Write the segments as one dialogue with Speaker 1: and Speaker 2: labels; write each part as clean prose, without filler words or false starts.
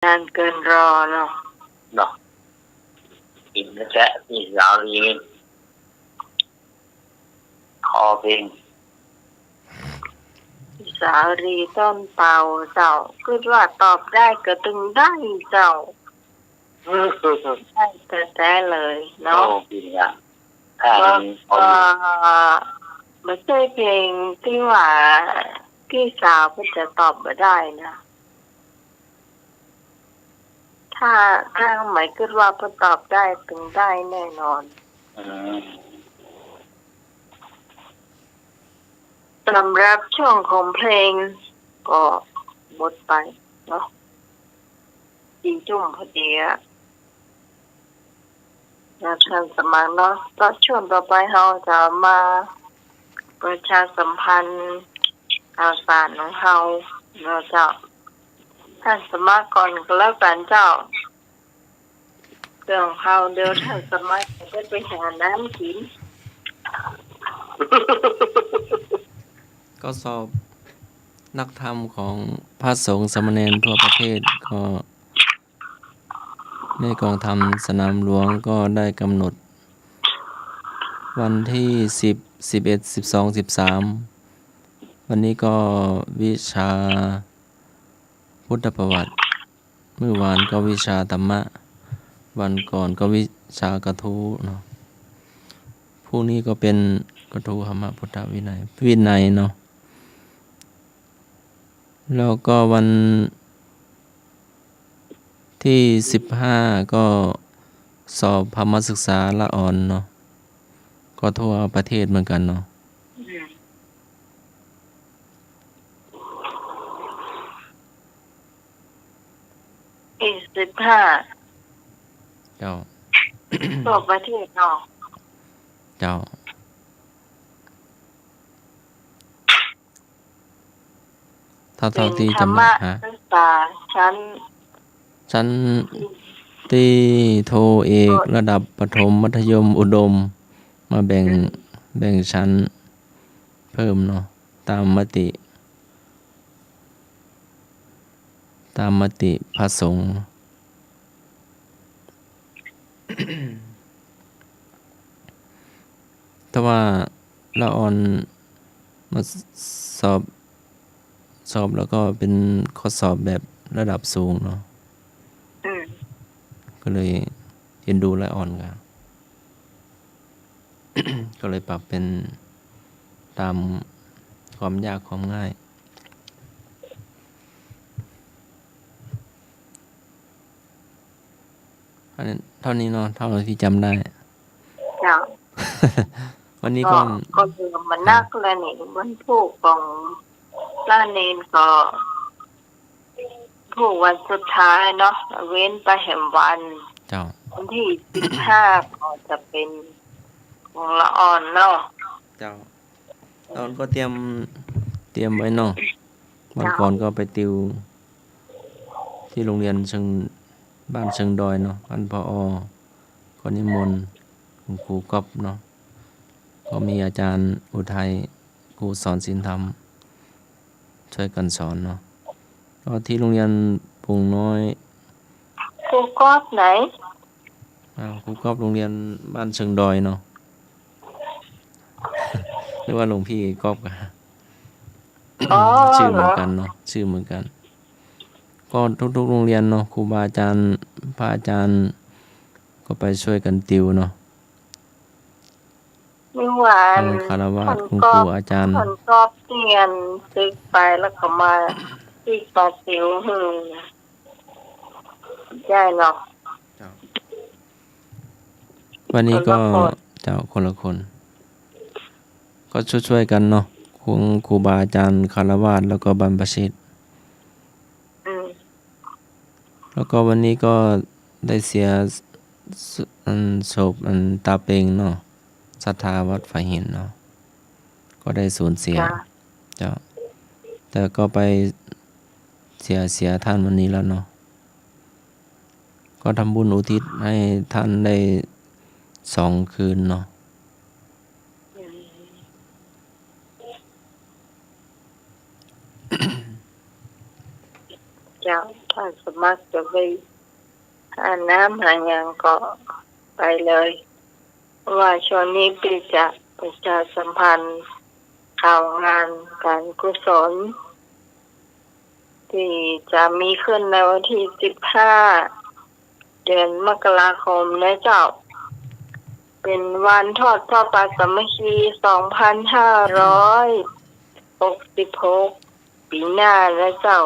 Speaker 1: นานเกินรอเนาะ
Speaker 2: กินแล้วแกะพี่สาวรีคอเพลง
Speaker 1: สาวรีต้นเป่าเจ้าคิดว่าตอบได้ก็ตึงได้เจ้าได้แต่เลยเนาะ
Speaker 2: จริงอ่ะถ้า
Speaker 1: ไม่ใช่เพลงที่ว่าพี่สาวเพิ่งจะตอบมาได้นะถ้าหมายคิดว่าเพิ่งตอบได้ตึงได้แน่นอนสำหรับช่วงของเพลงก็หมดไปเนาะจีจุ่มพอดีอะนะท่านสมัครเนาะก็ช่วงต่อไปเราจะมาประชาสัมพันธ์ข่าวสารของเราเจ้าท่านสมัครก่อนก็แล้วกันเจ้าเรื่องเขาเดี๋ยวท่านสมัครจะไปหาน้ำกิน
Speaker 3: ก็สอบนักธรรมของพระสงฆ์สามเณรทั่วประเทศก็ในกองธรรมสนามหลวงก็ได้กำหนดวันที่10 11 12 13วันนี้ก็วิชาพุทธประวัติเมื่อวานก็วิชาธรรมะวันก่อนก็วิชากระทู้เนาะพรุ่งนี้ก็เป็นกระทู้ธรรมะพุทธวินัยเนาะแล้วก็วันที่15ก็สอบธรรมศึกษาละอ่อนเนาะก็ทั่วประเทศเหมือนกันเนาะ
Speaker 1: อีก15
Speaker 3: เจ้า
Speaker 1: ทั่วประเทศเนาะ
Speaker 3: เจ้าเท่าที่จำได้
Speaker 1: ศึกษาชั้น
Speaker 3: ตีโทเอกระดับประถมมัธยมอุดมมาแบ่งชั้นเพิ่มเนาะตามมติพระสงฆ์แต่ว่าละอ่อนมาสอบแล้วก็เป็นข้อสอบแบบระดับสูงเนาะก็เลยเรียนดูละอ่อนกัน ก็เลยปรับเป็นตามความยากความง่ายเท่านี้เนาะเท่าที่จำได้วันนี้ก็
Speaker 1: เริ่มมันนักแล้วนี่วันผูกของล่าเนนก็ผูกวันสุดท้ายเนาะเว้นไปแห่งวันวันที่15ก็จะเป็นของละอ่อนเนาะ
Speaker 3: เจ้าละอ่อนก็เตรียมไว้เนาะวันก่อนก็ไปติวที่โรงเรียนบ้านเชิงดอยเนาะท่านผอ.ก็นิมนต์คุณครูก๊อฟเนาะก็มีอาจารย์อุทัยครูสอนศีลธรรมช่วยกันสอนเนาะก็ที่โรงเรียนปุงน้อย
Speaker 1: ครูก๊อฟไหน
Speaker 3: ครูก๊อฟโรงเรียนบ้านเชิงดอยเนาะหรือว่าหลวงพี่ก๊อฟกันชื่อเหมือนกันเนาะชื่อเหมือนกันก็ทุกโรงเรียนเนาะครูบาอาจารย์พระอาจารย์ก็ไปช่วยกันติวเนาะ
Speaker 1: ไม่หวาน
Speaker 3: คารวะคุณครูอาจารย์
Speaker 1: คนชอบเรียนซึกไปแล้วก็มาที่ปาติวใช่เนาะ
Speaker 3: วันนี้ก็เจ้าคนละคนก็ช่วยกันเนาะครูบาอาจารย์คารวะแล้วก็บรรพชิตแล้วก็วันนี้ก็ได้เสียศพตาเปงเนาะศรัทธาวัดฝายหินเนาะก็ได้สูญเสียเจ้าแต่ก็ไปเสียท่านวันนี้แล้วเนาะก็ทำบุญอุทิศให้ท่านได้2 คืนเนาะ
Speaker 1: เจ้า ถ้าสมัครจะไปหาน้ำหาอย่างก็ไปเลยเพราะว่าช่วงนี้ปีจะประชาสัมพันธ์ข่าวงานการกุศลที่จะมีขึ้นในวันที่15 เดือนมกราคมนะเจ้าเป็นวันทอดพระป่าสามัคคี2566ปีหน้านะเจ้า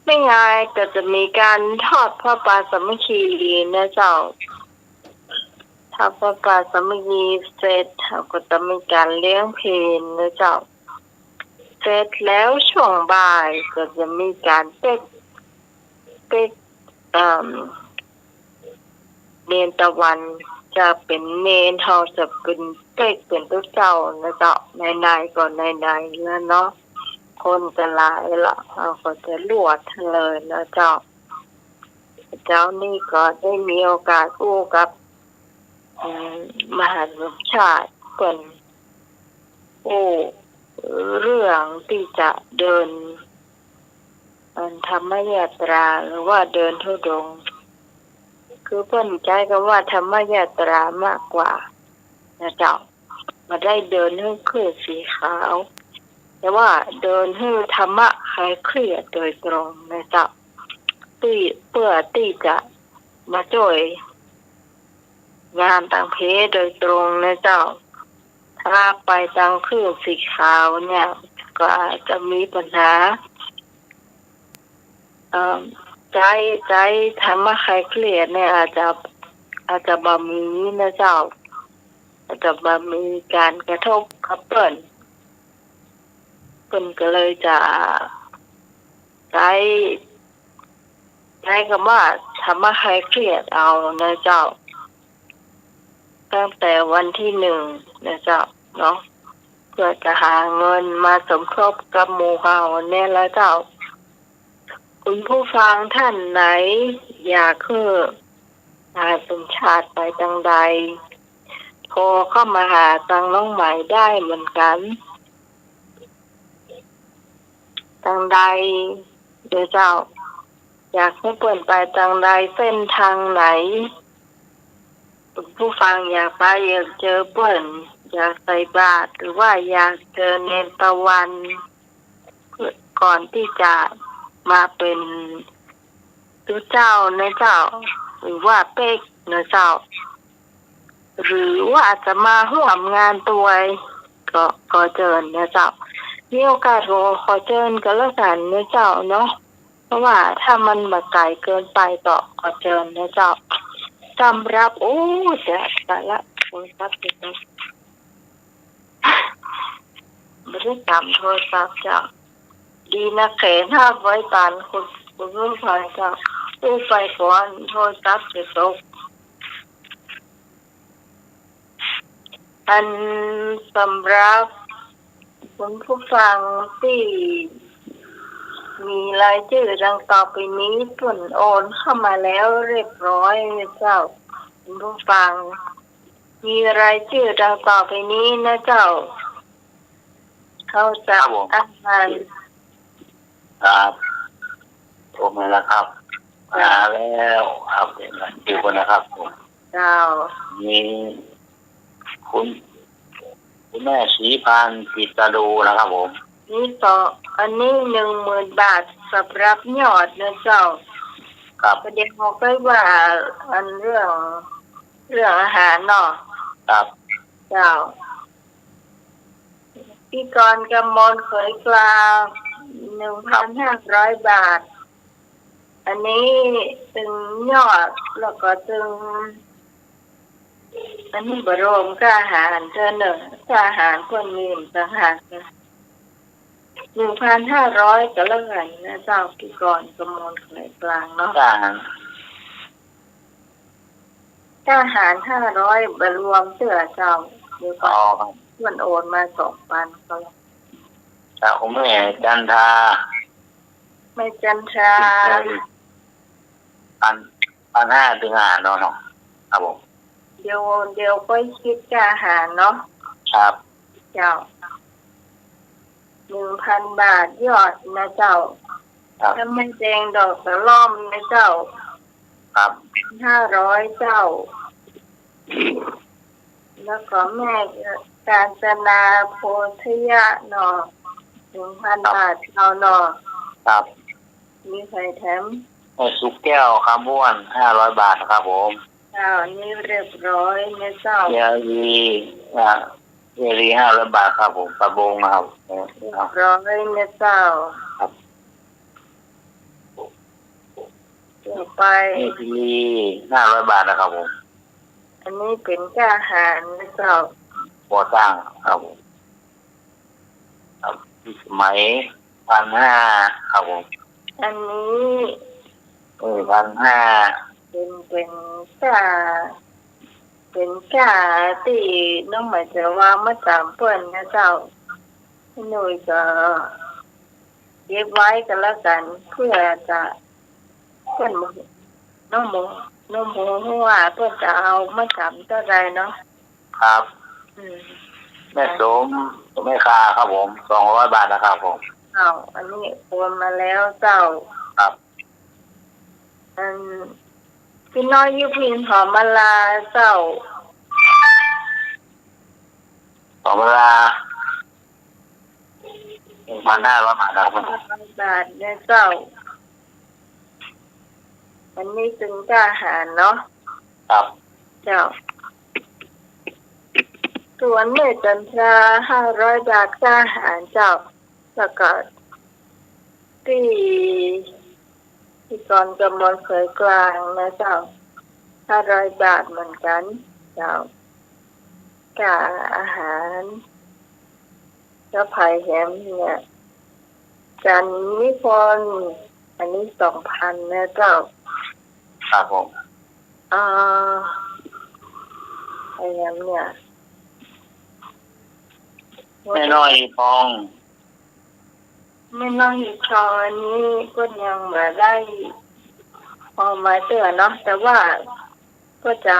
Speaker 1: ไม่ง่ายก็จะมีการทอดพระป่าสามัคคีนะเจ้าถ้าพระป่าสามัคคีเสร็จเราก็จะมีการเลี้ยงเพลนะเจ้าเสร็จแล้วช่วงบ่ายก็จะมีการเป๊กเนนตะวันจะเป็นเนนเฮาจะเป็นเป๊กเป็นตัวเจ้านะเจ้าในก่อนในแล้วเนาะคนจะหลายละเราก็จะลวดเลยนะเจ้านี่ก็ได้มีโอกาสอู้กับมหาวิทยาลัยชาติเป็นเรื่องที่จะเดินธรรมยาตราหรือว่าเดินธุดงค์คือเพิ่นใจกันว่าธรรมยาตรามากกว่านะเจ้ามาได้เดินให้ขึ้นสีขาวแต่ว่าเดินให้ธรรมะคลายเครียดโดยตรงนะเจ้าเพื่อที่จะมาช่วยงานต่างเพศโดยตรงนะเจ้าถ้าไปทางเครื่องสีขาวเนี่ยก็อาจจะมีปัญหาใจธรรมะคลายเครียดเนี่ยอาจจะบ่มีนะเจ้าอาจจะบ่มีการกระทบกับเปิ้นก็เลยจะใช้คำว่าธรรมะคลายเครียดเอานะเจ้าตั้งแต่วันที่1นะเจ้าเนาะเพื่อจะหาเงินมาสมทบกับหมู่เฮาเนี่ยแล้วเจ้าคุณผู้ฟังท่านไหนอยากคือสัญชาติไปทางใดโทรเข้ามาหาทางน้องใหม่ได้เหมือนกันทางใดเดี๋ยวเจ้าอยากให้เปิดไปทางใดเส้นทางไหนคุณผู้ฟังอยากไปอยากเจอเปิ้นอยากใส่บาตรหรือว่าอยากเจอเนนตะวันก่อนที่จะมาเป็นตัวเจ้านะเจ้าหรือว่าเป๊กนะเจ้าหรือว่าจะมาร่วมงานตัวก็เชิญนะเจ้ามีโอกาสขอเชิญกันแล้วกันนะเจ้าเนาะเพราะว่าถ้ามันมาไกลเกินไปก็ขอเชิญนะเจ้าสำหรับจะแต่ละโทรศัพท์ไม่ได้จำโทรศัพท์เจ้าดีนะเขนห้าไว้ตานคุณผู้ฟังเจ้าตู้ไฟก่อนโทรศัพท์จะตกอันสำหรับคุณผู้ฟังที่มีรายชื่อดังต่อไปนี้ส่วนโอนเข้ามาแล้วเรียบร้อยเจ้าคุณผู้ฟังมีรายชื่อดังต่อไปนี้นะเจ้าเขาจะอาหาร
Speaker 2: ครับผมมาแล้วครับมาแล้วครับเดี๋ยวดูกันนะครับผม
Speaker 1: เจ้า
Speaker 2: มีคุณแม่ศรีพานปิตาดูนะครับผม
Speaker 1: นี่ต่ออันนี้ 10,000 บาทสำหรับยอดนะเจ้า
Speaker 2: ครับ
Speaker 1: ประเด็นบอกได้ว่าอันเรื่องอาหารเนาะ
Speaker 2: ครับ
Speaker 1: เจ้าพี่กรกำมลเขยกลาง 1,500 บาทอันนี้ตึงยอดแล้วก็ตึงอันนี้บรมค่าอาหารเท่านึงค่าอาหารคนมีต่างหากนะ 1,500 ก็แล้วกันนะเจ้าพี่กรกำมลเขยกลางเนาะค่าอาหาร500บรวมเสื้อเจ้าเดี๋ยวก็มันโอนมา 2,000 ก็แล้ว
Speaker 2: จากคุณแม่จันทรา
Speaker 1: ไม่จันทรา
Speaker 2: 1,500ถึง500เนาะครับผม
Speaker 1: เดี๋ยวค่อยคิดค่าอาหารเนาะ
Speaker 2: ครับ
Speaker 1: เจ้า 1,000 บาทยอดนะเจ้า
Speaker 2: ครับ
Speaker 1: ถ้าไม่แดงดอกกระล่อมนะเจ้า
Speaker 2: ครับ
Speaker 1: 500เจ้า แล้วก็แม่กาญจนาโพธิยะหนอ 1,000 บาทเอาหนอ
Speaker 2: ครับ
Speaker 1: มีไข่แถม
Speaker 2: สุกแก้วคำม้วน500 บาทครับผม
Speaker 1: เจ้านี่เรียบร้อยนะเจ้า
Speaker 2: เยลีเยลี500 บาทครับผมปลาบงนะครับ
Speaker 1: เรียบร้อยนะเจ้า
Speaker 2: ครับ
Speaker 1: ต่อไป
Speaker 2: เยลี500 บาทนะครับผม
Speaker 1: อันนี้เป็นกาหารนะเจ้า
Speaker 2: ก่อสร้างครับผมครับสมัย1,500ครับผม
Speaker 1: อันนี้
Speaker 2: 1,500
Speaker 1: เป็นกาที่น้องหมายจะวางมาตามเปิ้นนะเจ้าพี่หนุ่ยก็เก็บไว้กันแล้วกัน เพื่อจะเปิ้นน้องหมูหัวเปิ้นจะเอามาจำเท่าไรเนาะ
Speaker 2: ครับ
Speaker 1: อืม
Speaker 2: แม่สมแม่คาครับผม200 บาทนะครับผม
Speaker 1: เอาอันนี้โอนมาแล้วเจ้า
Speaker 2: ครับ
Speaker 1: พี่น้อยยุพินหอมมาลาเจ้า
Speaker 2: ต่อเวลา1,500 บาทนะครับ
Speaker 1: บาทเนี่ยเจ้า อันนี้จึงกล้าหารเนาะ
Speaker 2: ครับ
Speaker 1: เจ้าส่วนเมตจันทรา500 บาทกล้าหารเจ้าแล้วก็ที่กรกำมลเผยกลางนะเจ้า500 บาทเหมือนกัน เจ้ากาอาหารแล้วไผ่แหมเนี่ยจันนิพนธ์อันนี้ 2,000 นะเจ้า
Speaker 2: ครับผม
Speaker 1: ไผ่แหมเนี่ย
Speaker 2: แม่น้อยทอง
Speaker 1: ไม่น้องหิชออันนี้ก็ยังมาได้พอมาเตือนเนาะแต่ว่าก็จะ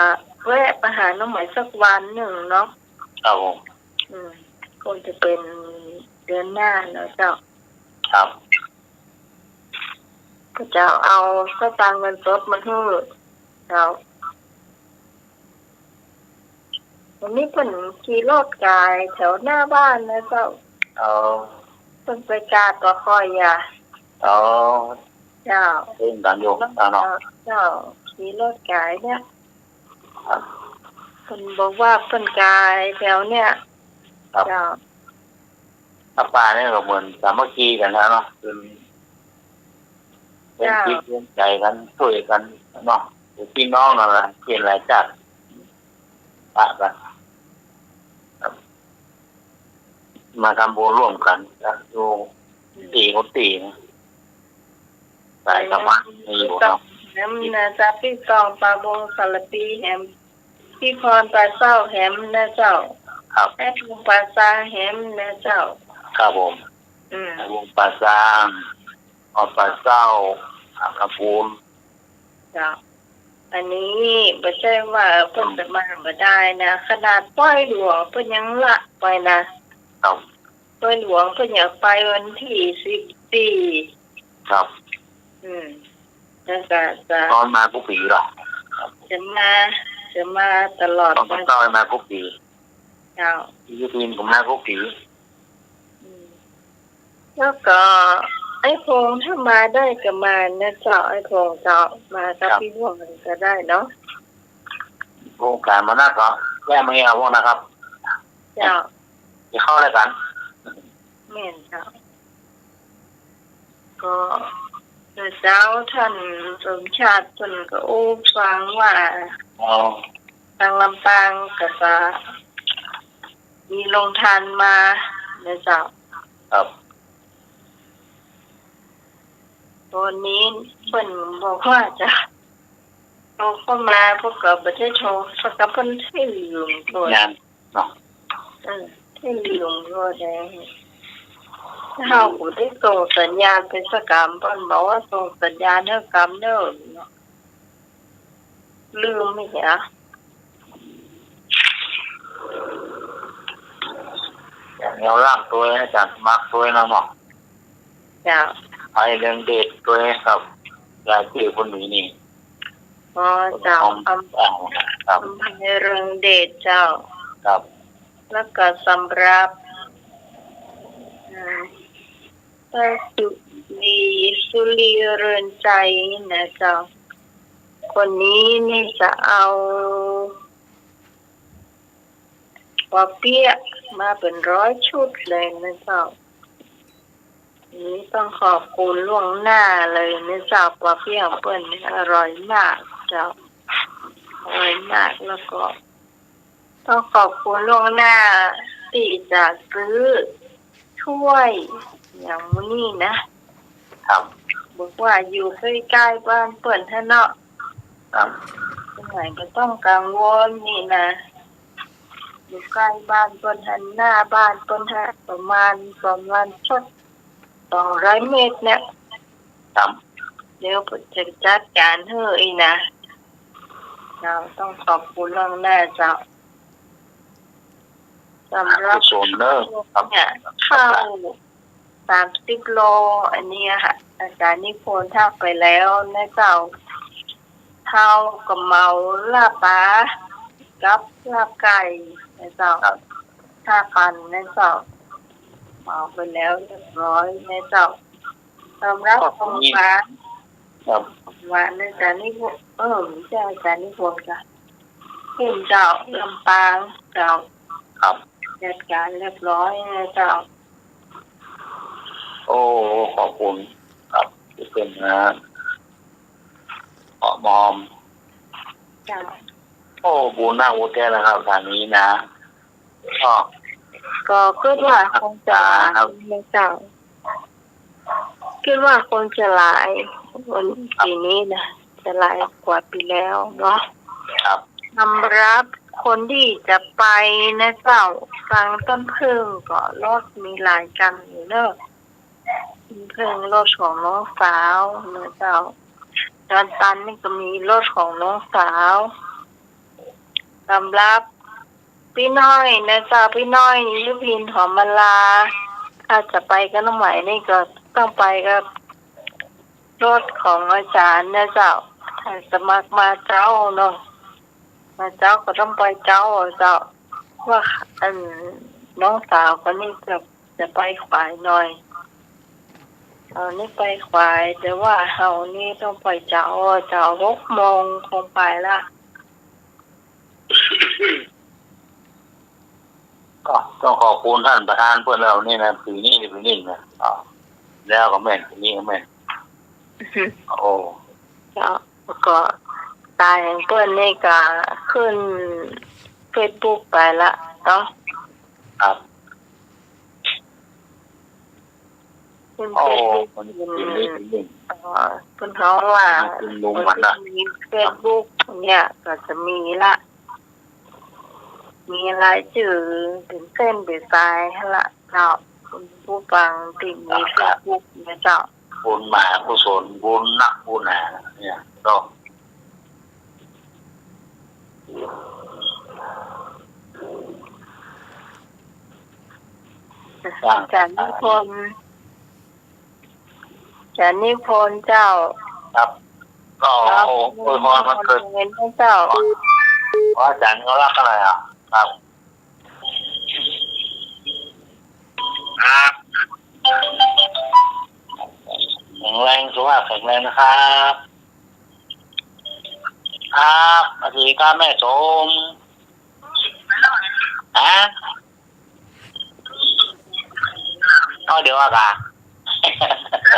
Speaker 1: แวะไปหาน้องหมายสักวันหนึ่งเนาะ
Speaker 2: ครับผม
Speaker 1: คงจะเป็นเดือนหน้าเนาะเจ้า
Speaker 2: ครับ
Speaker 1: ก็จะเอาสตางค์เงินสดมาให้เจ้าวันนี้เพิ่นขี่รถกายแถวหน้าบ้านนะเจ้า
Speaker 2: เอา
Speaker 1: เพิ่นไปกาตัวคอยอ่ะ
Speaker 2: เอา
Speaker 1: เจ้า
Speaker 2: เล่นกันอยู่เนาะ
Speaker 1: เจ้าขี่รถกายเนี่ย
Speaker 2: ครับ
Speaker 1: เพิ่นบอกว่าเพิ่นกายแถวเนี่ย
Speaker 2: ครับ
Speaker 1: เจ้า
Speaker 2: ถ้าปลาเนี่ยก็เหมือนสามัคคีกันแล้วเนาะเป็นคิดเรื่องใจกันช่วยกันเนาะเป็นพี่น้องนั่นแหละเพียนหลายจัดปะกันครับมาทำบุญร่วมกันนะดูตีคนตีนะสายธรรมะมีอยู่เนาะ
Speaker 1: แหมนะจ๊ะพี่กองปลาบงสารปีแหมพี่พรปลาเศร้าแหมนะเจ้า
Speaker 2: ครับ
Speaker 1: แม่พุงปลาซาแหมนะเจ้า
Speaker 2: ครับผม วงปลาซางออกปลาเศร้าอากระปูน
Speaker 1: เจ้าอันนี้ไม่ใช่ว่าเพิ่นจะมาบ่ได้นะขนาดป้อยหลวงเพิ่นยังละไปนะครับ ป้อยหลวงเพิ่นอยากไปวันที่14
Speaker 2: ครับ
Speaker 1: แล้วก็จะ
Speaker 2: ตอนมากุปีหรอ
Speaker 1: จะมาตลอด
Speaker 2: ต้องเต้ามากุปี
Speaker 1: เจ้า
Speaker 2: ที่ทีมผมมากุปี
Speaker 1: แล้วก็ไอ้พงถ้ามาได้ก็มานะเจ้าไอ้พงเจ้ามากับพี่พงก็ได้เนาะ
Speaker 2: โครงการมาน่าก็แย่ไม่เอาพวกนะครับ
Speaker 1: เจ้า
Speaker 2: จะเข้าอะไรกัน
Speaker 1: แม่นเจ้าก็เจ้าท่านสมชาติท่านก็อู้ฟังว่า
Speaker 2: เอา
Speaker 1: ทางลำปางก็จะมีโรงทานมานะเจ้า
Speaker 2: ครับ
Speaker 1: ตอนนี้เพิ่นบอกว่าจะโทรเข้ามาพวกกับประเทศโทรสักกับเพิ่นให้ลืมตัว
Speaker 2: งานเนาะ
Speaker 1: ให้ลืมตัวแดงถ้าเราได้ส่งสัญญาณเป็นสกรรมเพิ่นบอกว่าส่งสัญญาณเด้อกรรมเด้อเนาะลืมไม่เหรอ
Speaker 2: อย่างเราล่างตัวอาจารย์มักตัวน้องเนาะ
Speaker 1: จ้า
Speaker 2: ไปเรื่องเดทด้วยครับรายชื่อคนนี้นี่
Speaker 1: อ๋อเจ้าอำ
Speaker 2: ครับ
Speaker 1: อำเภอเรืองเดชเจ้า
Speaker 2: ครับ
Speaker 1: แล้วก็สำหรับพระสุรีเรือนใจนะเจ้าคนนี้นี่จะเอาปอเปี๊ยะมาเป็น100 ชุดเลยนะเจ้านี้ต้องขอบคุณล่วงหน้าเลยนะเจ้าปอเปี๊ยะเปิ้ลอร่อยมากเจ้าอร่อยมากแล้วก็ต้องขอบคุณล่วงหน้าที่จะซื้อถ้วยอย่างนี้นะครับ บอกว่าอยู่ใกล้ๆบ้านเปิ้นท่านเนาะ
Speaker 2: ครับ
Speaker 1: สมัยก็ต้องกังวลนี่นะอยู่ใกล้บ้านเปิ้นทันหน้าบ้านเปิ้นฮะประมาณสัก200 เมตรเนี่ย
Speaker 2: ครับ
Speaker 1: เดี๋ยวจะจัดการให้อีกนะเราต้องขอบคุณล่วงหน้าเจ้าสำหรับ
Speaker 2: โซนเนอร์ครับ
Speaker 1: เนี่ยข้าว30 โลอันนี้ค่ะอาจารย์นิพนธ์ทักไปแล้วนะเจ้าข้าวกับเมาลาบปลากับลาบไก่นะเจ้า
Speaker 2: ครับ
Speaker 1: 5,000นะเจ้าเมาไปแล้วเรียบร้อยนะเจ้าสำหรับของหวาน
Speaker 2: ครับ
Speaker 1: หวานอาจารย์นิพนธ์ไม่ใช่อาจารย์นิพนธ์ค่ะเห็นเจ้าลำปางเจ้า
Speaker 2: ครับ
Speaker 1: จัดการเรียบร้อยนะเจ้า
Speaker 2: โอ้ขอบคุณครับที่เป็นนะขอมอม
Speaker 1: เจ้า
Speaker 2: โอ้บูน่าโอแกนะครับทางนี้นะก็
Speaker 1: ก็คิดว่าคงจะหลาย
Speaker 2: ครับ
Speaker 1: นะเจ้าคิดว่าคงจะหลายวันปีนี้นะจะหลายกว่าปีแล้วเนาะ
Speaker 2: ครับ
Speaker 1: สำหรับคนที่จะไปนะเจ้าฟังต้นพึ่งก็รถมีหลายกันอยู่เนอะต้นพึ่งรถของน้องสาวนะเจ้าดอนตันนี่ก็มีรถของน้องสาวสำหรับพี่น้อยนะเจ้าพี่น้อยยุพินหอมมาลาถ้าจะไปก็น้องใหม่นี่ก็ต้องไปกับรถของอาจารย์นะเจ้าถ้าสมัครมาเจ้าเนาะมาเจ้าก็ต้องไปเจ้าเจ้าว่าน้องสาวคนนี้จะไปขวายหน่อยเอานี่ไปขวายแต่ว่าเฮานี่ต้องไปเจ้า6 โมงคงไปละ
Speaker 2: ก็ต้องขอบคุณท่านประธานเพื่อนเรานี่นะผือนี่นะอ๋อแล้วก็แม่นผือนี่ก็แม่นโอ้
Speaker 1: เจ้าก็ตายของเพื่อนนี่ก็ขึ้นเฟซบุ๊กไปละเนาะ
Speaker 2: ครับ
Speaker 1: ขึ้น
Speaker 2: โอ้
Speaker 1: เฟซบุ๊ก
Speaker 2: มันผือนี่
Speaker 1: เพิ่นเขาว่า
Speaker 2: คุณลุงมันนะ
Speaker 1: มีเฟซบุ๊กเนี่ยก็จะมีละมีรายชื่อเป็นเส้นเป็นสายให้ละเจ้าคุณผู้ฟังที่มีเฟซบุ๊กนะเจ้า
Speaker 2: บุญมากุศลบุญนักบุญหาเนี่ยก็
Speaker 1: อาจารย์นิพนธ์อาจารย์นิพนธ์เจ้า
Speaker 2: ครับ ก็โอ้โหพรมันเกิด
Speaker 1: เงินเจ้า
Speaker 2: เพราะอาจารย์เขารักอะไรอ่ะครับครับแข็งแรงสุขภาพแข็งแรงนะครับครับสวัสดีครับแม่ชมก็เดี๋ยวอะค่ะค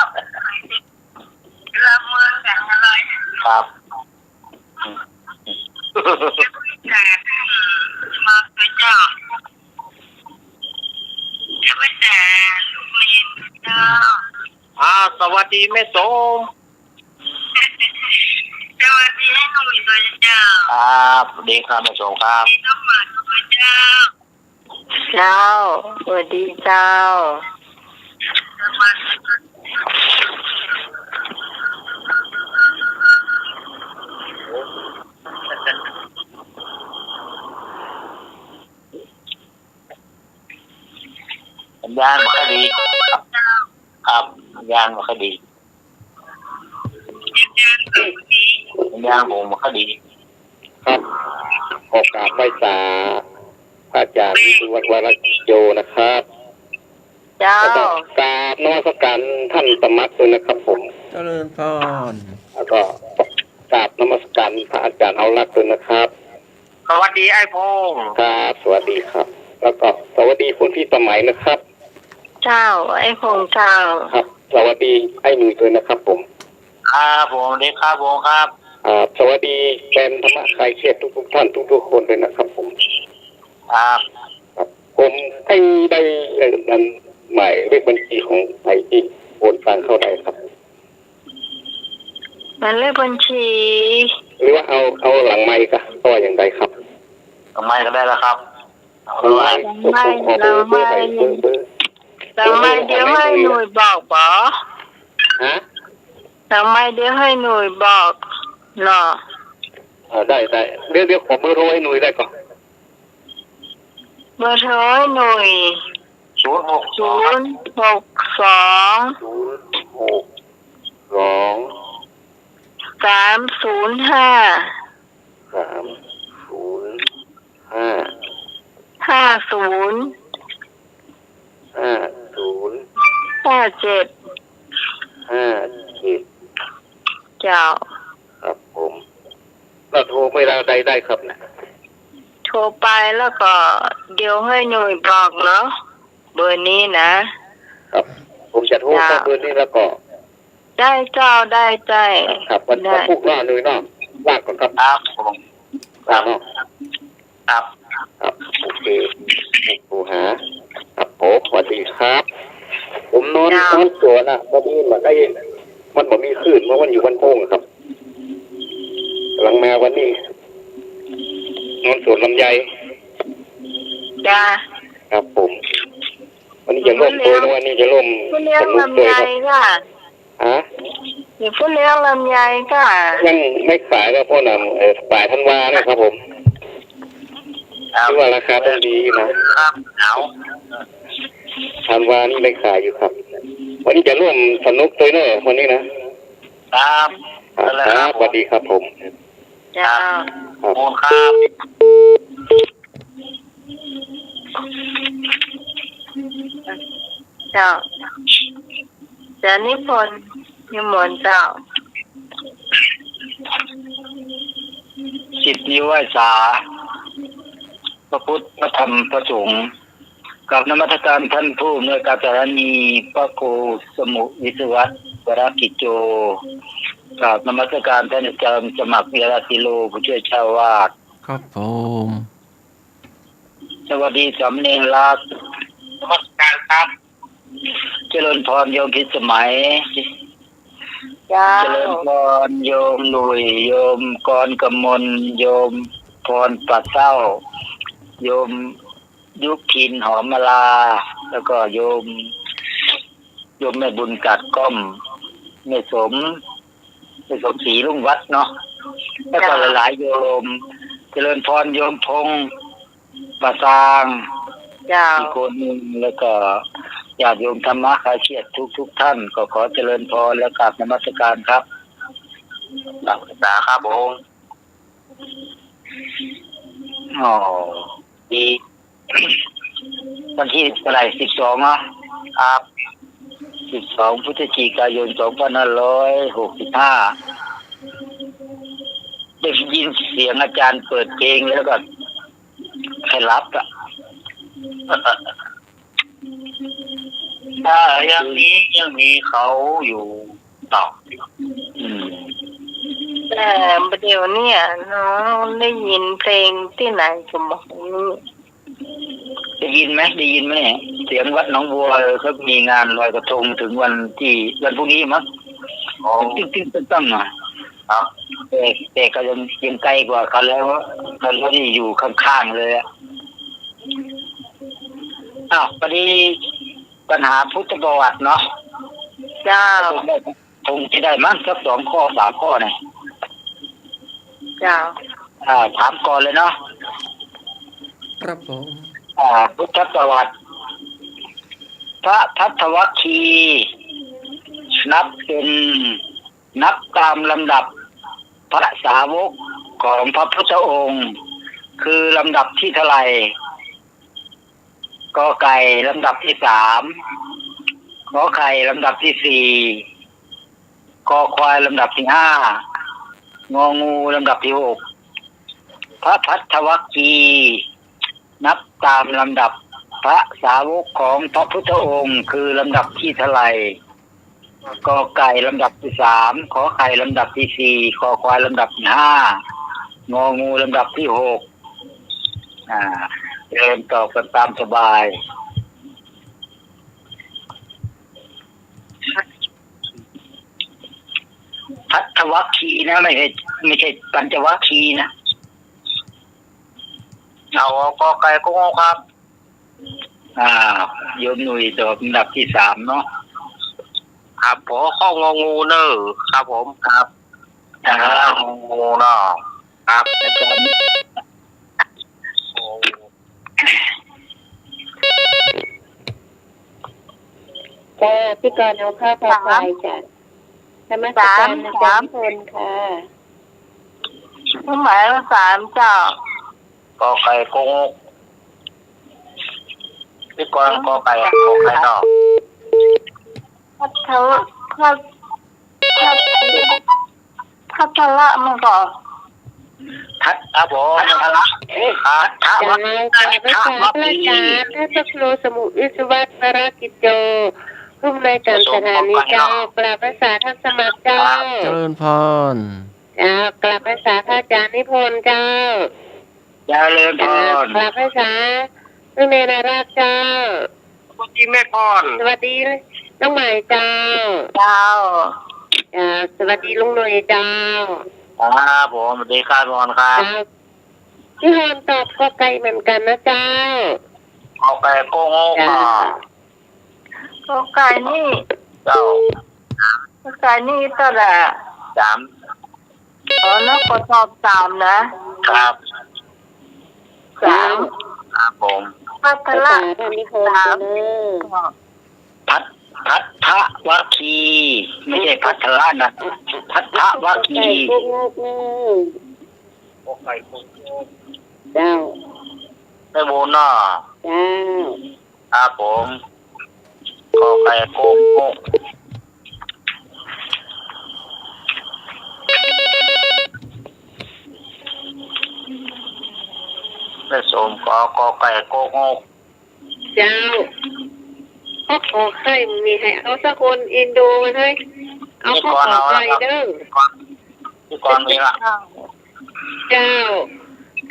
Speaker 2: รับ
Speaker 1: มาเป็นเจ้าจะไม่แต่ไม่เจ้า
Speaker 2: สวัสดีแม่ชม
Speaker 1: สวัสดีให้หนุ่มตัวเจ้า
Speaker 2: ครับสวัสดีครับแม่ชมครับ
Speaker 1: ที่ต้องมาตัวเจ้าเจ้าสวัสดีเจ้า
Speaker 2: สัญญาณไม่ค่อยดีครับสัญญาณไม่ค่อยดี ยางผมก็ดี
Speaker 4: ครับขอกราบไหว้สาพระอาจารย์วิสุวรรณวรโยนะครับ
Speaker 1: เจ้า
Speaker 4: แล้วก็กราบนมัสการท่านสมัครด้วยนะครับผม
Speaker 3: เจริญพร
Speaker 4: แล้วก็กราบนมัสการพระอาจารย์เอาลักษณ์ด้วยนะครับ
Speaker 2: สวัสดีไอ้พงษ์
Speaker 4: ครับสวัสดีครับ แล้วก็สวัสดีคุณพี่สมัยนะครับ
Speaker 1: เจ้าไอ้คงเจ้า
Speaker 4: ครับสวัสดีไอ้หนุ่ยด้วยนะครับผม
Speaker 2: ครับผมเด็กครับผมครับ
Speaker 4: สวัสดีแฟนธรรมะคลายเครียดทุกท่านทุกคนเลยนะครับผม
Speaker 2: ครับ
Speaker 4: ครับผมให้ได้นั้นหมายเลขบัญชีของไอที่โอนตังเข้าได้ครับ
Speaker 1: มันเลขบัญชี
Speaker 4: หรือว่าเอาหลังไม้ก็ว่าอย่างไรครับ
Speaker 2: ทำไมก็ได้แล้วครับเอา
Speaker 4: หลัง
Speaker 2: ไว้
Speaker 4: ไม้ผมขอเบอร์ให้เบอร์
Speaker 1: ทำไมเดี๋ยวให้หน่วยบอกบอ
Speaker 4: ฮะ
Speaker 1: ทำไมเดี๋ยวให้หน่วยบอกเนาะ
Speaker 4: ได้เดี๋ยวขอเบอร์โทรให้หนุ่ยได้ก่อน
Speaker 1: เบอร์โทรให้หน่วย
Speaker 2: 062
Speaker 1: 062
Speaker 4: 062
Speaker 1: 305
Speaker 4: 305
Speaker 1: 50 57
Speaker 4: 57
Speaker 1: เจ้า
Speaker 4: ครับผมเราโทรไม่ได้ครับนะ
Speaker 1: โทรไปแล้วก็เดี๋ยวให้หน่วยบอกเนาะเบอร์นี้นะครับ
Speaker 4: ผมจะโทรเข้าเบอร์นี้แล้วก็
Speaker 1: ได้เจ้าได้ใจ
Speaker 4: ครับวันพูดว่าหนุ่ยเนาะว่างก่อนครับ
Speaker 2: ครับผม
Speaker 4: ว่างเนาะ
Speaker 2: ครับ
Speaker 4: ครับโอเคโทรหาครับผมสวัสดีครับ ผมนอนตัวนะวันนี้มันบ่มีคลื่นเพราะมันอยู่วันโป่งครับหลังมาวันนี้นอนสวนลำไย
Speaker 1: จ้า
Speaker 4: ครับผมวันนี้จะร่มโตนะวันนี้จะร่ม
Speaker 1: ผู้เลี้ยงลำไยค่ะ
Speaker 4: ฮะ
Speaker 1: มีผู้เลี้ยงลำไยค่ะ
Speaker 4: ยังไม่ขายแล้วพ่อนำปลายธันวานะครับผมคิดว่าราคาต้องดีนะครับ
Speaker 2: เอา
Speaker 4: ธันวานี่ไม่ขายอยู่ครับ วันนี้จะร่วมสนุกตัวเนอะวันนี้นะครับ ครับสวัสดีครับผม
Speaker 1: จ้า
Speaker 4: ครับ
Speaker 2: โอ้ครับ
Speaker 1: เจ้าจะนิพนธ์นิมนต์เจ้า
Speaker 2: สิทธิวิสาพระพุทธพระธรรมพระสงฆ์กับนมัสการท่านผู้อำนวยการสถานีพระครูสมุวิศวะวรกิจโจกับนมัสการท่านอาจารย์สมัครวิราศิโลผู้ช่วยเจ้าวาด
Speaker 3: ครับผม
Speaker 2: สวัสดีสำเนียงรักนมัสการครับเจริญพรโยมพิสมัย
Speaker 1: จ้า
Speaker 2: เจริญพรโยมหนุ่ยโยมกรกมลโยมพรปัดเศร้าโยมยุพินหอมมาลาแล้วก็โยมแม่บุญกัดก้อมแม่สมศรีรุ่งวัดเนาะแล้วก็หลายๆโยมเจริญพรโยมพงษ์ประสาง
Speaker 1: จ้า
Speaker 2: อีกคนหนึ่งแล้วก็ญาติโยมธรรมะคลายเครียดทุกท่านก็ขอเจริญพรและกราบนมัสการครับกราบสาครับผมอ๋อดี วันที่อะไร12เนาะครับ12พฤศจิกายน2565ได้ยินเสียงอาจารย์เปิดเพลงแล้วก็ให้รับอ่ะถ้าอย่างนี้ยังมีเขาอยู่ต่อ
Speaker 1: แต่เดี๋ยวนี้น้องได้ยินเพลงที่ไหนก็บอกนี่
Speaker 2: ได้ยินไหมเนี่ยเสียงวัดหนองบัวเขามีงานลอยกระทงถึงวันพรุ่งนี้มั้งตึ้งตั้งหน่อยครับแต่ก็ยังไกลกว่าเขาแล้วเขาที่อยู่ข้างๆเลยอ้าวพอดีปัญหาพุทธประวัติเนาะ
Speaker 1: เจ้า
Speaker 2: คงจะได้มั้งสัก2 ข้อ 3 ข้อเนี่ย
Speaker 1: เจ้า
Speaker 2: ถามก่อนเลยเนาะ
Speaker 3: ครับผม
Speaker 2: พุทธประวัติพระทัตวัคคีย์นับตามลำดับ พระสาวกของพระพุทธองค์คือลำดับที่เท่าไหร่กอไก่ลำดับที่3ขอไข่ลำดับที่4กอควายลำดับที่5งองูลำดับที่6พระภัททวคีนับตามลำดับพระสาวกของพระพุทธองค์คือลำดับที่เท่าไหร่กอไก่ลำดับที่3ขอไข่ลำดับที่4คอควายลำดับที่5งองูลำดับที่6เริ่มตอบกันตามสบายภัททวคีนะไม่ใช่ปัญจวัคคีย์นะเอากอไก่ก็งอครับโยมหนุ่ยตอบลำดับที่3เนาะ
Speaker 5: ครับผมข้ององูเนอครับผม
Speaker 2: ครับงองูเนาะ
Speaker 5: ครับ
Speaker 2: อาจารย์
Speaker 6: จ้าพี่กรณ์เอาข้าวพอไปจ้ะธรรมสการอาจารย์พลค่ะ
Speaker 1: เครื่องหมายเลข3จ้ะ
Speaker 2: กอไก่กงพี่กรณ์กอไก่เนาะ
Speaker 1: พัทละมันก็
Speaker 2: ทัดครับผมทัดละ
Speaker 6: จ้าพระอาจารย์พระเจ้าครูสมุทรวิศวกรกิจโจผู้อำนวยการสถานีเจ้ากราบพระสาท่านสมัครเจ้า
Speaker 3: เจริญพร
Speaker 6: จ้ากราบพระสาพระอาจารย์นิพนธ์เจ้า
Speaker 2: เจริญพร
Speaker 6: กราบพระสาเรื่องเนรราชเจ้า
Speaker 5: สวัสดีแม่พร
Speaker 6: สวัสดีน้องใหม่เจ้าสวัสดีลุงหน่วยเจ้า
Speaker 2: ครับผมสวัสดีครับพรครับ
Speaker 6: พี่ฮอนตอบก็ไกลเหมือนกันนะเจ้า
Speaker 2: เอาไก่โกง
Speaker 1: ก็ไก่นี่
Speaker 2: เจ้า
Speaker 1: ก็ไก่นี่ตัวละ
Speaker 2: 3
Speaker 1: แล้วก็ตอบ3นะครับ3
Speaker 2: ครับผม
Speaker 1: พัทละ
Speaker 2: พัททวคีไม่ใช่พัทละนะพัททวคี
Speaker 6: โอไก่เจ้า
Speaker 2: ไม่โบนน่ะ
Speaker 6: เจ้า
Speaker 2: ครับผมกอไก่โกงไม่สมกอไก่โกง
Speaker 6: เจ้าข้อขอไข่มีให้เอาสักคนอินโดมาให้เอาข้อขอไข่เด้อ
Speaker 2: พี่กรณ์มีละ
Speaker 6: เจ้า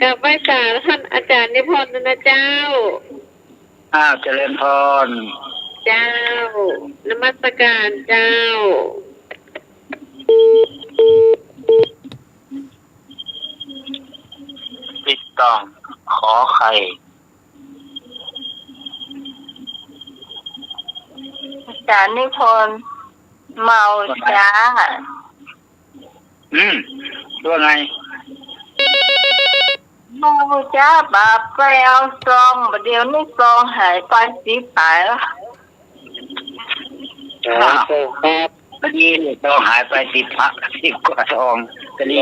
Speaker 6: กับไหว้สาท่านอาจารย์นิพนธ์นะเจ้า
Speaker 2: เจริญพร
Speaker 6: เจ้านมัสการเจ้า
Speaker 2: ติดต้องขอไข่
Speaker 1: อาจารย์นิพนธ์เมาจ้า
Speaker 2: ด้วยไง
Speaker 1: เมาจ้าบาไปเอาซองเดี๋ยวนี้ซองหายไป10 หายแล้ว
Speaker 2: ครับพอดีซองหายไป10 กว่าซองก็ดี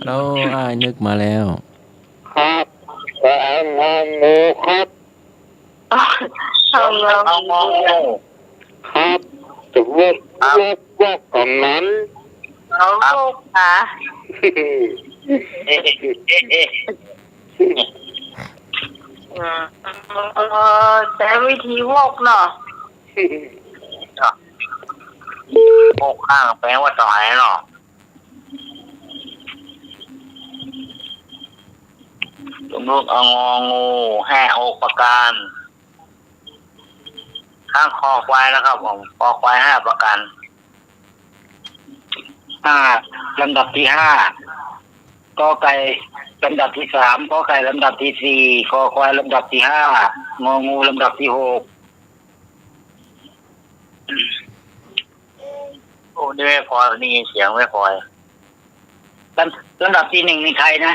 Speaker 3: เรานึกมาแล้ว
Speaker 2: ครับก็เอางองูครับ
Speaker 1: เอา
Speaker 2: งองูครับจะว่าของนั้น
Speaker 1: เอาลูกค่ะแต่วิธีวกเนาะ
Speaker 2: วกข้างแปลว่าต่อยเนาะสมมติเอางองู5 ประการข้างคอควายนะครับผมคอควาย5 ประการลำดับที่5กอไก่ลำดับที่3กอไก่ลำดับที่4คอควายลำดับที่5งองูลำดับที่6โอ้นี่ไม่พอนี่เสียงไม่พอลำดับที่1นี่ใครนะ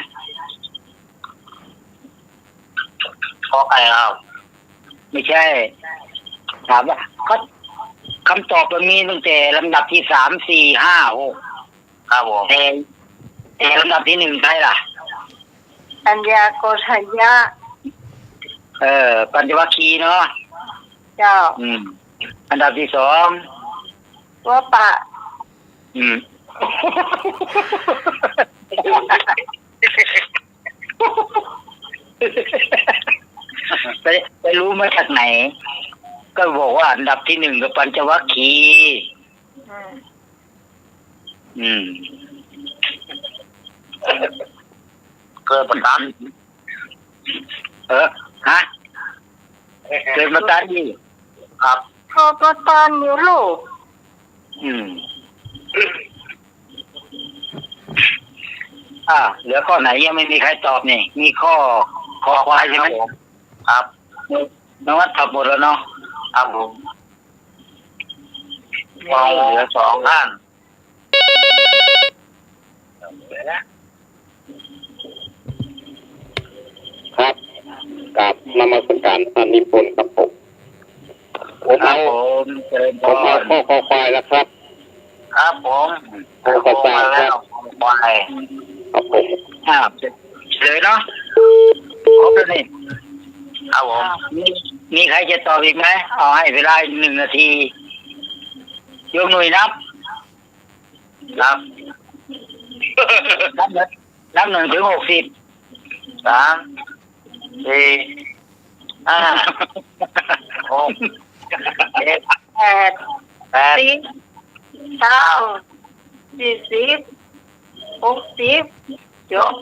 Speaker 2: กอไก่ครับไม่ใช่ถามว่าคำตอบมันมีตั้งแต่ลำดับที่3 4 5 6 ครับผม
Speaker 5: แต่ลำดับที่หนึ่งใครล่ะ
Speaker 1: อัญญาโกฏยะ
Speaker 5: ปัญจวัคคีย์เนาะ
Speaker 1: เจ้า
Speaker 5: อันดับที่สอง
Speaker 1: ว่าปะ
Speaker 5: ไปรู้มาจากไหน ก็บอกว่าอันดับที่หนึ่งกับปัญจวัคคีย์
Speaker 2: เกิดประกัน
Speaker 5: ฮะเกิดมาตาดี
Speaker 2: ครับ
Speaker 1: โทรประตอนอยู่ลูก
Speaker 5: เหลือข้อไหนยังไม่มีใครตอบนี่ มีข้อควายใช่ไหม
Speaker 2: ครับ
Speaker 5: น้องวัดตอบหมดแล้วเนาะ
Speaker 2: ครับผมมองเหลือสองท่าน
Speaker 4: ครับกับนมัสการท่านนิพนธ์ครับผมผม
Speaker 5: ครั
Speaker 4: เอา
Speaker 5: บผมเจริญพ
Speaker 4: ผมเอา
Speaker 5: ร
Speaker 4: ข้อควายแล้วครับ
Speaker 2: ครับผมมาแล้วควาย
Speaker 4: ครับผม
Speaker 5: เฉลยเนาะครบแล้วนี่
Speaker 2: ครับผม
Speaker 5: มีใครจะตอบอีกไหมเอาให้เวลา1 นาทียกหน่วยนับ
Speaker 2: ครับ
Speaker 5: นับ1 ถึง 60
Speaker 2: 3 4 5 6 7
Speaker 1: แปด
Speaker 2: 8
Speaker 1: สิบเก้า40 60จบ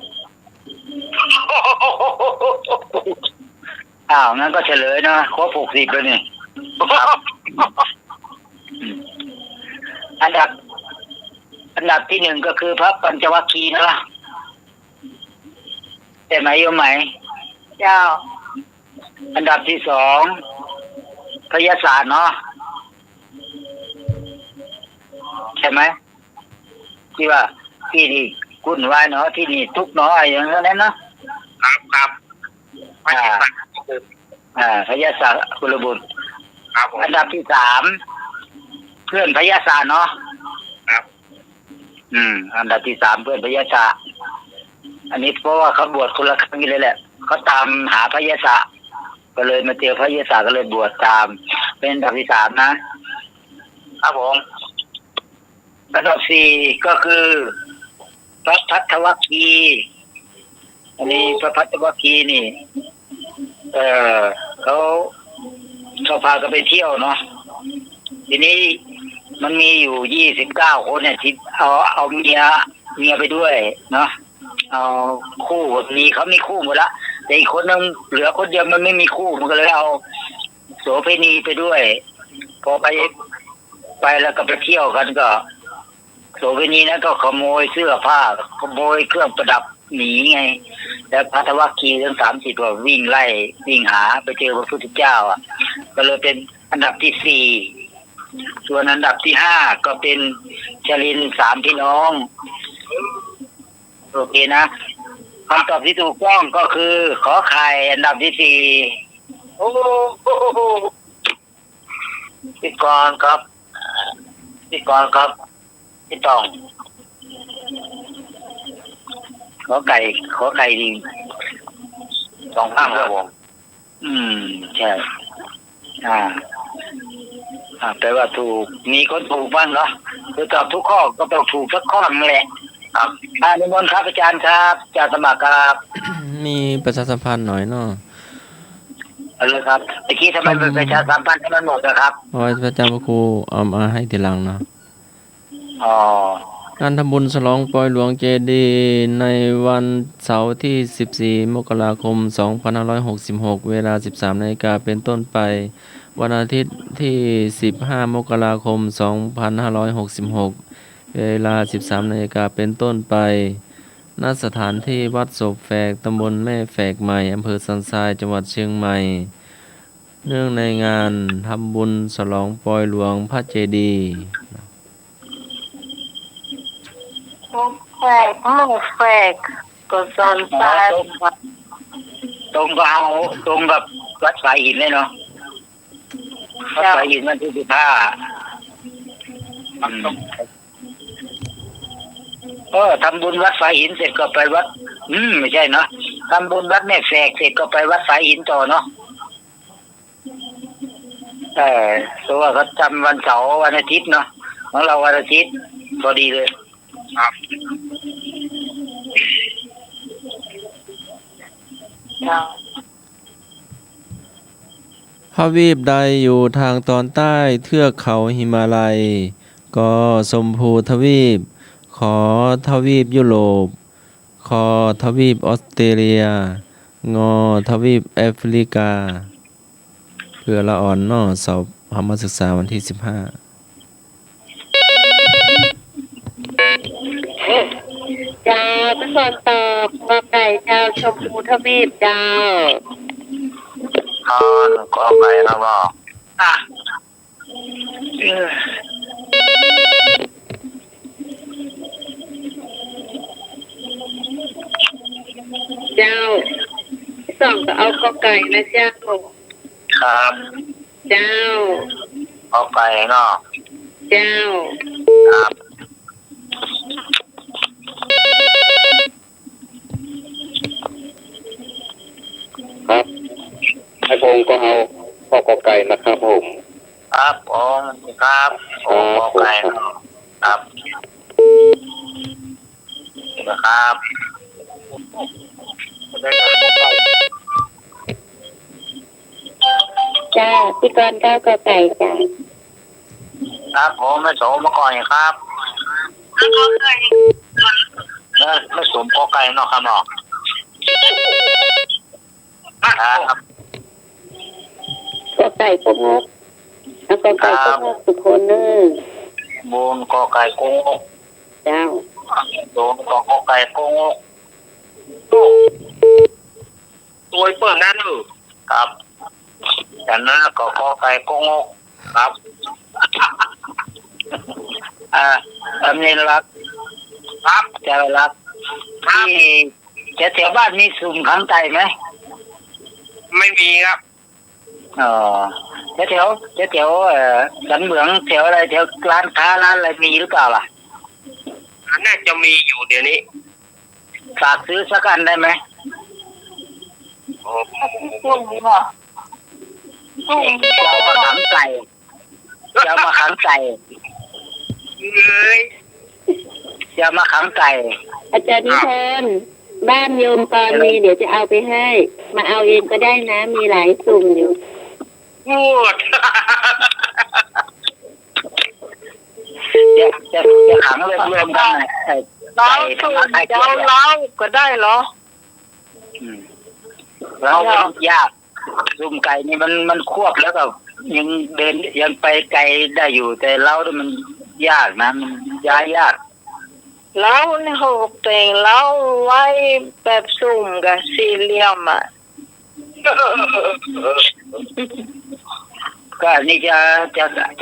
Speaker 5: งั้นก็เฉลยนะครบ60แล้วนี่ อันดับที่หนึ่งก็คือพระปัญจวัคคีย์นะใช่ไหมโยมไหม
Speaker 1: เจ้า
Speaker 5: อันดับที่สองพยาศาสตร์เนาะใช่ไหมที่ว่าที่นี่กุ้นวายเนาะที่นี่ทุกเนาะอะไรอย่างนั้นเนาะ
Speaker 2: ครับ
Speaker 5: พยาศาสตร์กุลบุตร
Speaker 2: ครับผม
Speaker 5: อันดับที่สามเพื่อนพยาศาสตร์เนาะ
Speaker 2: ครับ
Speaker 5: อันดับที่สามเพื่อนพยาศาสตร์อันนี้เพราะว่าเขาบวชคนละครั้งนี่เลยแหละเขาตามหาพยาศาสตร์ก็เลยมาเจอพยาศาสตร์ก็เลยบวชตาม เป็นอันดับที่สามนะครับผมอันดับสี่ก็คือพระพัทธวัคคีย์อันนี้พระพัทธวัคคีย์นี่เขาพากันไปเที่ยวเนาะทีนี้มันมีอยู่29 คนเนี่ยที่เอาเมียไปด้วยเนาะเอาคู่มีเขามีคู่หมดละแต่อีกคนนึงเหลือคนเดียวมันไม่มีคู่มันก็เลยเอาโสเภณีไปด้วยพอไปแล้วก็ไปเที่ยวกันก็โสเภณีนั้นก็ขโมยเสื้อผ้าขโมยเครื่องประดับหนีไงแล้วพัทธวัคคีย์ทั้ง30ก็วิ่งไล่วิ่งหาไปเจอพระพุทธเจ้าก็เลยเป็นอันดับที่4ส่วนอันดับที่5ก็เป็นชลิน3 พี่น้องโอเคนะคำตอบที่ถูกต้องก็คือขอไข่อันดับที่4
Speaker 2: โอ้โหพี่กรณ์ครับพี่ต้อง
Speaker 5: ขอไก่ดี
Speaker 2: 2 ข้างครับผม
Speaker 5: ใช่แปลว่าถูกมีคนถูกบ้างเหรอคือตอบทุกข้อก็ต้องถูกสักข้อนั่นแหละครับนิมนต์ครับอาจารย์ครับจากสมัครครับ
Speaker 3: มีประชาสัมพันธ์หน่อยเนาะ
Speaker 5: เอาเลยครับเมื่อกี้ทำไมเป็นประชาสัมพันธ์ให้มันหมดนะครับ
Speaker 3: เพราะพระอาจารย์พระครูเอามาให้ทีหลังเนาะ การทำบุญฉลองปล่อยหลวงเจดีย์ในวันเสาร์ที่ 14 มกราคม 2566 เวลา 13 นาฬิกาเป็นต้นไป วันอาทิตย์ที่ 15 มกราคม 2566 เวลา 13 นาฬิกาเป็นต้นไป ณ สถานที่วัดศพแฝก ตำบลแม่แฝกใหม่ อำเภอสันทราย จังหวัดเชียงใหม่ เนื่องในงานทำบุญฉลองปล่อยหลวงพระเจดีย์
Speaker 1: แฝกไม่แฝกก็สอนตาย
Speaker 5: ตรงกับวัดสายหินเลยเนาะวัดสายหินวันที่15 ทำบุญวัดฝายหินเสร็จก็ไปวัดไม่ใช่เนาะทำบุญวัดแม่แฝกเสร็จก็ไปวัดฝายหินต่อเนาะเพราะว่าเขาทำวันเสาร์วันอาทิตย์เนาะของเราวันอาทิตย์พอดีเลยครับ
Speaker 1: เจ้า
Speaker 3: ทวีปใดอยู่ทางตอนใต้เทือกเขาหิมาลัยกชมพูทวีปขอทวีปยุโรปคอทวีปออสเตรเลียงอทวีปแอฟริกาเพื่อละอ่อนนอสอบธรรมศึกษาวันที่15
Speaker 6: เจ้าเป็นคนตอบกอไก่เจ้าชมพูทวีปเจ้า
Speaker 2: กอไก่ครับพ่อ
Speaker 6: เจ้าสองก็เอากอไก่นะเจ้า
Speaker 2: ครับ
Speaker 6: เจ้าก
Speaker 2: อไก่เนาะ
Speaker 6: เจ้า
Speaker 2: ครับ
Speaker 4: ครับไอ้พงก็เอาพ่อกอไก่นะครับผม
Speaker 2: ครับผมครับกอไก่เนาะครับนะครับ
Speaker 6: จ้าพี่กรณ์ก้าวกอไก่จ้า
Speaker 2: ครับผมไม่สมมาก่อนครับไม่สมกอไก่เนาะครับเนาะครับ
Speaker 6: กอไก่พวกงกเอากอไก่พวกงกสุโขนึง
Speaker 2: บนกอไก่กงก
Speaker 6: เจ้า
Speaker 2: โดนกอไก่กงกตัวเปิดนั่นครับจากนั้นก็กอไก่กงกครับ
Speaker 5: อเมนรักครับจะรักที่แถวบ้านมีสุ่มขังไก่ไหม
Speaker 2: ไม่มีครับ
Speaker 5: แถวสันเหมืองแถวอะไรแถวร้านค้าร้านอะไรมีหรือเปล่าล่ะ
Speaker 2: น่าจะมีอยู่เดี๋ยวนี้
Speaker 5: ฝากซื้อสักอันได้ไหมจะเอามาขังไก่จะเอามาขังไก่จะมาขังไก่
Speaker 6: อาจารย์นิพนธ์บ้านโยมตอนนี้เดี๋ยวจะเอาไปให้มาเอาเองก็ได้นะมีหลายสุ่มอยู่
Speaker 2: พูด
Speaker 5: จะขังเรื่อมกัน
Speaker 1: เราสุ่มเราก็ได้เหรอ
Speaker 5: เรายากสุ่มไก่นี่มันควบแล้วก็ยังเดินยังไปไกลได้อยู่แต่เราเนี่ยมันยากนะมันย้ายยาก
Speaker 1: แล้วเนี่ยเขาแต่งเล้าไว้แบบสุ่มกับสี่เหลี่ยม
Speaker 5: ก็อันนี้จ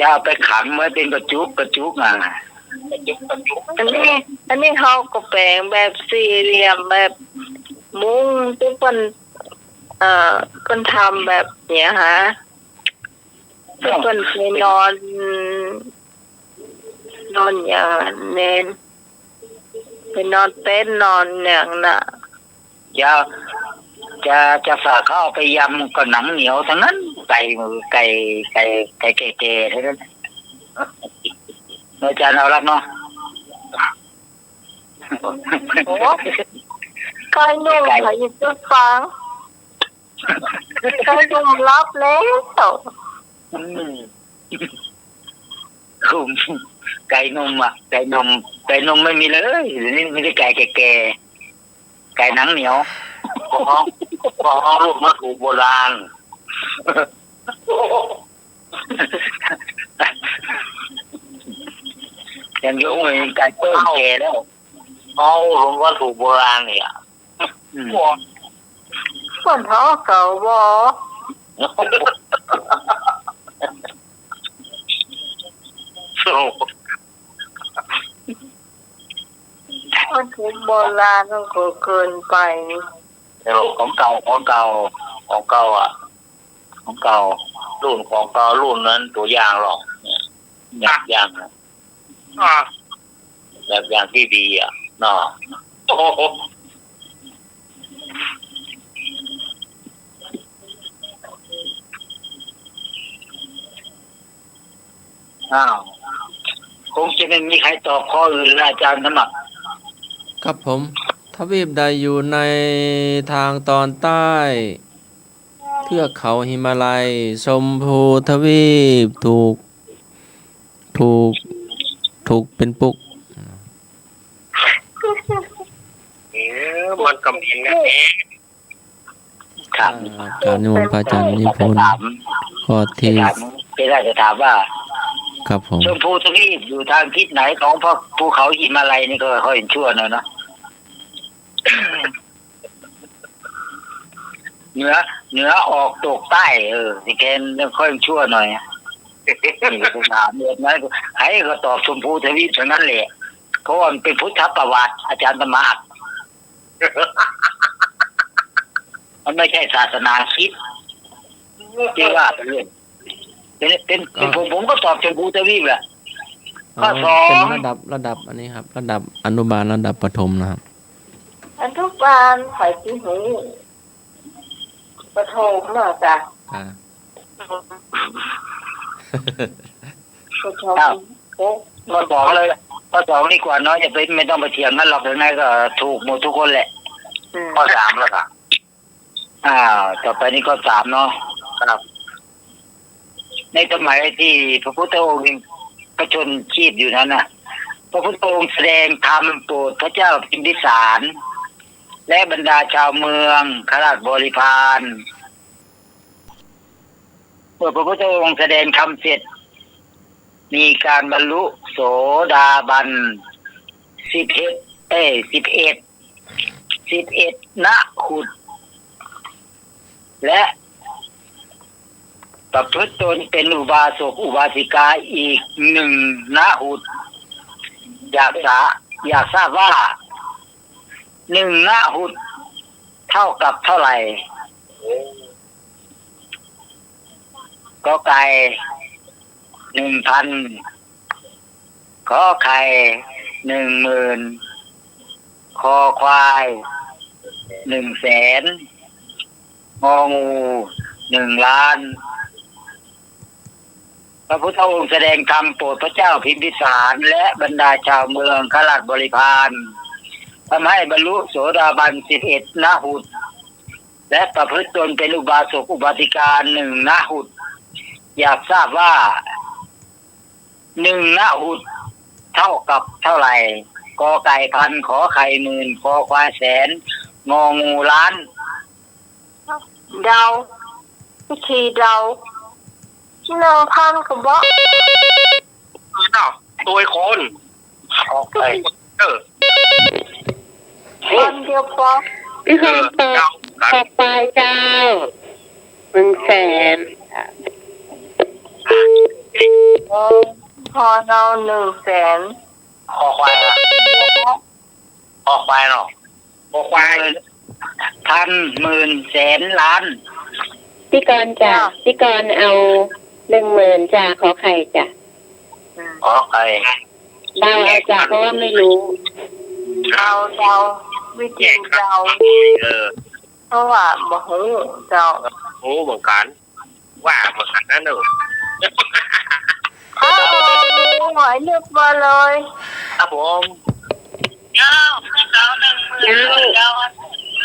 Speaker 5: ะเอาไปขังไว้เป็นกระจุก
Speaker 1: อันนี้เขาก็แปลงแบบสี่เหลี่ยมแบบมุ้งที่คนทำแบบเนี้ยฮะคนไปนอนอย่างเน้นไปนอนเต้นนอนอย่างน่ะ
Speaker 5: จะฝากเขาเอาไปยำก็หนังเหนียวทั้งนั้นไก่แก่ๆทั้งนั้นอาจารย์เอารับเนาะ
Speaker 1: ไก่นุ่มค่ะยินดีฟังไก่นุ่มรับแล้ว
Speaker 5: คุ้มไก่นมไก่นมไม่มีเลยนี่ไม่ได้ไก่แก่ไก่หนังเหนียว
Speaker 2: ของลูกมาถูกโบราณ
Speaker 5: อย่างโยงเลยไก่เปิ้ลแก่แล้ว
Speaker 2: เขาลงว่าถูกโบราณเนี่ย
Speaker 1: คนท้อเก่าบ่มันถูกโบราณมันก็เกินไป
Speaker 2: ของเก่าอ่ะของเก่ารุ่นของเก่ารุ่นนั้นตัวอย่างหรอกแบบอย่างที่ดีอ่ะ เนาะโอ้โห
Speaker 5: อ้าวคงจะไม่มีใครตอบข้ออื่นแล้วอาจารย์สมัคร
Speaker 3: ครับผม ทวีปใดอยู่ในทางตอนใต้ เทือกเขาหิมาลัย ชมพูทวีปถูกเป็นปุก
Speaker 2: มันกำเองนะเอง
Speaker 5: ครับ
Speaker 3: การนิมนต์พระอาจารย์นิพนธ์
Speaker 5: ถาม
Speaker 3: ข้อที่
Speaker 5: ไม่ได้จะถามว่า
Speaker 3: ครับผม
Speaker 5: ชมพูทวีปอยู่ทางทิศไหนของภูเขาหิมาลัยนี่ก็ค่อยชั่วหน่อยเนาะ เหนือออกตกใต้สิแกนค่อยชั่วหน่อยนี่ก็ถามเรื่องนั้นใครก็ตอบชมพูทวีปเท่านั้นแหละเพราะว่ามันเป็นพุทธประวัติอาจารย์สมากมันไม่ใช่ศาสนาคริดที่ว่าเป็นผมก็ตอบชมพูทวีปแหละ ข้อสอง
Speaker 3: เป็นระดับอันนี้ครับ ระดับอนุบาลระดับประถมนะครับ
Speaker 1: อันทุกบานข่อยสิหูประโทมเนาะจ้ะ
Speaker 3: อ่า
Speaker 1: ประโทม
Speaker 5: อ้าว
Speaker 1: โอ้
Speaker 5: ข้อสองเลยข้อสองนี่กว่าน้อยอย่าไปไม่ต้องไปเถียงกันหรอกยังไงก็ถูกหมดทุกคนแหละ
Speaker 2: ข้อ 3แล้วค่ะ
Speaker 5: ต่อไปนี่ข้อสามเนาะ
Speaker 2: ครับ
Speaker 5: ในสมัยที่พระพุทธองค์ยังประชนชีพอยู่นั้นน่ะ พระพุทธองค์แสดงธรรมโปรดพระเจ้าพิมพิสาร และบรรดาชาวเมืองข้าราชบริพารเมื่อพระพุทธองค์แสดงธรรมเสร็จ มีการบรรลุโสดาบัน11 ณ ขุด และประพฤติตนเป็นอุบาสกอุบาสิกาอีก1 ณ หุด อยากทราบว่า1 ณ หุด เท่ากับเท่าไหร่ก็ไก่ 1,000 ขอไข่ 10,000 คอควาย 100,000 งองู 1,000,000 พระพุทธองค์แสดงธรรมโปรดพระเจ้าพิมพิสารและบรรดาชาวเมืองข้าราชบริพารทำให้บรรลุโสดาบัน11 ณ หุด และประพฤติตนเป็นอุบาสกอุบาสิกา1 ณ หุด อยากทราบว่า1 ณ หุด เท่ากับเท่าไหร่กอไก่พันขอไข่10,000คอควายแสนงองูล้าน
Speaker 1: เดาวิธีเดาที่1,000ก็บ่
Speaker 2: เนาะตัวคนออกไป
Speaker 1: พันเดียวพอ
Speaker 6: พี่คำตอบต่อไปเจ้า100,000
Speaker 1: พอเรา100,000
Speaker 2: คอควายนะคอควายเนาะคอควาย
Speaker 5: พันหมื่นแสนล้าน
Speaker 6: พี่กรณ์จ้ะพี่กรณ์เอา10,000จ้ะขอไข่จ้ะ
Speaker 2: ขอไข่
Speaker 6: เดาเอาจ้ะเพราะว่าไม่รู้
Speaker 1: เดาวิธีเดา เพราะว่าบ่ฮู้เจ้า
Speaker 2: โอ้บังการว่าบังการนั่นเนอะ
Speaker 1: อ้าวหอยเลือกมาเลย
Speaker 2: ครับผม
Speaker 6: เจ้า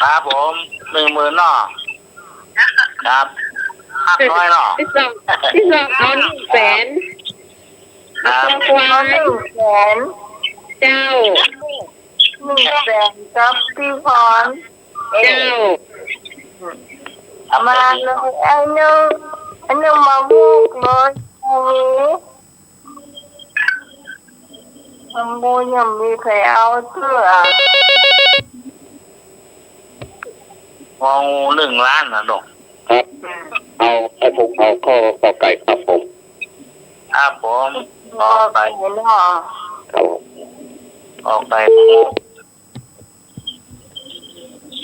Speaker 2: ครับผม10,000เนาะครับ500เนาะ
Speaker 6: พี่สองเอา100,000
Speaker 2: ครับ
Speaker 6: ควาย
Speaker 1: 100,000
Speaker 6: เจ้า
Speaker 1: 100,000กับพี่พร
Speaker 6: เจ้า
Speaker 1: เอามาเลยไอ้นึงมาบุกเลยโอ้โหมันบูยังมีใครเอาเสื้อง
Speaker 2: องู1 ล้านนะดอก
Speaker 4: ครับ เอาให้ผมเอาข้อไก่ครับผม
Speaker 2: ครับผม
Speaker 1: รอไปเห็นหรอ
Speaker 4: ครับผม
Speaker 2: ออกไป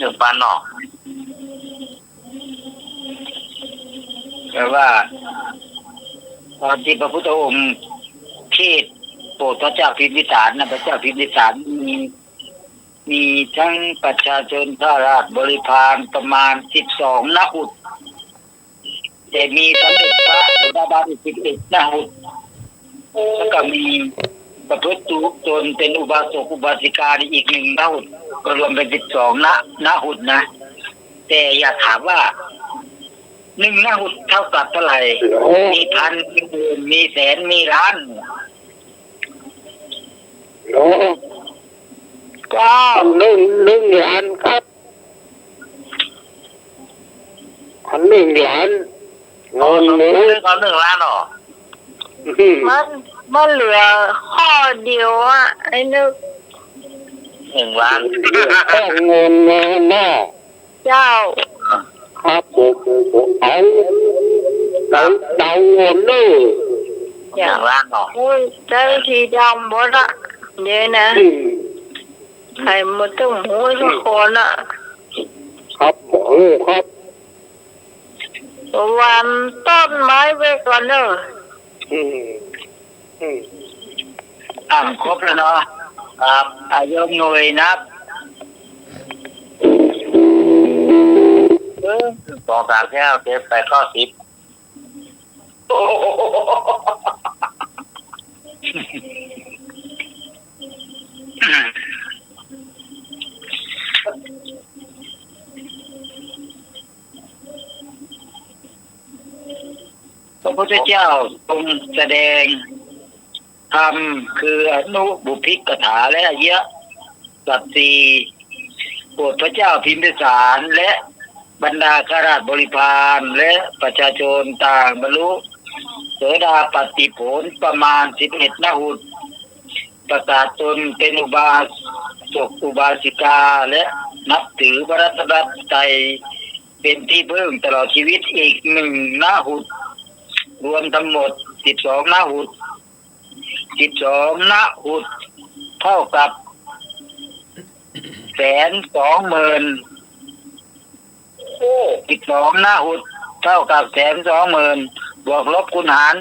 Speaker 2: 1,000เนาะ
Speaker 5: แต่ว่าตอนที่พระพุทธองค์เทศน์โปรดพระเจ้าพิมพิสารนะพระเจ้าพิมพิสารมี มีทั้งประชาชนข้าราชบริพารประมาณ12นาหุดแต่มีสมเด็จพระโสดาบัน11นาหุดแล้วก็มีประพฤติตนเป็นอุบาสกอุบาสิกาอีก1นาหุดก็รวมเป็น12นาหุดนะแต่อยากถามว่า1นาหุดเท่ากับเท่าไหร่มีพันมีหมื่นมีแสนมีล้าน
Speaker 4: โอ้
Speaker 5: ก็
Speaker 4: หนึ่งล้านครับ1 ล้านเงินเลย
Speaker 2: เขา1 ล้านหรอ
Speaker 1: มันเหลือข้อเดียวอ่ะไอ้นึก
Speaker 2: 1 ล้าน
Speaker 4: เงินแน่
Speaker 1: เจ้า
Speaker 4: ครับผมเอาเงินเลย
Speaker 2: 1 ล้านหรอ
Speaker 1: โอ้ยใจทีดำหมดอ่ะเดี๋ยวนะใครมาตึ้งหูทุกคนอ่ะ
Speaker 4: ครับครับ
Speaker 1: วันต้นไม้ไว้ก่อนเนอะ
Speaker 5: ครบแล้วเนาะครับอายุหน่วยนับ
Speaker 2: 2 3แก้ว7 8 9 10
Speaker 5: พระพุทธเจ้าทรงแสดงธรรมคืออนุบุพพิกถาและอริยสัจสี่โปรดพระเจ้าพิมพิสารและบรรดาข้าราชบริพารและประชาชนต่างบรรลุโสดาปัตติผลประมาณ11นาหุดประกาศตนเป็นอุบาสกอุบาสิกาและนับถือพระรัตนตรัยเป็นที่พึ่งตลอดชีวิตอีก1นาหุดรวมทั้งหมด12นาหุด12นาหุดเท่ากับ120,000 12นาหุดเท่ากับ120,000บวกลบคูณหาร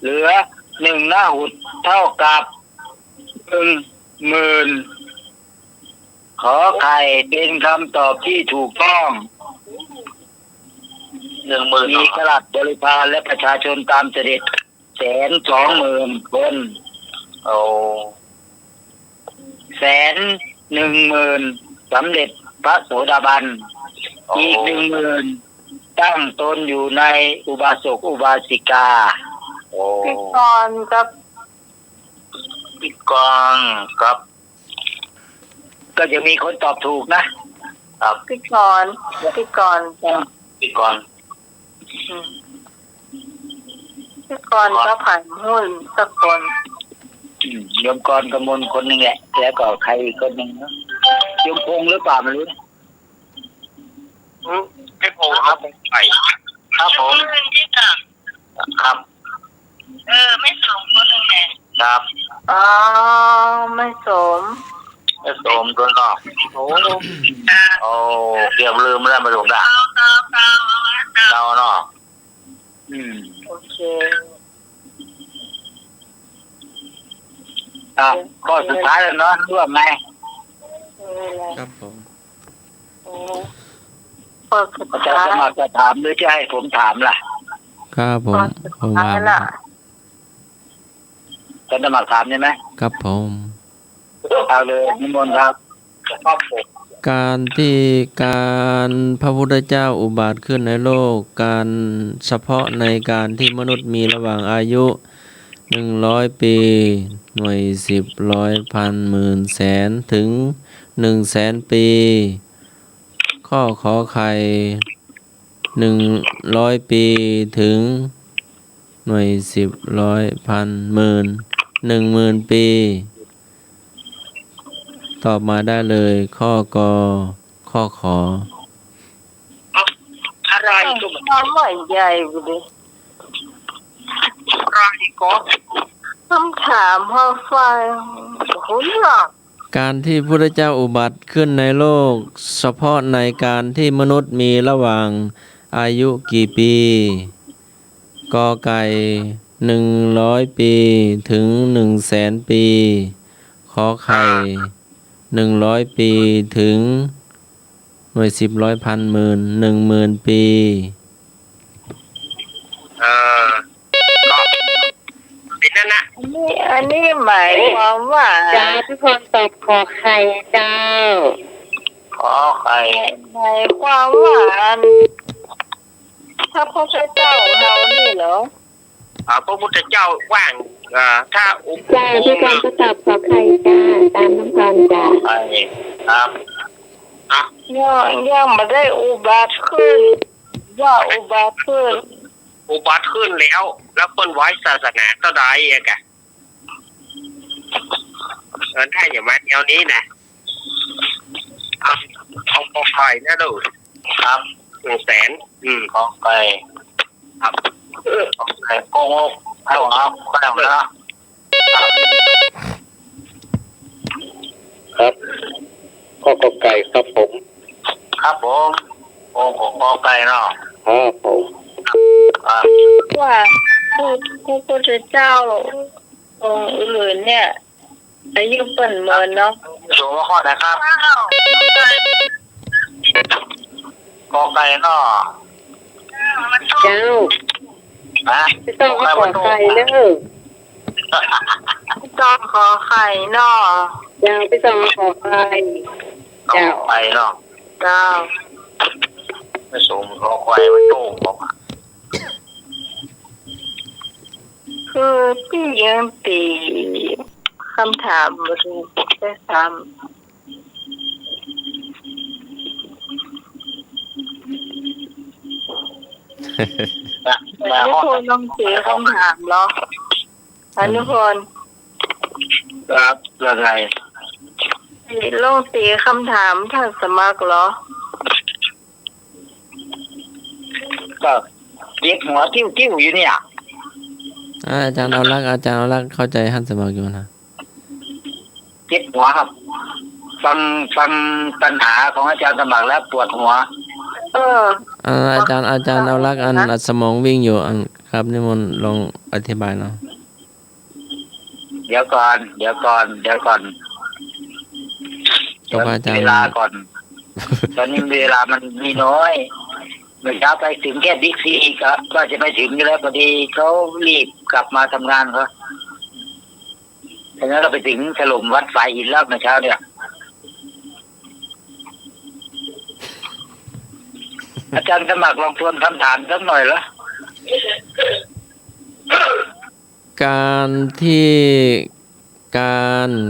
Speaker 5: เหลือ1นาหุดเท่ากับ10,000ขอไข่เป็นคำตอบที่ถูกต้อง
Speaker 2: 10,000
Speaker 5: มีข้าราชบริพารและประชาชนตามเสด็จ120,000 คน
Speaker 2: โอ้
Speaker 5: 110,000สำเร็จพระโสดาบันอีก10,000ตั้งตนอยู่ในอุบาสกอุบาสิกา
Speaker 2: โอ้
Speaker 1: พี่กรณ์กับ
Speaker 2: พี่กองครับ
Speaker 5: ก็จะมีคนตอบถูกนะครับ
Speaker 1: พี่กรณ์
Speaker 2: พี่กอง
Speaker 1: พี่กรณ์ก็ผ่านหุ้นสักคน
Speaker 5: โยมกรกมลคนหนึ่งแหละแล้วก็ใครอีกคนหนึ่งเนาะโยมพงษ์หรือเปล่าไม่รู้นะ
Speaker 2: พี่โพครับไปครับผมครับ
Speaker 1: ไม่สมคนหนึ่งแหละ
Speaker 2: ครับ
Speaker 1: อ๋อไม่สม
Speaker 2: ไม่สมโดนหลอกโอ้เกือบลืมแล้วมาดูด่าเราเนาะ
Speaker 1: โอเค
Speaker 5: ข้อสุดท้ายแล้วเนาะร่วมไหม
Speaker 3: ครับผม
Speaker 1: เปิดสุด
Speaker 5: อาจาร
Speaker 1: ท้า
Speaker 5: ย์
Speaker 1: ย
Speaker 5: สมัครจะถามหรือจะให้ผมถามล่ะ
Speaker 3: ครับผมผมว่า
Speaker 1: ละ
Speaker 5: อาจารย์สมัครถามใช่ไหม
Speaker 3: ครับผม
Speaker 5: เอาเลยนิมนต์ครับครอบครัว
Speaker 3: การพระพุทธเจ้าอุบัติขึ้นในโลกการเฉพาะในการที่มนุษย์มีระหว่างอายุ100 ปีหน่วย10ร้อยพันหมื่นแสนถึง100,000 ปีข้อขอไข่100 ปีถึงหน่วย10ร้อยพันหมื่น10,000 ปีตอบมาได้เลยข้อกอข้อขอ
Speaker 5: อะไรก็เหมือน
Speaker 1: น้ำใหม่ใหญ่ไปดิ
Speaker 5: อะไรก็
Speaker 1: คำถามพอฟังหุ่นหรอก
Speaker 3: การที่พระพุทธเจ้าอุบัติขึ้นในโลกเฉพาะในการที่มนุษย์มีระหว่างอายุกี่ปีกอไก่100 ปีถึง100,000 ปีขอไข่ 100 ปีถึงหน่วย10ร้อยพันหมื่น10,000 ปี
Speaker 4: ก็เป็นนั่นนะ
Speaker 1: อันนี้หมายความว่า
Speaker 6: จ้าพี่พรตอบขอไข่เจ้า
Speaker 2: ขอใคร
Speaker 1: หมายความว่าพระพุทธเจ้าของเรานี่เหรอ
Speaker 4: พระพุทธเจ้าว่างถ้าอุป
Speaker 6: จ้าพี่พรก็ตอบขอไข่จ้าตามน้ำพรจ้า
Speaker 2: ใครครับ
Speaker 1: ยังไม่ได้อุบัติขึ้นว่าอุบัติขึ้น
Speaker 4: อุบัติขึ้นแล้ว แล้วเปิ้นไว้ศาสนาเท่าใดอะกะได้อย่างมาแนวนี้นะเอาพอไข่นะดู
Speaker 2: ครับ
Speaker 4: 100,000
Speaker 2: ขอใคร
Speaker 4: ครับ
Speaker 2: ขอใครโกงกเอาครับก็ได้นะ
Speaker 4: ครับข้อกอไก่ครับผม
Speaker 2: ครับผมโอ้ขอใครเนาะ
Speaker 4: ครับผม
Speaker 2: ครับ
Speaker 1: ว่าพระพุทธเจ้าองค์อื่นเนี่ยอายุเปิ่นเมินเนาะ
Speaker 2: โชว์ว่าข้อไหนครับขอใครเนาะ
Speaker 6: เจ้า
Speaker 2: ฮะ
Speaker 6: พี่ต้องขอไข่เด้อ
Speaker 1: ต้องขอไข่เนาะ
Speaker 6: เจ้าพี่ต้องขอไข่
Speaker 2: ขอใครเนาะ
Speaker 1: เจ้า
Speaker 2: ไม่สูงขอใครมันโต้งบอก
Speaker 1: คือพี่ยังตีคำถามมาถูกได้ซ้ำ
Speaker 2: มา
Speaker 1: อนุ
Speaker 2: ข้อ
Speaker 1: พลลองตีคำถามเหรออนุพล
Speaker 2: ครับเรื่องไง
Speaker 1: ลองตีคำถามท่านสมัครเหรอ
Speaker 5: ก็เย็บหัวติ้วๆอยู่เนี่ย
Speaker 3: อาจารย์เอารักเข้าใจท่านสมัครอยู่นะ
Speaker 5: เย็บหัวครับ ฟังปัญหาของอาจารย์สมัครแล้วปวดหัว
Speaker 1: เออ
Speaker 3: อาจารย์เอารักอัดสมองวิ่งอยู่ครับนิมนต์ลองอธิบายเนาะ
Speaker 5: เดี๋ยวก่อน
Speaker 3: ตกอาจารย์
Speaker 5: เวลาก่อน ตอนนี้เวลามันมีน้อยเมื่อเช้าไปถึงแค่บิ๊กซีก็จะไปถึงอยู่แล้วพอดีเขารีบกลับมาทำงานเขาดังนั้นเราไปถึงถล่มวัดฝ่ายหินแล้วเมื่อเช้าเนี่ย อาจารย์สมัครลองทวนคำถามสักหน่อยเหรอ
Speaker 3: การ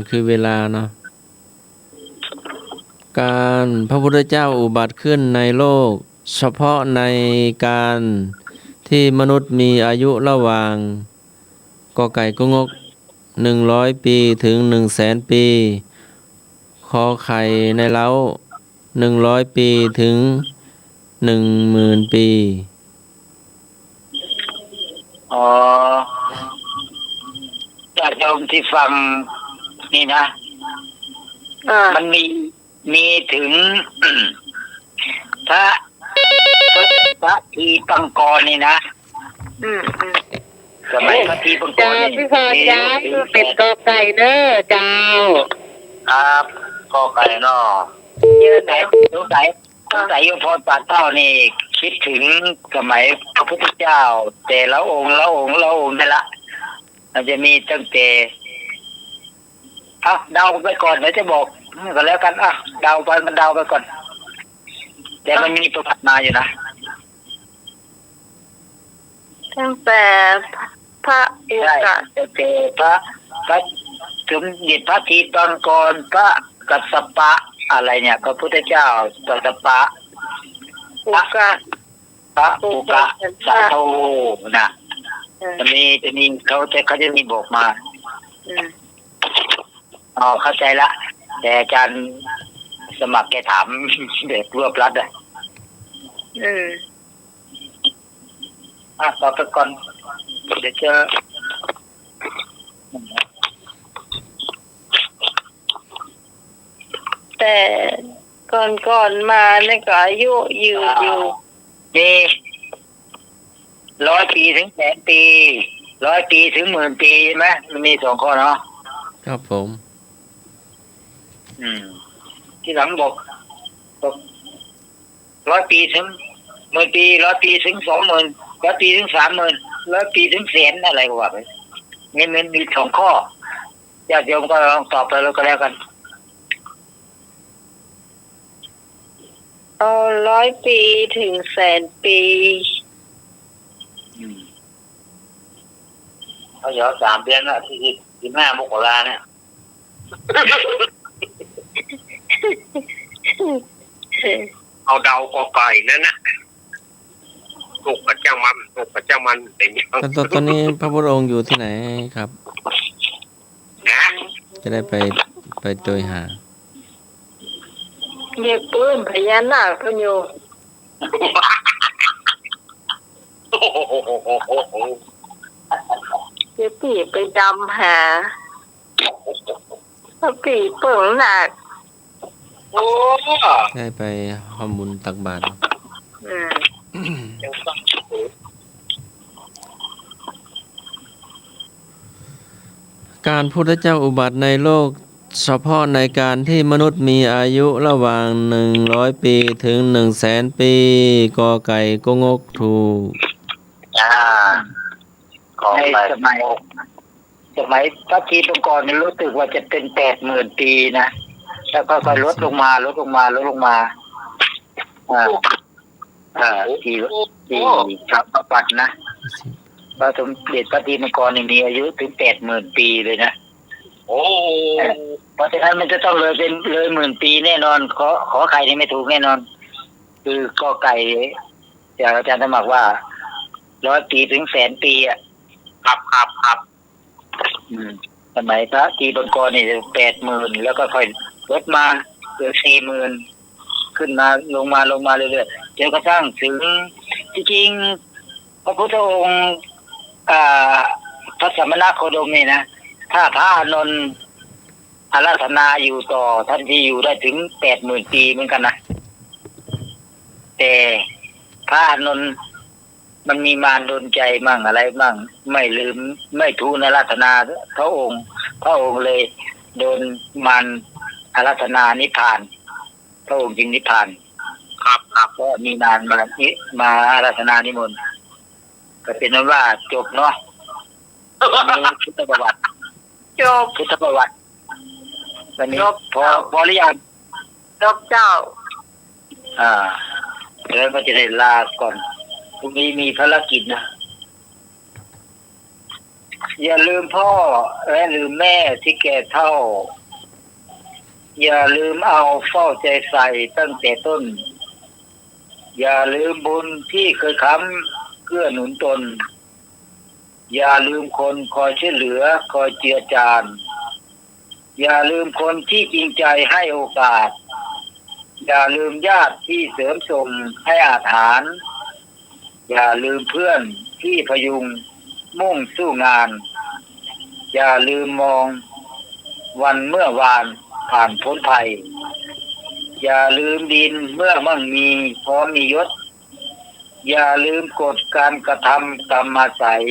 Speaker 3: คือเวลาเนาะการพระพุทธเจ้าอุบัติขึ้นในโลก เฉพาะในการที่มนุษย์มีอายุระหว่างกอไก่กงก100 ปีถึง100,000 ปีขอไข่ในเล้า100 ปีถึง10,000 ปี
Speaker 5: อ๋อญาติโยมที่ฟังนี่นะ มันมีถึง พระทีปังกรนี่นะ สมัยพระทีปังก
Speaker 6: จ้าร
Speaker 5: นี่
Speaker 6: พี่พรย้ายมาเป็นกอไก่เด้อเจ้า
Speaker 2: ครับขอใครเนาะ
Speaker 1: เยอะ
Speaker 5: ส
Speaker 1: แล้ว
Speaker 5: งสัยโยมพรปานเต้านี่คิดถึงสมัยพระพุทธเจ้า แต่ละองค์นี่ละมันจะมีตั้งแต่เดาไปก่อนเดี๋ยวจะบอกก็แล้วกันเดาไปก่อน แต่มันมีประวัติมาอยู่นะ
Speaker 1: ตั้งแต่พระอุ
Speaker 5: ใช่
Speaker 1: กะ
Speaker 5: ตั้งแต่พระสมเด็จพระทีปังกรพระกัสสปะอะไรเนี่ยพระพุทธเจ้ากัสสปะ
Speaker 1: อุกะ
Speaker 5: พระอุกะสะโทนะจะมีเขาจะมีบอกมาเข้าใจละแต่อาจารย์สมัครแกถามเด็กรวบรัดต่อไปก่อนเดี๋ยวจะ
Speaker 1: แต่ก่อนมาเนี่ยก็อายุยืนอยู่
Speaker 5: มี100 ปีถึง100,000 ปี100 ปีถึง10,000 ปีใช่ไหมมันมี2 ข้อเนาะ
Speaker 3: ครับผม
Speaker 5: ที่หลังบอก100 ปีถึง10,000 ปี100 ปีถึง 20,000 100 ปีถึง 30,000 100 ปีถึงแสนอะไรก็ว่าไปนี่มันมี2 ข้อญาติโยมก็ลองตอบไปแล้วก็แล้วกัน
Speaker 1: เอา100 ปีถึง100,000 ปี
Speaker 2: เขาเดี๋ยว3 เดือนละที่15 มกราเนี่ย
Speaker 7: เอาเดากอไก่นั่นนะถูกประจ้างมันเป็นยัง
Speaker 3: ตอนนี้พระพุทธองค์อยู่ที่ไหนครับ
Speaker 7: นะ
Speaker 3: จะได้ไปโดยหา
Speaker 1: เรียกปืนพญานาคพะโย
Speaker 7: โอ้โห
Speaker 1: เดี๋ยวปีไปดำหาพระปีเปิงหนัก
Speaker 7: โอ้
Speaker 3: ได้ไปทำบุญตักบาตร
Speaker 7: ยังต้อง
Speaker 3: การพุทธเจ้าอุบัติในโลกเฉพาะในการที่มนุษย์มีอายุระหว่าง100 ปีถึง100,000 ปีกอไก่กงกถูก
Speaker 2: ขอ
Speaker 5: ใน
Speaker 2: ไป
Speaker 5: สมัยพระทีปกรณ์เนี่ยรู้สึกว่าจะเป็น 80,000 ปีนะแล้วก็ค่อยลดลงมาที่ครับประวัตินะพระสมเด็จพระทีปกรณ์มีอายุถึง 80,000 ปีเลยนะ
Speaker 7: โอ้
Speaker 5: เพราะฉะนั้นมันจะต้องเลย10,000 ปีแน่นอนขอไข่นี่ไม่ถูกแน่นอน คือก็ไก่จากอาจารย์สมัครว่า100 ปีถึง100,000 ปีอ่ะ
Speaker 7: ครับ
Speaker 5: สมัยพระทีปกรณ์นี่80,000แล้วก็ค่อยลดมาเหลือ40,000ขึ้นมาลงมาเรื่อยๆจนกระทั่งถึงจริงๆพระพุทธองค์พระสมณโคดมนี่นะถ้าพระอานนท์อาราธนาอยู่ต่อท่านที่อยู่ได้ถึง80,000 ปีเหมือนกันนะแต่พระอานนท์มันมีมารดลใจมั่งอะไรมั่งไม่ลืมไม่ทูลอาราธนาพระองค์เลยโดนมารอาราธนานิพพานพระองค์จึงนิพพาน
Speaker 7: ครับ
Speaker 5: ก็มีมารมาอาราธนานิมนต์ก็เป็นนั้นว่าจบเนาะพุทธประวัติ
Speaker 1: จบ
Speaker 5: พุทธประวัติวันนี้
Speaker 1: จบ
Speaker 5: พอหรือยัง
Speaker 1: จบเจ้า
Speaker 5: แล้วก็จะได้ลาก่อนพรุ่งนี้มีภารกิจนะอย่าลืมพ่อและลืมแม่ที่แก่เฒ่าอย่าลืมเอาเฝ้าใจใส่ตั้งแต่ต้นอย่าลืมบุญที่เคยค้ำเกื้อหนุนตนอย่าลืมคนคอยช่วยเหลือคอยเจือจานอย่าลืมคนที่จริงใจให้โอกาสอย่าลืมญาติที่เสริมส่งให้อาถรรพ์อย่าลืมเพื่อนที่พยุงมุ่งสู้งานอย่าลืมมองวันเมื่อวานผ่านพ้นภัยอย่าลืมดินเมื่อมั่งมีพร้อมมียศอย่าลืมกฎการกระทำกรรมอาศัย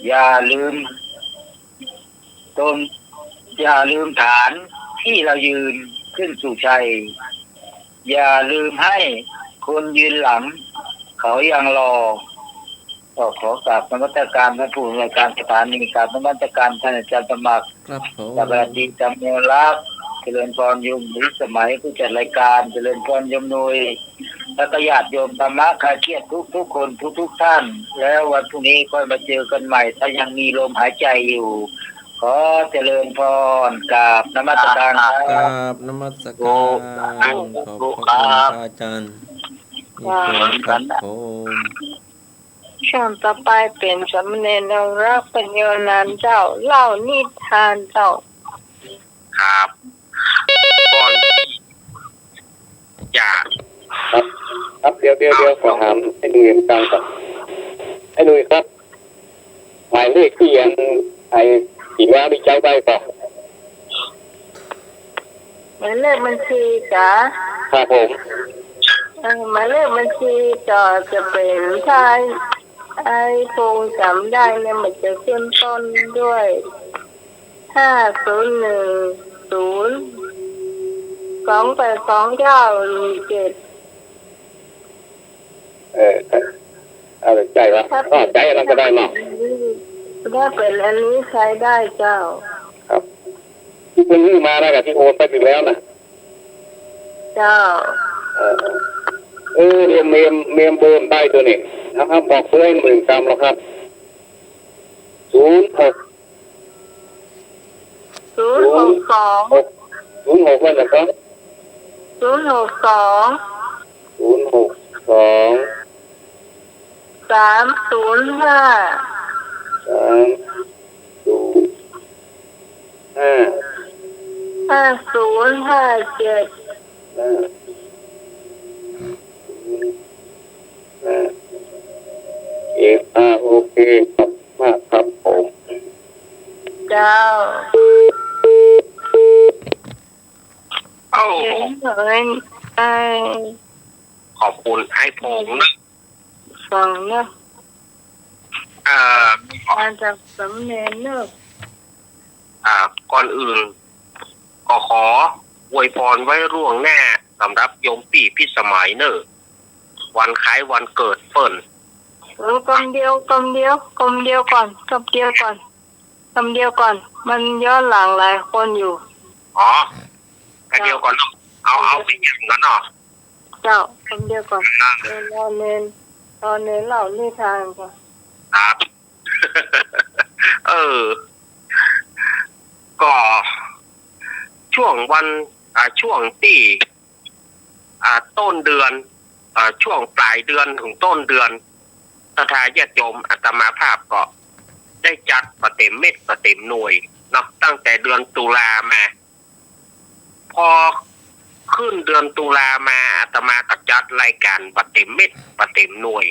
Speaker 5: อย่าลืมตนอย่าลืมฐานที่เรายืนขึ้นสู่ชัยอย่าลืมให้คนยืนหลังเขายังรอขอกราบนมัสการท่านผู้อำนวยการสถานีกราบนมัสการท่านอาจารย์สมัคร
Speaker 3: ครับผม
Speaker 5: สวัสดีจำเนียรักเจริญพรยมหรือสมัยผู้จัดรายการเจริญพรยมนุยและก็ญาติโยมธรรมะคลายเครียดทุกคนทุกท่านแล้ววันพรุ่งนี้ค่อยมาเจอกันใหม่ถ้ายังมีลมหายใจอยู่ขอเจริญพรกราบนมัสการค
Speaker 3: ก
Speaker 5: รั
Speaker 3: รา
Speaker 5: บ
Speaker 3: บนมัสการขอบพระคุณพระอาจารย์นี่เป็นครับผม
Speaker 1: ช่วงต่อไปเป็นสำเนียงรักปัญญานานเจ้าเล่านิทานเจ้า
Speaker 7: ครับก่อนอย่า
Speaker 4: ครับเดี๋ยวขอถามไอ้หนุ่ยกลางก่อนไอ้หนุ่ยครับหมายเลขที่ยังไอ้ที่ว่ามีเจ้าใบก่อน
Speaker 1: หมายเลขบัญชีจ้ะ
Speaker 4: ครับผม
Speaker 1: หมายเลขบัญชีจะเป็นชายไอ้คงจำได้เนี่ยมันจะขึ้นต้นด้วย5010 282917
Speaker 4: เอาใจละใจแล้วก็ได้เนาะ
Speaker 1: ถ้าเป็นอันนี้ใช้ได้เจ้า
Speaker 4: ครับที่คุณซื้อมาแล้วกับที่โอนไปถึงแล้วนะ
Speaker 1: เจ้า
Speaker 4: เรียนเมมโบนได้ตัวนี้นะครับบอกเพื่อน1 กรัมแล้วครับ
Speaker 1: 062
Speaker 4: 06ว่าจะครับ
Speaker 1: 062 305 5057
Speaker 4: โอเคครับมากครับผม
Speaker 1: เจ้า
Speaker 7: เอ้า
Speaker 1: เห็นเลย
Speaker 7: ขอบคุณไอ้ผงนะ
Speaker 1: ฟังนะ
Speaker 7: เอ่อ
Speaker 1: มาจากสำเนียงเนอะ
Speaker 7: ก่อนอื่นก็ขออวยพรไว้ร่วงหน้าสำหรับโยมปี่พิสมัยเนอะวันคล้ายวันเกิดเปิ้น
Speaker 1: กำเดียวก่อนกำเดียวก่อนมันย้อนหลังหลายคนอยู่
Speaker 7: อ๋อแค่เดียวก่อนเนาะเอาไปอย่างนั้นเนาะ
Speaker 1: เจ้ากำเดียวก่อนตอนเน้นเล่านิทานก่อน
Speaker 7: ครับ ก็ช่วงวันช่วงที่ต้นเดือนช่วงปลายเดือนถึงต้นเดือนศรัทธาญาติโยมอาตมาภาพก็ได้จัดประเต็มเม็ดประเต็มหน่วยเนาะตั้งแต่เดือนตุลามาพอขึ้นเดือนตุลามาอาตมาก็จัดรายการประเต็มเม็ดประเต็มหน่วย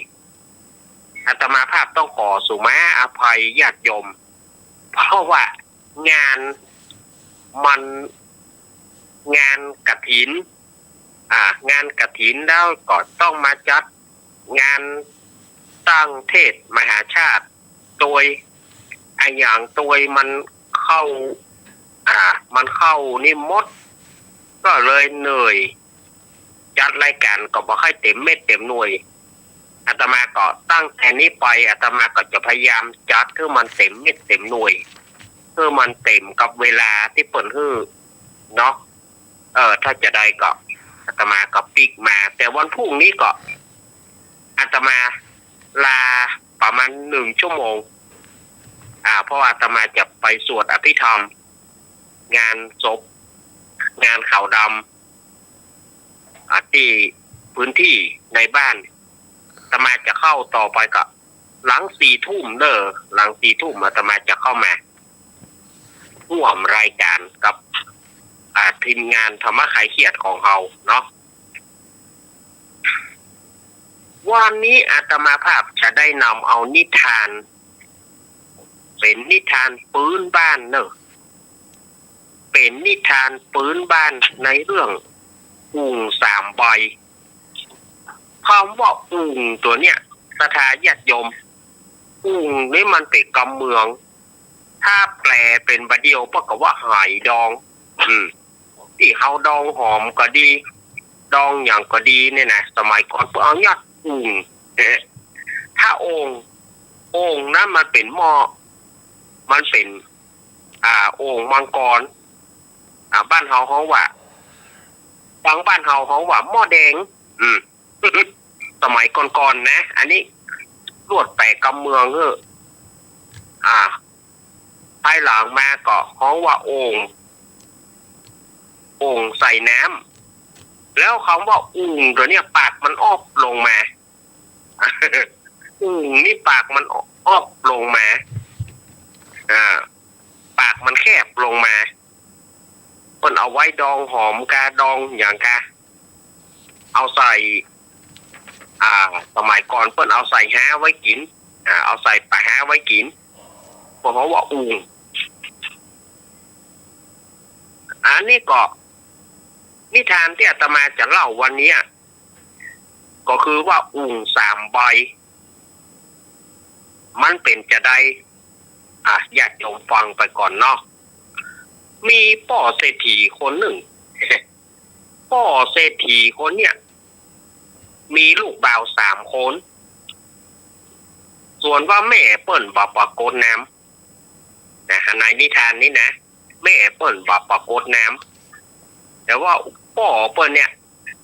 Speaker 7: อาตมาภาพต้องขอสุมาอภัยญาติโยมเพราะว่างานกฐินงานกฐินแล้วก็ต้องมาจัดงานตั้งเทศมหาชาติโดยอย่างโดยมันเข้านี่มดก็เลยเหนื่อยจัดรายการก็บ่ค่อยเต็มเม็ดเต็มหน่วยอาตมาก็ตั้งแต่นี้ไปอาตมาก็จะพยายามจัดให้มันเต็มเม็ดเต็มหน่วยเพื่อมันเต็มกับเวลาที่เปิดฮื้อเนาะถ้าจะได้ก็อาตมาก็ปิกมาแต่วันพรุ่งนี้ก็อาตมาลาประมาณ1 ชั่วโมงเพราะอาตมาจะไปสวดอภิธรรมงานศพงานขาวดำที่พื้นที่ในบ้านอาตมาจะเข้าต่อไปก็หลัง4 ทุ่มหลัง4 ทุ่มอาตมาจะเข้ามาร่วมรายการกับทีมงานธรรมะคลายเครียดของเราเนาะวันนี้อาตมาภาพจะได้นำเอานิทานเป็นนิทานพื้นบ้านเป็นนิทานพื้นบ้านในเรื่องอุ่ง3 ใบคำว่าอุ่งตัวเนี้ยศรัทธาญาติโยมอุ่งนี่มันเป็นกำเมืองถ้าแปลเป็นบาเดียวก็ว่าหายดองที่เขาดองหอมก็ดีดองอย่างก็ดีเนี่ยนะสมัยก่อนพวกเอายัดอุ่งถ้าองค์นั้นมันเป็นหม้อมันเป็นโอ่งมังกรบ้านเฮาเขาว่าบางบ้านเฮาเขาว่าหม้อแดงสมัยก่อนๆนะอันนี้รวดแปลกำเมืองภายหลังมาก็เขาว่าโอ่งใส่น้ำแล้วคำว่าอุ่งตัวเนี้ยปากมันออบลงมาอุ่งนี่ปากมันออบลงมาปากมันแคบลงมาเพิ่นเอาไว้ดองหอมกาดองอย่างกาเอาใส่สมัยก่อนเพิ่นเอาใส่ห้าไว้กินเอาใส่ปลาห้าไว้กินเพราะว่าอุ่งอันนี้ก็นิทานที่อาตมาจะเล่าวันนี้ก็คือว่าอุ่ง3 ใบมันเป็นจะได้ญาติโยมฟังไปก่อนเนาะมีป่อเศรษฐีคนหนึ่ง พ่อเศรษฐีคนเนี่ยมีลูกบ่าว3 คนส่วนว่าแม่เปิ้นบ่ปรากฏน้ำนะในนิทานนี้นะแม่เปิ้นบ่ปรากฏน้ำแต่ว่าพ่อเปิ้นเนี่ย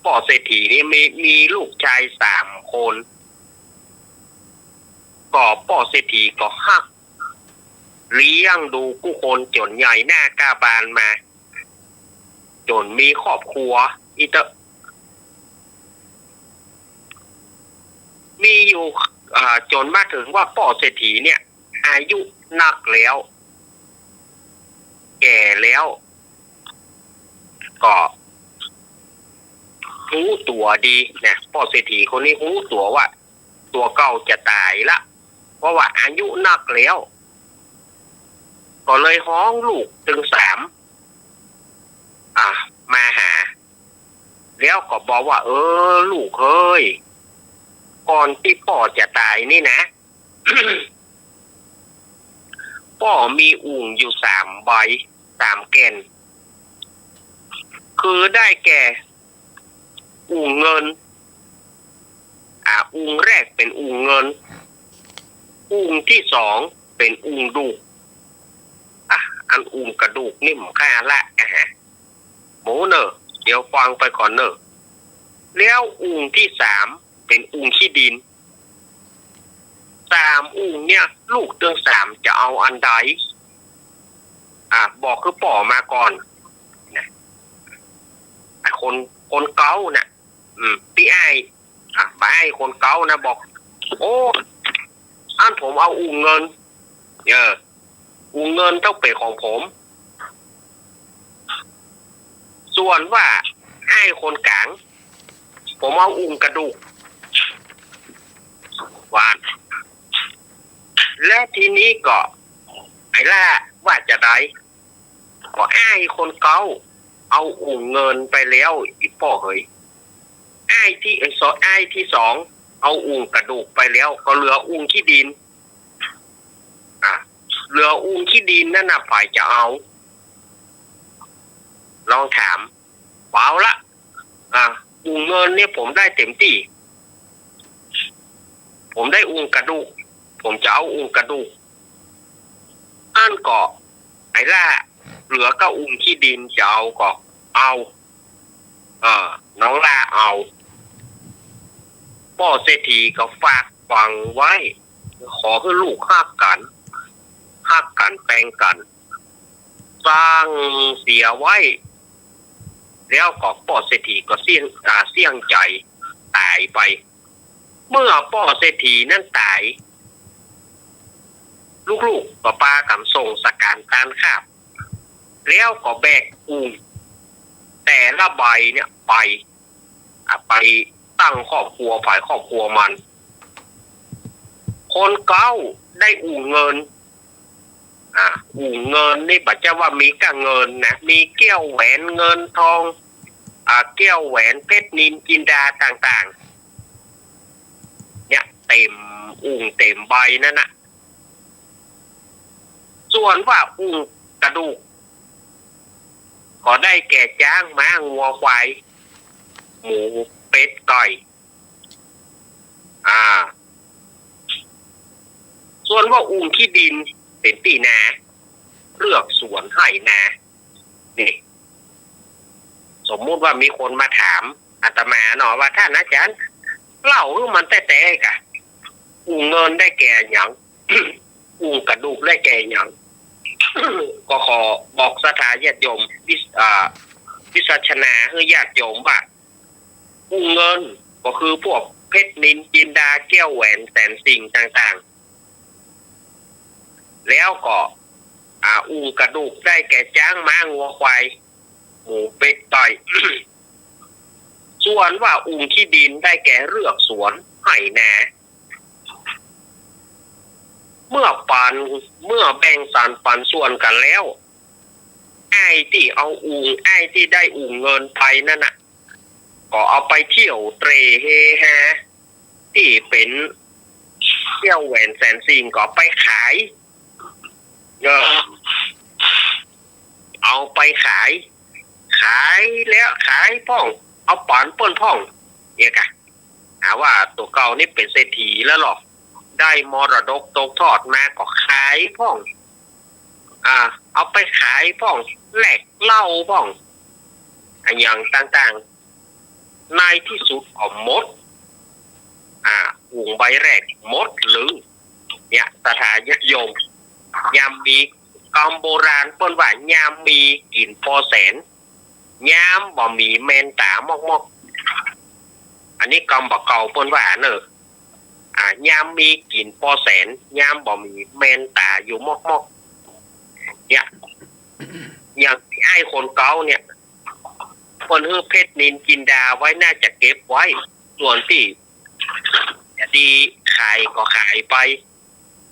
Speaker 7: พ่อเศรษฐีนี่มีลูกชาย3 คนก็พ่อเศรษฐีก็ฮักเลี้ยงดูผู้คนจนใหญ่หน้ากาบานมาจนมีครอบครัวอีเตมีอยู่จนมาถึงว่าพ่อเศรษฐีเนี่ยอายุนักแล้วแก่แล้วก็รู้ตัวดีนะพ่อเศรษฐีคนนี้รู้ตัวว่าตัวเก่าจะตายละเพราะว่าอายุนักแล้วก็เลยฮ้องลูกถึง3มาหาแล้วก็บอกว่าลูกเฮ้ยก่อนที่พ่อจะตายนี่นะ พ่อมีอุ่งอยู่3 ใบ 3 แก่นคือได้แก่อุ่งเงินอุ่งแรกเป็นอุ่งเงินอุ่งที่2เป็นอุ่งดูกอันอุ่งกระดูกนิ่มค่าละหมูเนอะเดี๋ยวฟังไปก่อนเนอะแล้วอุ่งที่3เป็นอุ่งขี้ดิน3 อุ่งเนี่ยลูกเตือง3จะเอาอันใดบอกคือป่อมาก่อนนะคนเก้านะพี่ไอ้ป้าไอ้คนเก้านะบอกโอ้อันผมเอาอุ่งเงินอุ่งเงินต้องเป็นของผมส่วนว่าไอ้คนกลางผมเอาอุ่งกระดูกวานและทีนี้ก็ไอ้ล่ะว่าจะได้ก็ไอ้คนเก่าเอาอุ่งเงินไปแล้วอีพ่อเฮ้ยไอ้ที่2เอาอุ่งกระดูกไปแล้วก็เหลืออุ่งขี้ดินเหลืออุ่งขี้ดินนั่นน่ะฝ่ายจะเอาลองถามเปล่าละอุ่งเงินเนี่ยผมได้เต็มที่ผมได้อุ่งกระดูกผมจะเอาอุ่งกระดูกอันก็ไอ้ล่ะเหลือก็อุ่งขี้ดินจะเอาก็เอาน้องล่าเอาพ่อเศรษฐีก็ฝากฟังไว้ขอให้ลูกฮักกันแปลงกันสร้างเสียไว้แล้วก็พ่อเศรษฐีก็เสี่ยงใจตายไปเมื่อพ่อเศรษฐีนั่นตายลูกๆก็ปากันส่งสการการขาบแล้วก็แบกอุ่งแต่ละใบเนี่ยไปตั้งครอบครัวฝ่ายครอบครัวมันคนเก้าได้อุ่งเงินอุ่งเงินนี่ปัจจัยว่ามีกะเงินนะมีแก้วแหวนเงินทองแก้วแหวนเพชรนิลจินดาต่างๆเนี่ยเต็มอุ่งเต็มใบนั่นนะส่วนว่าอุ่งกระดูกก็ได้แก่จ้างม้างัวควายหมูเป็ดไก่ส่วนว่าอุ่งขี้ดินเป็นตีนาเลือกสวนให้นานี่สมมุติว่ามีคนมาถามอาตมาหน่อยว่าท่านอาจารย์เล่าเรื่องมันแต่กะอุ่งเงินได้แก่หยัง อุ่งกระดูกได้แก่หยัง ก็ขอบอกสถาญาติโยมวิสัชนาให้ญาติโยมว่าอุ่งเงินก็คือพวกเพชรนิลจินดาแก้วแหวนแสนสิ่งต่างๆแล้วก็อุ่งกระดูกได้แก่จ้างม้างัวควายหมูเป็ดไก่ ส่วนว่าอุ่งขี้ดินได้แก่เรือกสวนไห่นาเมื่อแบ่งสรรปันส่วนกันแล้วไอ้ที่เอาไอ้ที่ได้อุ่งเงินไปนั่นน่ะก็เอาไปเที่ยวเตรเฮฮาที่เป็นเที่ยวแหวนแสนสิ่งก็ไปขายเอาไปข ขายแล้วขายพ่องเอาปอนเปิ้นพ่องเนี่ยกะหาว่าตัวเก่านี่เป็นเศรษฐีแล้วหรอได้มรดกตกทอดมาก็ขายพ่องเอาไปขายพ่องแหลกเหล้าพ่องอย่างต่างๆในที่สุดก็หมดวงใบแรกหมดหรือเนี่ยสถานโยมยามมีกำโบราณเปิ้นว่ายามมีกินพอแสนยามบ่มีแมนตามอกๆอันนี้กำบ่เก่าเปิ้นว่าเนอะยามมีกินพอแสนยามบ่มีแมนตาอยู่มอกๆเนี่ยอย่างที่ไอ้คนเก่าเนี่ยคนฮื้อเพชรนินจินดาไว้น่าจะเก็บไว้ส่วนที่ดีขายก็ขายไป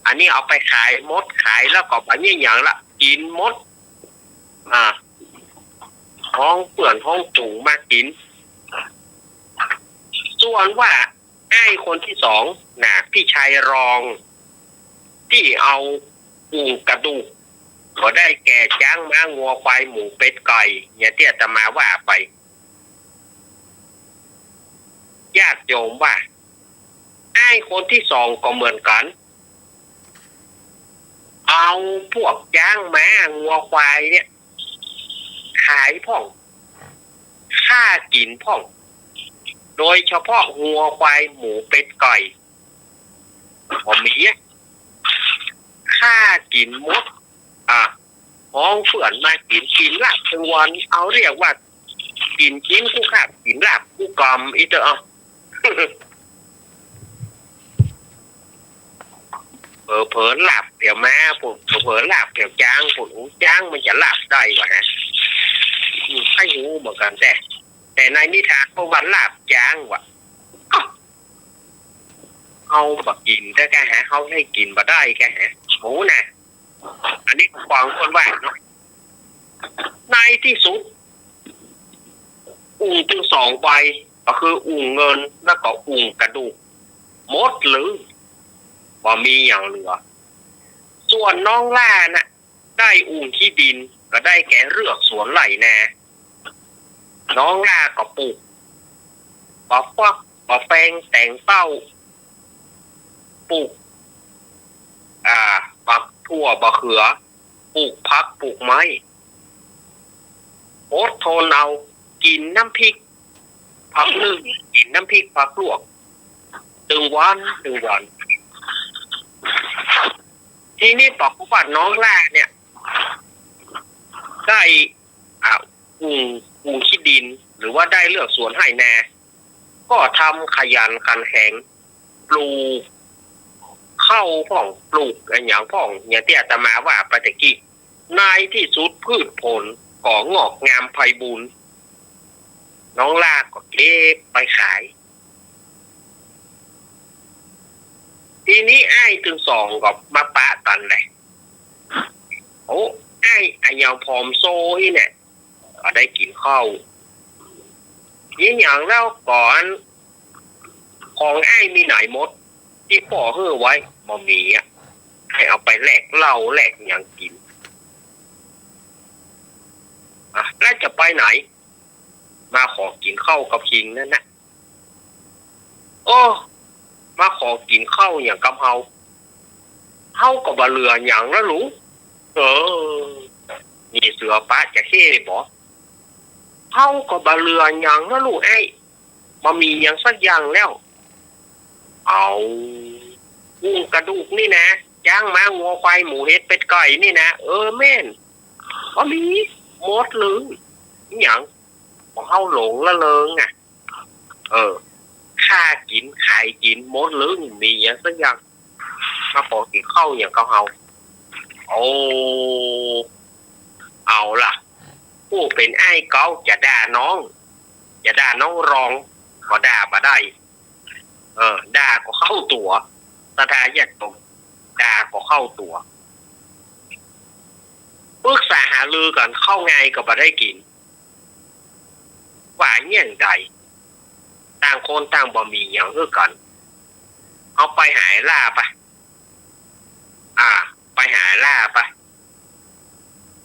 Speaker 7: อันนี้เอาไปขายมดขายแล้วก็แบบนี้อย่างละกินมดห้องเปื่อนห้องจุ๋งมากินส่วนว่าไอ้คนที่สองพี่ชายรองที่เอากระดูกก็ได้แก่จ้างม้างัวควายหมูเป็ดไก่เนี่ยที่อาตมาว่าไปญาติโยมว่าไอ้คนที่สองก็เหมือนกันเอาพวกจ้างม้างัวควายเนี่ยขายพ่องค่ากินพ่องโดยเฉพาะงัวควายหมูเป็ดไก่ผมมีค่ากินมดห้องเฟื่อนมากินลาบทั้งวันเอาเรียกว่ากินคู่ข้ากินลาบคู่กอมอีเตอเผลอหลับเดี๋ยวแม่ผมเผลอหลับเดี๋ยวจ้างผมจ้างมันจะหลับได้วะฮะให้หูเหมือนกันแต่ในนิทานเขาวันหลับจ้างวะเอาแบบกินได้แค่ฮะเขาให้กินมาได้แค่ฮะหมูน่ะอันนี้ฟังคนว่าเนาะในที่สุดถึง2 ใบก็คือเงินแล้วก็กระดูกหมดหรือว่ามีอย่างเหลือส่วนน้องล่าน่ะได้ที่ดินก็ได้แก่เลือกสวนไหลนาน้องล่าก็ปลูกปะฟักปะแฟงแต่งเต้าปลูกบักทั่วบักเขือปลูกพักปลูกไม้โอดโทนเอากินน้ำพริกผักนึ่งกินน้ำพริกผักลวกตึงวันทีนี้ปอกว่าน้องล่าเนี่ยได้ขี้ดินหรือว่าได้เลือกสวนให้นาก็ทำขยันขันแข็งปลูกเข้าพ่องปลูกอย่างพ่องอย่างที่อาตมาว่าปฏิกิในที่สุดพืชผลก็งอกงามไพบูลย์น้องล่าก็เก็บไปขายทีนี้ไอ้ถึง2ก็มาปะกันเลยไอ้อย่างผอมโซเนี่ยก็ได้กินข้าวยิ่งอย่างแล้วก่อนของไอ้มีไหนหมดที่พ่อเฮ้อไว้บ่มีให้เอาไปแลกเหล้าแลกอย่างกินแล้วจะไปไหนมาขอกินข้าวกับคิงนั่นนะมาขอกินข้าวอย่างกับเฮาก็บ่เหลืออย่างแล้วรู้นี่เสือป้าจะเฮ่บ่เฮาก็บ่เหลืออย่างแล้วรู้ไอ้บ่มีอย่างสักอย่างแล้วเอากระดูกนี่นะจ้างมางัวควายหมูเฮ็ดเป็ดไก่นี่นะแม่นบ่มีหมดเลยอย่างของเฮาหลงละเริงค่ากินขายกินหมดเลยมีอย่างสักอย่างมาขอกินข้าวอย่างกับเฮาเอาล่ะผู้เป็นไอ้เก้าจะด่าน้องรองก็ด่ามาได้ด่าก็เข้าตัวสถาญาติตรงด่าก็เข้าตัวปรึกษาหารือกันเข้าไงก็บ่ได้กินว่าอย่างใดต่างคนต่างบ่มีอย่างเท่ากันเอาไปหายล่าไปไปหาล่าไ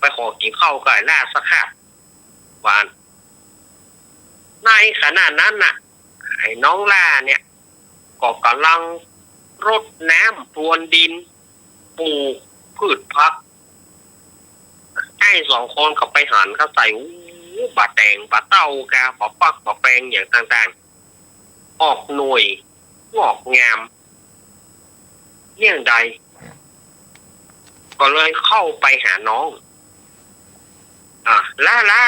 Speaker 7: ปขอกินข้าวกับล่าสักค่ะ วานในขณะนั้นน่ะไอ้น้องล่าเนี่ยก็กำลังรดน้ำพรวนดินปลูกพืชพักไอ้สองคนก็ไปหันเข้าใส่บะแตงบะเต้ากาบะปักบะแปงอย่างต่างๆออกหน่วยงอกงามเรื่องใดก็เลยเข้าไปหาน้องล่า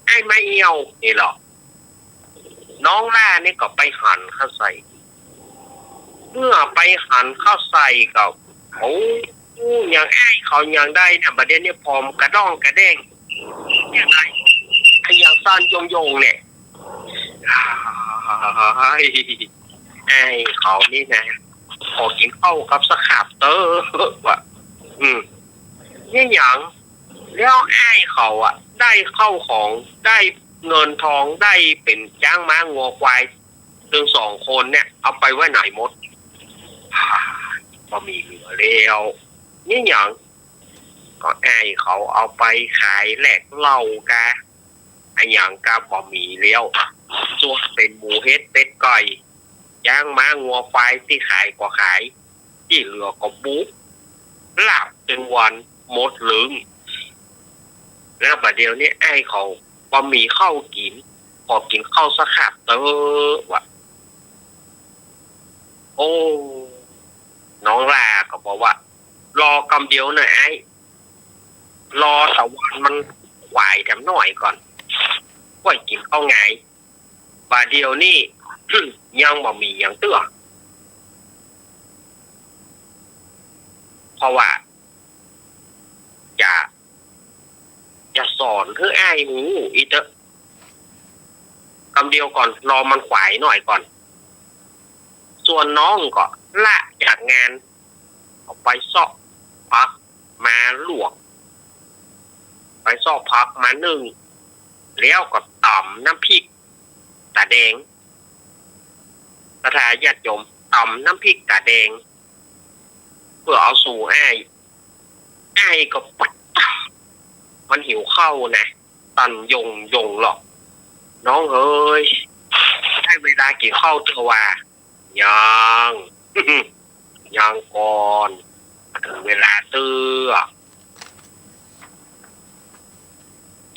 Speaker 7: ไอ้ไม่เอียวนี่หรอน้องล่านี่ก็ไปหันเข้าใส่เมื่อไปหันเข้าใส่กับอย่างไอ้เขาอย่างได้เนี่ยประเด็นนี้พร้อมกระด้องกระเด้งอย่างไรไอ้อย่างซ่านยงเนี่ยไอ้เขานี่นะขอกินข้าวกับสครับเตอร์ว่ะนี่อย่างแล้วไอ้เขาได้เข้าของได้เงินทองได้เป็นจ้างม้างัวควายถึง2 คนเนี่ยเอาไปไว้ไหนหมดก็มีเหลือแล้วนี่อย่างก็ไอ้เขาเอาไปขายแหลกเหล้ากะไอ้อย่างกะบ่มีแล้วส่วนเป็นหมูเฮ็ดเป็ดไก่ย่างม้างัวควายที่ขายก็ขายที่เหลือก็บุ๊บหลับจนวันหมดลืมแล้วประเดี๋ยวนี้ไอ้เขาบ่มีข้าวกินพอกินข้าวสักขับเตอว่ะโอ้น้องลาก็บอกว่ารอกำเดียวหน่อยไอ้รอตะวันมันไหวแถมหน่อยก่อนก็กินข้าวไงบาเดียวนี่ ยังบ่มีอย่างเตื้อเพราะว่าจะสอนคือไอ้หูอีเตอะคำเดียวก่อนรอมันขวายหน่อยก่อนส่วนน้องก็ละจากงานออกไปซอกพักมาลวกไปซอกพักมานึ่งแล้วก็ต่ำน้ำพริกตาแดงกระทาญาติโยมต่ำน้ำพริกตาแดงเพื่อเอาสู่ไอ้ก็ปัดมันหิวข้าวนะตันยงหรอกน้องเฮ้ยได้เวลากินข้าวเถอะว่ายังก่อนถึงเวลาเตื้อ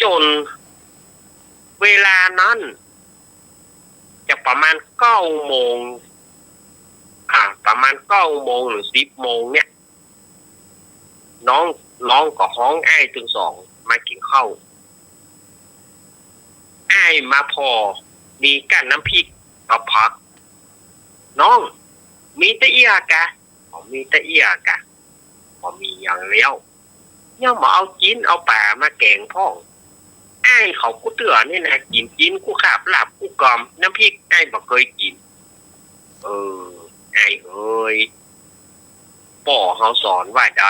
Speaker 7: จนเวลานั้นจะประมาณ9 โมงประมาณ9 โมงหรือ10 โมงเนี่ยน้องก็ห้องไอ้ถึง2มากินข้าวไอ้มาพอมีกั้นน้ำพริกกับผักน้องมีตะเอียกะมีตะเอียกะมีอย่างเลี้ยวยังมาเอาจิ้นเอาป่ามาแกงพ่องไอ้เขากูเตือนนี่นะกินจิ้นกูขาบหลับกูกอมน้ำพริกไอ้บ่เคยกินไอ้เอ้ยป่อเขาสอนว่าใด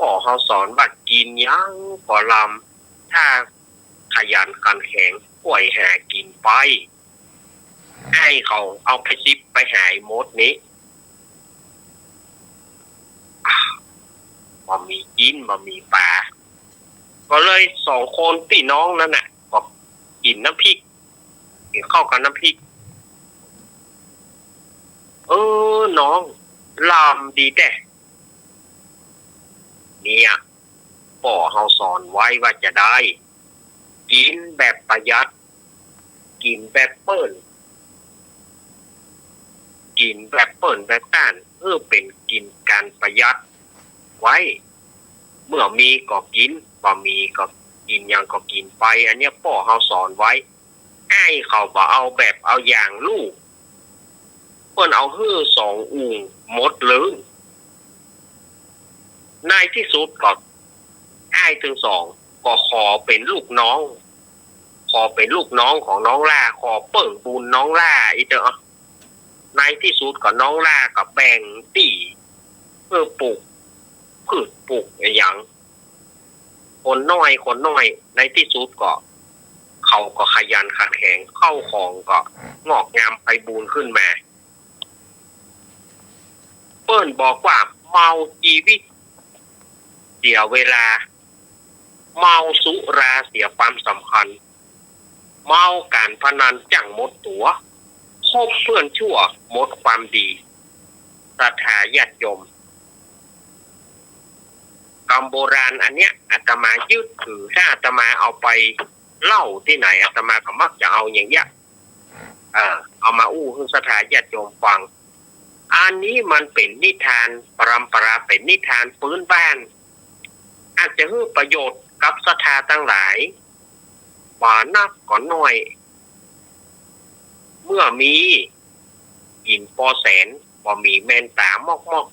Speaker 7: ป่อเขาสอนว่ากินยังพอลำถ้าขยันขันแข็งป่วยหากินไปไอ้เขาเอาไปซิปไปหายมดนี้บ่มีกินบ่มีปลาก็เลย2 คนพี่น้องนั่นน่ะก็กินน้ำพริกกินข้าวกับน้ำพริกน้องลำดีแต่เนี่ยป่อเฮาสอนไว้ว่าจะได้กินแบบประหยัดกินแบบเปิ้นกินแบบเปิ้นแบบต้านเป็นกินการประหยัดไว้เมื่อมีก็กินบ่มีก็กินยังก็กินไปอันเนี้ยป่อเฮาสอนไว้ไอ้เขาบ่เอาแบบเอาอย่างลูกเพิ่นเอา2 อู่หมดเลยในที่สุดก็ไอ้ถึง2ก็ขอเป็นลูกน้องของน้องล่าขอเปิ่งบุญน้องล่าอีเตอในที่สุดก็น้องล่ากับแบ่งตีเพื่อปลูกพืชปลูกอย่างคนน้อยในที่สุดก็เขาก็ขยันขันแข็งเข้าของก็งอกงามไปบูรขึ้นมาเปิ้นบอกว่าเมาชีวิตเสียเวลา เมาสุราเสียความสำคัญเมาการพนันจังหมดตัวคบเพื่อนชั่วหมดความดีศรัทธาญาติโยมกรรมโบราณอันเนี้ยอาตมายึดถือถ้าอาตมาเอาไปเล่าที่ไหนอาตมาก็มักจะเอาอย่างเงี้ยเอามาอู้ให้ศรัทธาญาติโยมฟังอันนี้มันเป็นนิทานปรำปราเป็นนิทานพื้นบ้านอาจจะให้ประโยชน์กับศรัทธาทั้งหลายว่านักก่อนหน่อยเมื่อมีหินปอแสนพอมีแมนตามอก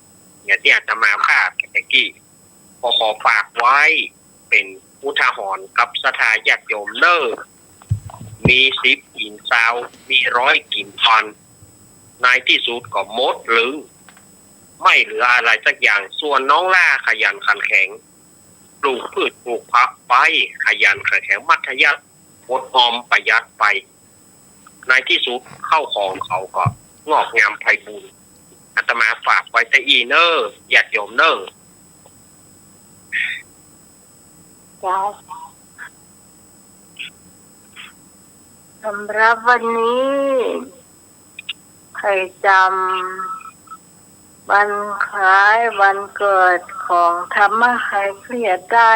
Speaker 7: อย่างที่อาตมาภาพตะกี้ขอฝากไว้เป็นอุทาหรณ์กับศรัทธาญาติโยมเนอมี10กินซาวมี100กินพันในที่สุดก็หมดลึงไม่เหลืออะไรสักอย่างส่วนน้องล่าขยันขันแข็งปลูกพืชปลูกผักไปขยันขันแข็งมัธยัสถ์อดออมประหยัดไปในที่สุดเข้าของเขาก็งอกงามไพบูลย์อาตมาฝากไว้แต่อีเนอร์ญาติโยมเนอร์
Speaker 1: จ้าสำหรับวันนี้ใครจำวันคล้ายวันเกิดของธรรมะใครเครียดได้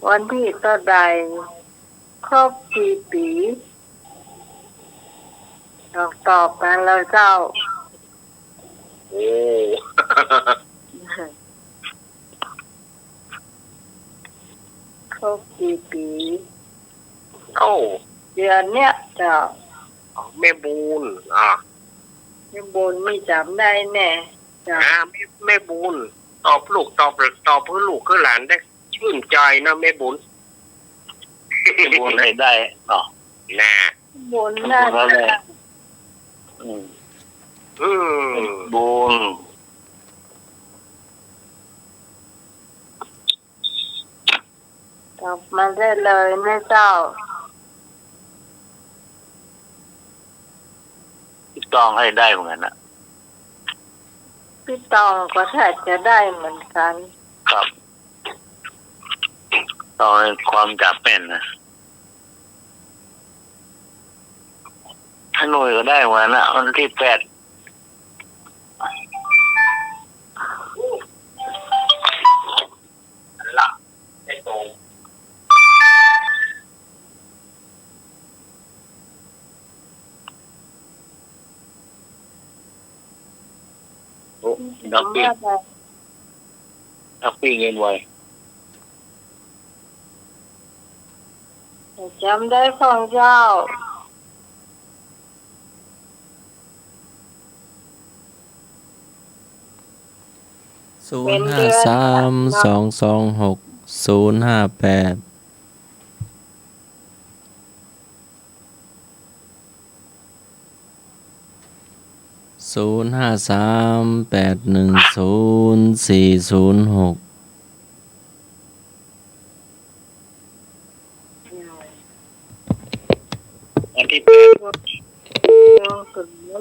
Speaker 1: วันที่ต่อใดครบกี่ปีตอบกันแล้วเจ้า
Speaker 7: โอ้
Speaker 1: ครบกี่ปี
Speaker 7: โอ้
Speaker 1: เดือนเนี้ยเจ้า
Speaker 7: แม่บูน
Speaker 1: แม่บุญไม่จำได้แน่จ้า
Speaker 7: แม่บูนตอบลูกตอบเพื่อลูกเพื่อหลานได้ชื่นใจนะแม่บุญ
Speaker 2: แม่บุญให้ได้
Speaker 7: น่ะ
Speaker 1: บุญน่าจะ
Speaker 2: บุญ
Speaker 1: ตอบมาได้เลยนะเจ้า
Speaker 2: พี่ตองให้ได้เหมือนกันนะ
Speaker 1: พี่ตองก็ถ้าจะได้เหมือนกัน
Speaker 2: ครับตองความจับเป็นนะถ้าหน่วยก็ได้เหมือนนะวันที่8
Speaker 7: ละไม่ตรง
Speaker 2: นักปีเงินไว้
Speaker 1: จำได้ของเจ้า
Speaker 3: 05322600580538100406
Speaker 2: วันที่8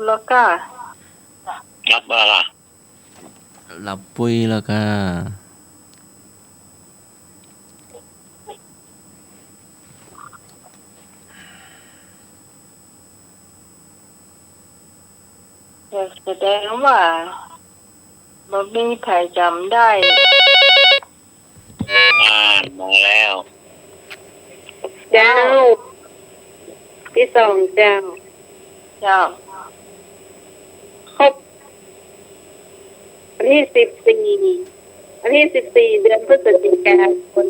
Speaker 1: แล้วก็
Speaker 2: รับมาล่ะ
Speaker 3: หลับปุ้ยแล้วก็
Speaker 1: แสดงว่าบ่มีใครจำได้
Speaker 2: มาแล้ว
Speaker 6: เจ้าที่สองเจ้าครบวันที่14เดือนพฤศจิกายน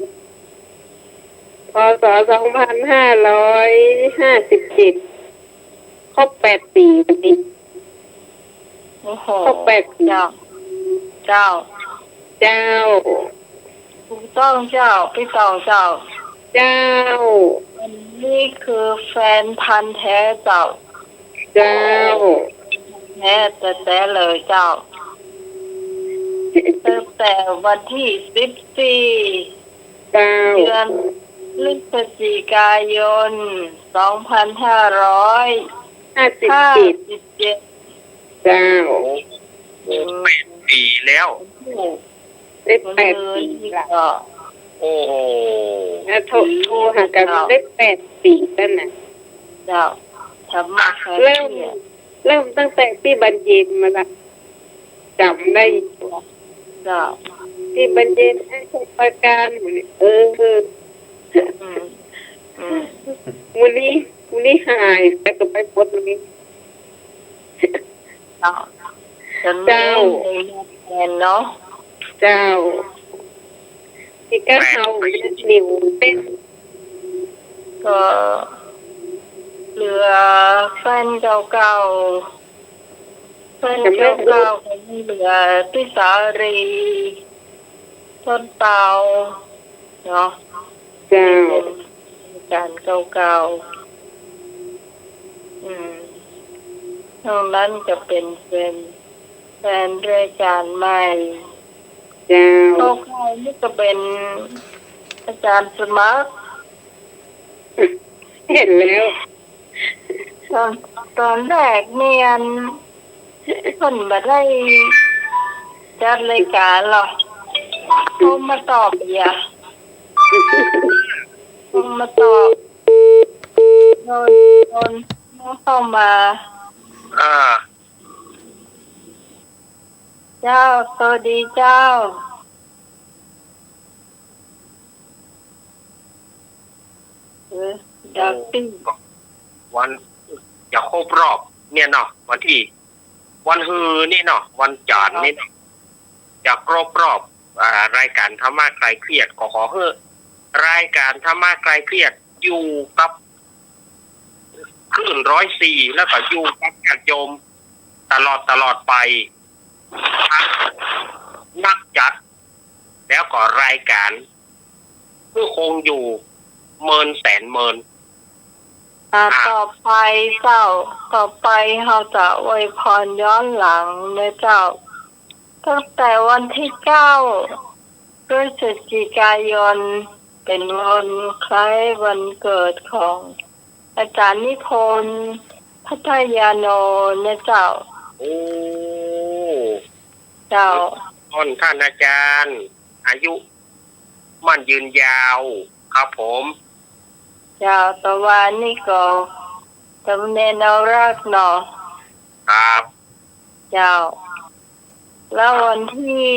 Speaker 6: พ.ศ. 2557ครบ8 ปีพอดีครบ8 ปี
Speaker 1: เจ้าถูกต้องเจ้าพี่ตองเจ้านี่คือแฟนพันธุ์แท้เจ้าแท้แต่เลยเจ้าตั้งแต่วันที่14เดือนพฤศจิกายน2557
Speaker 6: เจ้า
Speaker 7: 8 ปีแล้ว
Speaker 6: ได้8 ปีแล้ว
Speaker 7: โอ้โห
Speaker 6: โทรหากันได้8 ปีแล้วนะ
Speaker 1: เจ้าทำมาแค่
Speaker 6: เริ่มตั้งแต่พี่บรรเย็นมาละจำได้
Speaker 1: เจ้า
Speaker 6: พี่บรรเย็นให้ประการ
Speaker 1: อืม
Speaker 6: วันนี้หายแต่ก็ไปปลดวันนี้
Speaker 1: เจ้าจนไม่ได้แทนเนาะ
Speaker 6: เจ้าที่ก็เฮานิ้วเต้น
Speaker 1: ก็เหลือแฟนเก่าๆก็ยังเหลือพิสารีต้นเตาเนาะ
Speaker 6: เจ้า
Speaker 1: การเก่าๆตรงนั้นจะเป็นแฟนรายการใหม่
Speaker 6: เจ้า
Speaker 1: โต๊ะใครนี่ก็เป็นอาจารย์สมัคร
Speaker 6: เห็นแล้ว
Speaker 1: ตอนแรกเนี่ยคนมาได้จัดรายการหรอกเขามาตอบอย่าเขามาตอบโดนเข้ามา เจ้าสวัสดีเจ้าดักติ้ง
Speaker 7: วันจะครบรอบเนี่ยเนาะวันที่วันฮือนี่เนาะวันจันทร์นี่เนาะจะครบรอบรายการธรรมะคลายเครียดขอเฮ้รายการธรรมะคลายเครียดอยู่กับคลื่น104แล้วก็อยู่กับญาติโยมตลอดไปนักจัดแล้วก็รายการเพื่อคงอยู่เมินแสนเมิน
Speaker 1: ต่อไปเจ้าต่อไปเราจะอวยพรย้อนหลังนะเจ้าตั้งแต่วันที่9 พฤศจิกายนเป็นวันคล้ายวันเกิดของอาจารย์นิพนธ์พัทยาโนนะเจ้า
Speaker 7: โอ้
Speaker 1: เจ้า
Speaker 7: ท่านอาจารย์อายุมั่นยืนยาวครับผม
Speaker 1: เจ้าตะวันนี่ก็จำเนนเอารักเนาะ
Speaker 7: ครับ
Speaker 1: เจ้าแล้ววันที่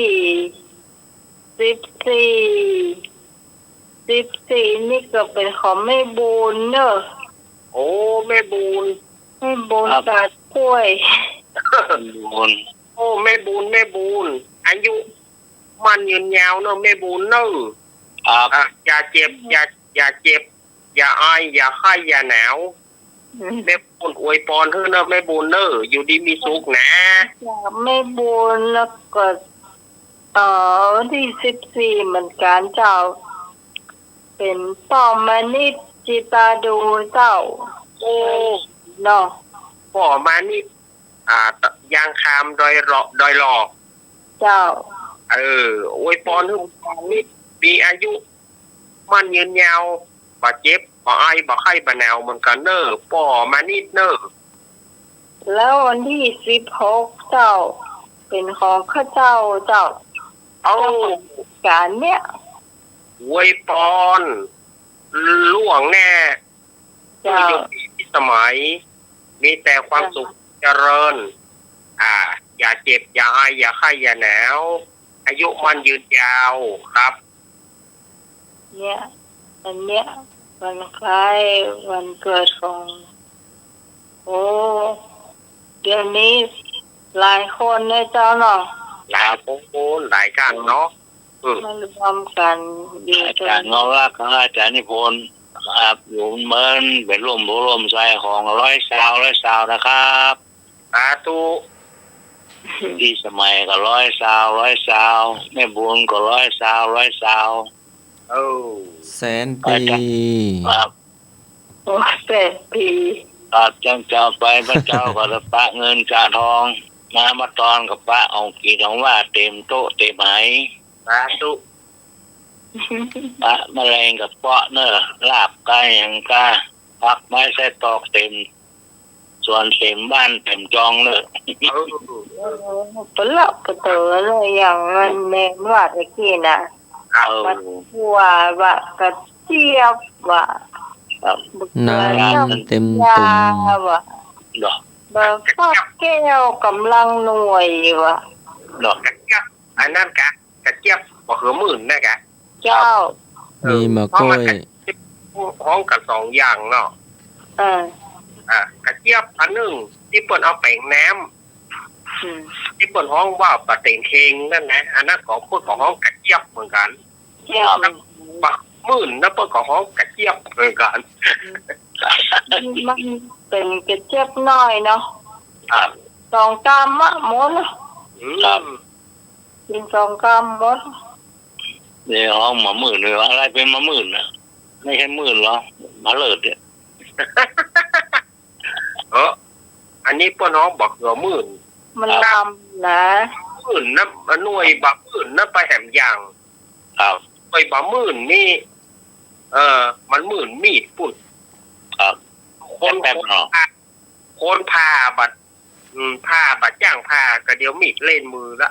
Speaker 1: 14นี่ก็เป็นของแม่บูนเนอะ
Speaker 7: โอ้แม่บูน
Speaker 1: แม่บูนตัดกล้วย
Speaker 7: บูนโอ้แม่บูนอายุมั่นยืนยาวเนอะแม่บูนเนอะอย่าเจ็บอย่าไออย่าไข้อย่าหนาวแม่บูนอวยพรเถอะเนอะแม่บูนเนอะอยู่ดีมีสุขนะ
Speaker 1: แม่บูนแล้วก็วันที่14เหมือนกันเจ้าเป็นป้อมมณิชจิตาดูเจ้า
Speaker 7: โอ้
Speaker 1: เนาะ
Speaker 7: พ่อมานี่ยางคามดอยหลอก
Speaker 1: เจ้า
Speaker 7: อวยพรให้นี่มีอายุมั่นยืนยาวบ่เจ็บบ่ไอบ่ไข้บ่หนาวเหมือนกันเนอะป่อมานิดเนอะ
Speaker 1: แล้ววันที่16เจ้าเป็นของข้าเจ้าเอาการเนี้ย
Speaker 7: อวยพรล่วงแน่
Speaker 1: เจ้า
Speaker 7: สมัยมีแต่ความสุขเจริญอย่าเจ็บอย่าไออย่าไข้อย่าหนาวอายุมันยืนยาวครับ
Speaker 1: เนี่ยอันเนี้ยวันคล้ายวันเกิดของเดือนนี้หลายคนเลยเจ้าเนาะ
Speaker 7: หลายคนหลายกันเนาะ
Speaker 1: มารวมกันอยู่
Speaker 2: อาจารย์เงาลักของอาจารย์นิพนธ์ครับอยู่เมินเป็นร่วมใจของ100 สาวนะครับ
Speaker 7: สาธุ
Speaker 2: ที่สมัยก็100 สาวแม่บุญก็100 สาว
Speaker 3: แสนปี
Speaker 2: ครับ
Speaker 1: 8 ปี
Speaker 2: ตัดจังเจ้าไปพระเจ้าก็จะปะเงินจะทองมาตอนกับปะเอากี่ของว่าเต็มโต๊ะเต็มไหม
Speaker 7: สาธุ
Speaker 2: ปะแมลงกับเปาะเนอะลาบไก่ยังกาพักไม้ใส่ตอกเต็มส่วนเต็มบ้านเต็มจองเนอะ
Speaker 1: ปลับประตูเลยอย่างเงินเมนวาดเมื่อกี้นะ บัดหัวว่ากระเจี๊ยบว่าบึก
Speaker 3: น้ำเต็ม
Speaker 1: ยา
Speaker 3: ตุ่ม
Speaker 1: ว่า
Speaker 2: ดอก
Speaker 1: บ่ฟอกแก้วกำลังหน่วยว่า
Speaker 2: ดอก
Speaker 7: กระเจี๊ยบอันนั้นกะกระเจี๊ยบบ่คือหมื่นนะกะ
Speaker 1: เจ้า
Speaker 3: มีมะกล้วย
Speaker 7: ห้องกัน2อย่างเนาะ
Speaker 1: อ่าก
Speaker 7: ระเจี๊ยบอันหนึงที่เปิ้นเอาแป้งน้ำ
Speaker 1: อืม
Speaker 7: ที่เปิ้นห้องว่าปะเต็งเคงนั่นนะอันนั้นของเปิ้นของห้องกระเจี๊ยบเหมือนกัน
Speaker 1: เจ้า
Speaker 7: บักหมื่นนะเปิ้นของห้องกระเจี๊ยบเหมือนกัน
Speaker 1: มันเป็นกระเจี๊ยบน้อยเนาะ
Speaker 7: ครับ
Speaker 1: 2 กรัมอะหมดละ
Speaker 7: ครับ
Speaker 1: กิน2 กรัมหมด
Speaker 2: เดี๋ยวห้องมาหมื่นเลยอะไรเป็นมาหมื่นนะไม่ใช่หมื่นหรอมาเลิศเนี่ย
Speaker 7: อันนี้เปิ้นห้องบอกเหลือหมื่น
Speaker 1: มันลำนะ
Speaker 7: หมื่นนะหน่วยบักหมื่นนะไปแหมยาง
Speaker 2: ครับ
Speaker 7: ไปบักหมื่นนี่ มันหมื่นมีดปุ่น
Speaker 2: ครับ
Speaker 7: คน
Speaker 2: แป๊บๆเนาะ
Speaker 7: คนพาบัดผ้าบัดจ้างผ้าก็เดี๋ยวมีดเล่นมือละ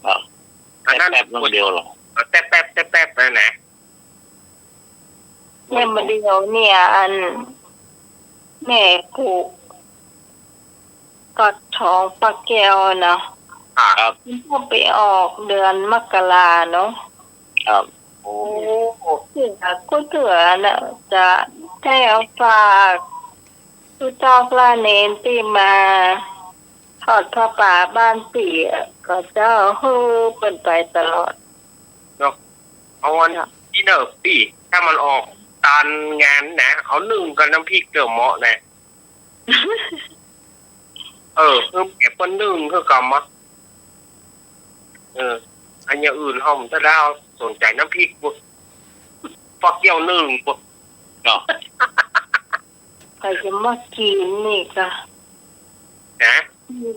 Speaker 2: ครับ
Speaker 7: อันนั้น
Speaker 2: แป๊บๆเดียวหรอ
Speaker 7: แป๊บนะนะ
Speaker 1: เนี่ยมาเดียวเนี่ยอันแม่ผูกกัดท้องปลาแก้วเนาะ
Speaker 2: ครับ
Speaker 1: มันก็ไปออกเดือนมกราเนาะ
Speaker 2: ครับ
Speaker 7: โอ้
Speaker 1: เสือก็เสือน่ะจะให้เอาฝากทุเจ้าพระเนนที่มาทอดผ้าป่าบ้านเปียก็เจ้าฮือเป็นไปตลอด
Speaker 7: เอาวันที่เนอร์ปีถ้ามันออกตอนงานนะเอานึ่งกับน้ำพริกเกลือเหมาะนะคือแอบคนนึ่งคือกำมะอันอย่างอื่นห้องถ้าได้เอาสนใจน้ำพริกปุ๊บฟอกเกี่ยวนึ่งปุ๊บ
Speaker 2: เนาะ
Speaker 1: ใครจะมากินนี่ก็
Speaker 7: นะ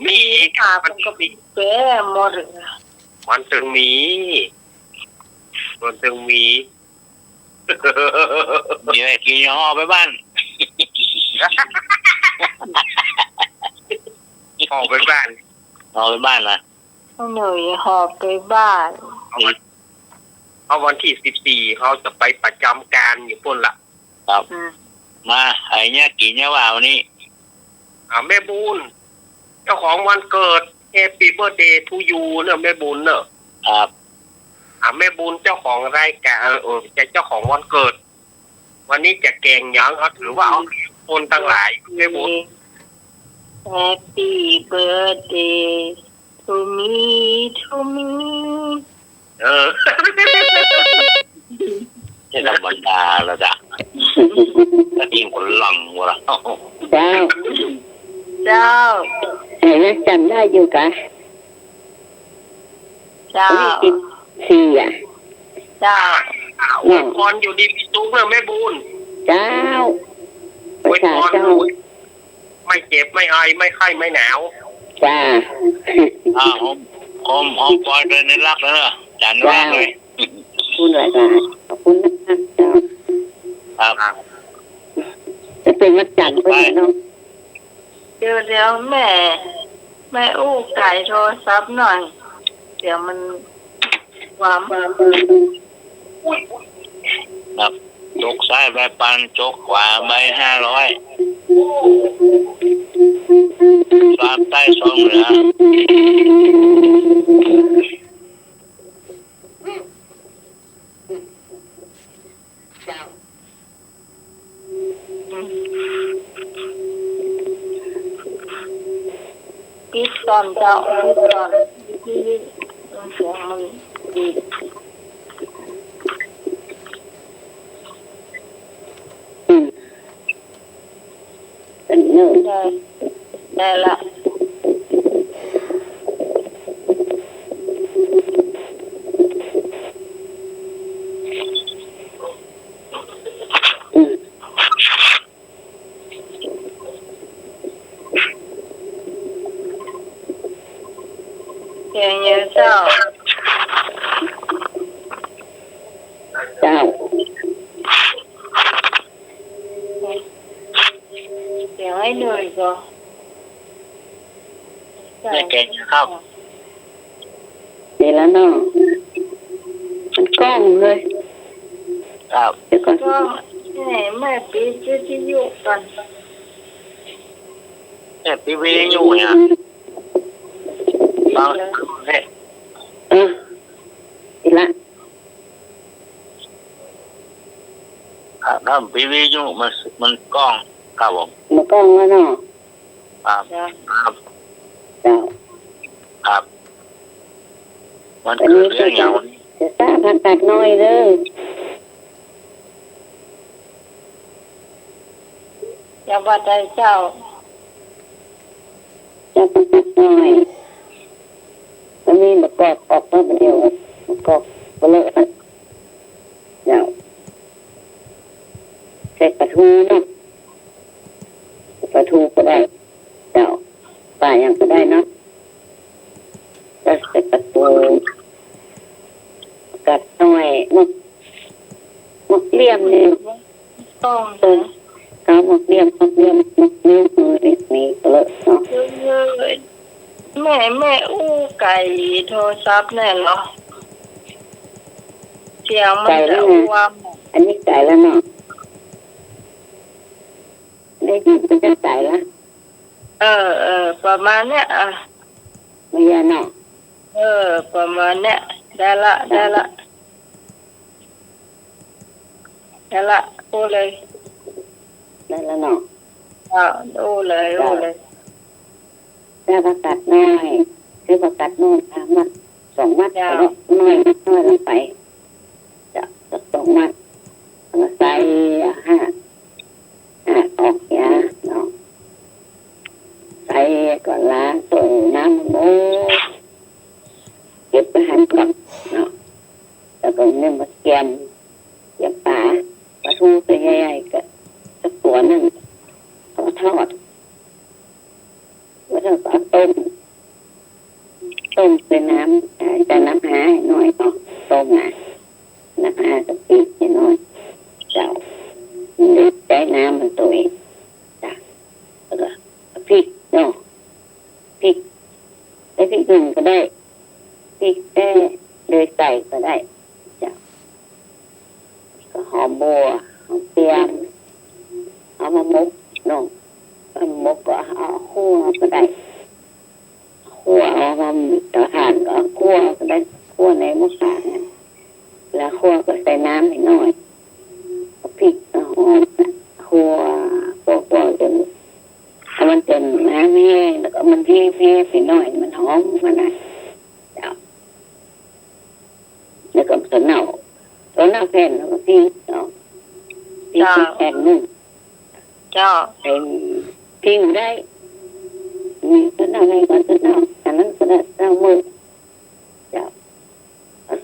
Speaker 7: มี
Speaker 1: ขามันก็ปิดแป้หมดเลย
Speaker 7: มันถึงมี
Speaker 2: มีอะไรกินย่อไปบ้าน
Speaker 7: ออกไปบ้าน
Speaker 2: เอาไปบ้านนะ
Speaker 1: เอาหน่อยหอบไปบ้าน
Speaker 7: เอาวันที่14เขาจะไปประจำการอยู่ปุ่นละ
Speaker 2: ครับ
Speaker 1: อืม
Speaker 2: มาไอ้เนี้ยกินเนี่ยว่าวันนี้
Speaker 7: แม่บุญเจ้าของวันเกิด Happy Birthday to you เนอะแม่บุญเนอะ
Speaker 2: ครับ
Speaker 7: แม่บุญเจ้าของรายการจะเจ้าของวันเกิด วันนี้จะแกงหยังเอาถือว่าเอาคนตั้งหลายแม่บุญ
Speaker 1: Happy birthday to me to me
Speaker 2: จะธรรมดาแล้วจ้ะถ้ากินคนหลังวะ
Speaker 6: เจ้า
Speaker 1: เจ้า
Speaker 6: ไอ้ยังจำได้อยู่กะ
Speaker 1: เจ้า
Speaker 6: สี่อ่ะ
Speaker 1: เจ้า
Speaker 7: อวยพรอยู่ดีพี่ตุ๊กเนอะแม่บุญ
Speaker 6: เจ้า
Speaker 7: อวยพรไม่เจ็บไม่ไอไม่ไข้ไม่หนาว
Speaker 6: จ้า
Speaker 2: หอมปล่อยเลยในรักแล้วเนอะจานรักเลย
Speaker 6: คุณหลายขอบคุณนะคะเจ้า
Speaker 2: ครับ
Speaker 6: จะเป็นวันจันทร์ไปเนาะ
Speaker 1: เดี๋ยวแม่อู้ไก่โทรศัพท์หน่อย เดี๋ยวมันวาม
Speaker 2: ครับจกซ้ายใบปันจกขวาใบ500สามใต้สองเหนือ
Speaker 1: ปิดตอนเจ้าปิดตอนที่เสียงมันดี
Speaker 6: เป็นเนื้อ
Speaker 1: ได้ละเสียงเยอะเจ้า
Speaker 6: เจ้า
Speaker 1: เสียงให้เหนื่อยก็
Speaker 2: แม่แกงครับ
Speaker 6: เดี๋ยวแล้วเนาะมันก กล้องเลย
Speaker 2: ครับ
Speaker 6: เดี๋ยวก่อน
Speaker 1: ก็แม่ปีชื่อที่อยู่กัน
Speaker 2: เนี่ยทีวีอยู่เนี่ยบางเนี่ย
Speaker 6: อีกละ
Speaker 2: ครับถ้าทีวีอยู่มันกล้องครับผม
Speaker 6: มากล้องแล้วเนาะ
Speaker 2: ครับครับ
Speaker 6: เจ้า
Speaker 2: ครับ มันคือเรื่องอย่างนี้
Speaker 6: จะทราบผ่าตัดน้อยเลย
Speaker 1: อย่าว่าใจเจ้า
Speaker 6: จะผ่าตัดน้อยมันมีมะกอกออกมาเป็นเดียวมะกอกก็เลอะเจ้าใส่ปลาทูเนาะปลาทูก็ได้เจ้าปลาอย่างก็ได้เนาะจะใส่ปลาทูกัดน้อยมกเลี่ยมเนี่ย
Speaker 1: ต้อง
Speaker 6: เออเขาหมกเลี่ยมมือนี่ก็เลอะเนาะ
Speaker 1: เยอะๆแม่อู้ไก่โทรศัพท์แน่เหรอเสียงมันจะอ้วม
Speaker 6: อันนี้ไก่แล้วเนาะได้ยินเป็นจะไก่ละ
Speaker 1: ประมาณเนี้ย
Speaker 6: ไม่ยาเนาะ
Speaker 1: ประมาณเนี้ยได้ละโอ้เลย
Speaker 6: ได้แล้วเนาะ
Speaker 1: โอ้เลย
Speaker 6: ได้ประกาศน้อยคือประกาศโน่น3 มัด2 มัดแล้วน้อยลงไปจะ2 มัดแล้วใส่5ออกยาเนาะใส่ก่อนล้างตัวน้ำหมูเก็บไปหั่นก่อนเนาะแล้วก็เนี่ยมาแกมปลาทูตัวใหญ่ๆก็สักตัวนึงเอามาทอดแล้วก็เอาต้มเป็นน้ำแต่น้ำหาหน่อยเนาะต้มน้ำหากะปินิดหน่อยเจ้าใช้น้ำมันตัวเองจ้ะแล้วก็พริกเนาะพริกได้พริกหนึ่งก็ได้พริกเลยใส่ก็ได้จ้ะก็หอมบัวหอมเปียมเอามามุกเนาะมุกก็เอาคั่วก็ได้คั่วเอามาต่อทานก็คั่วก็ได้คั่วในมะขามแล้วคั่วก็ใส่น้ำนิดหน่อยพริกหอมคั่วจนมันจนน้ำแห้งแล้วก็มันแห้งไปหน่อยมันหอมมันนะเจ้าแล้วก็ตัวเน่าแผ่นแล้วก็พริกเนาะพริกแผ่นนึง
Speaker 1: เจ้า
Speaker 6: เป็นพิงได้มีต้นเอาไงก่อนต้นเอาอันนั้นก็ได้เอามือจะ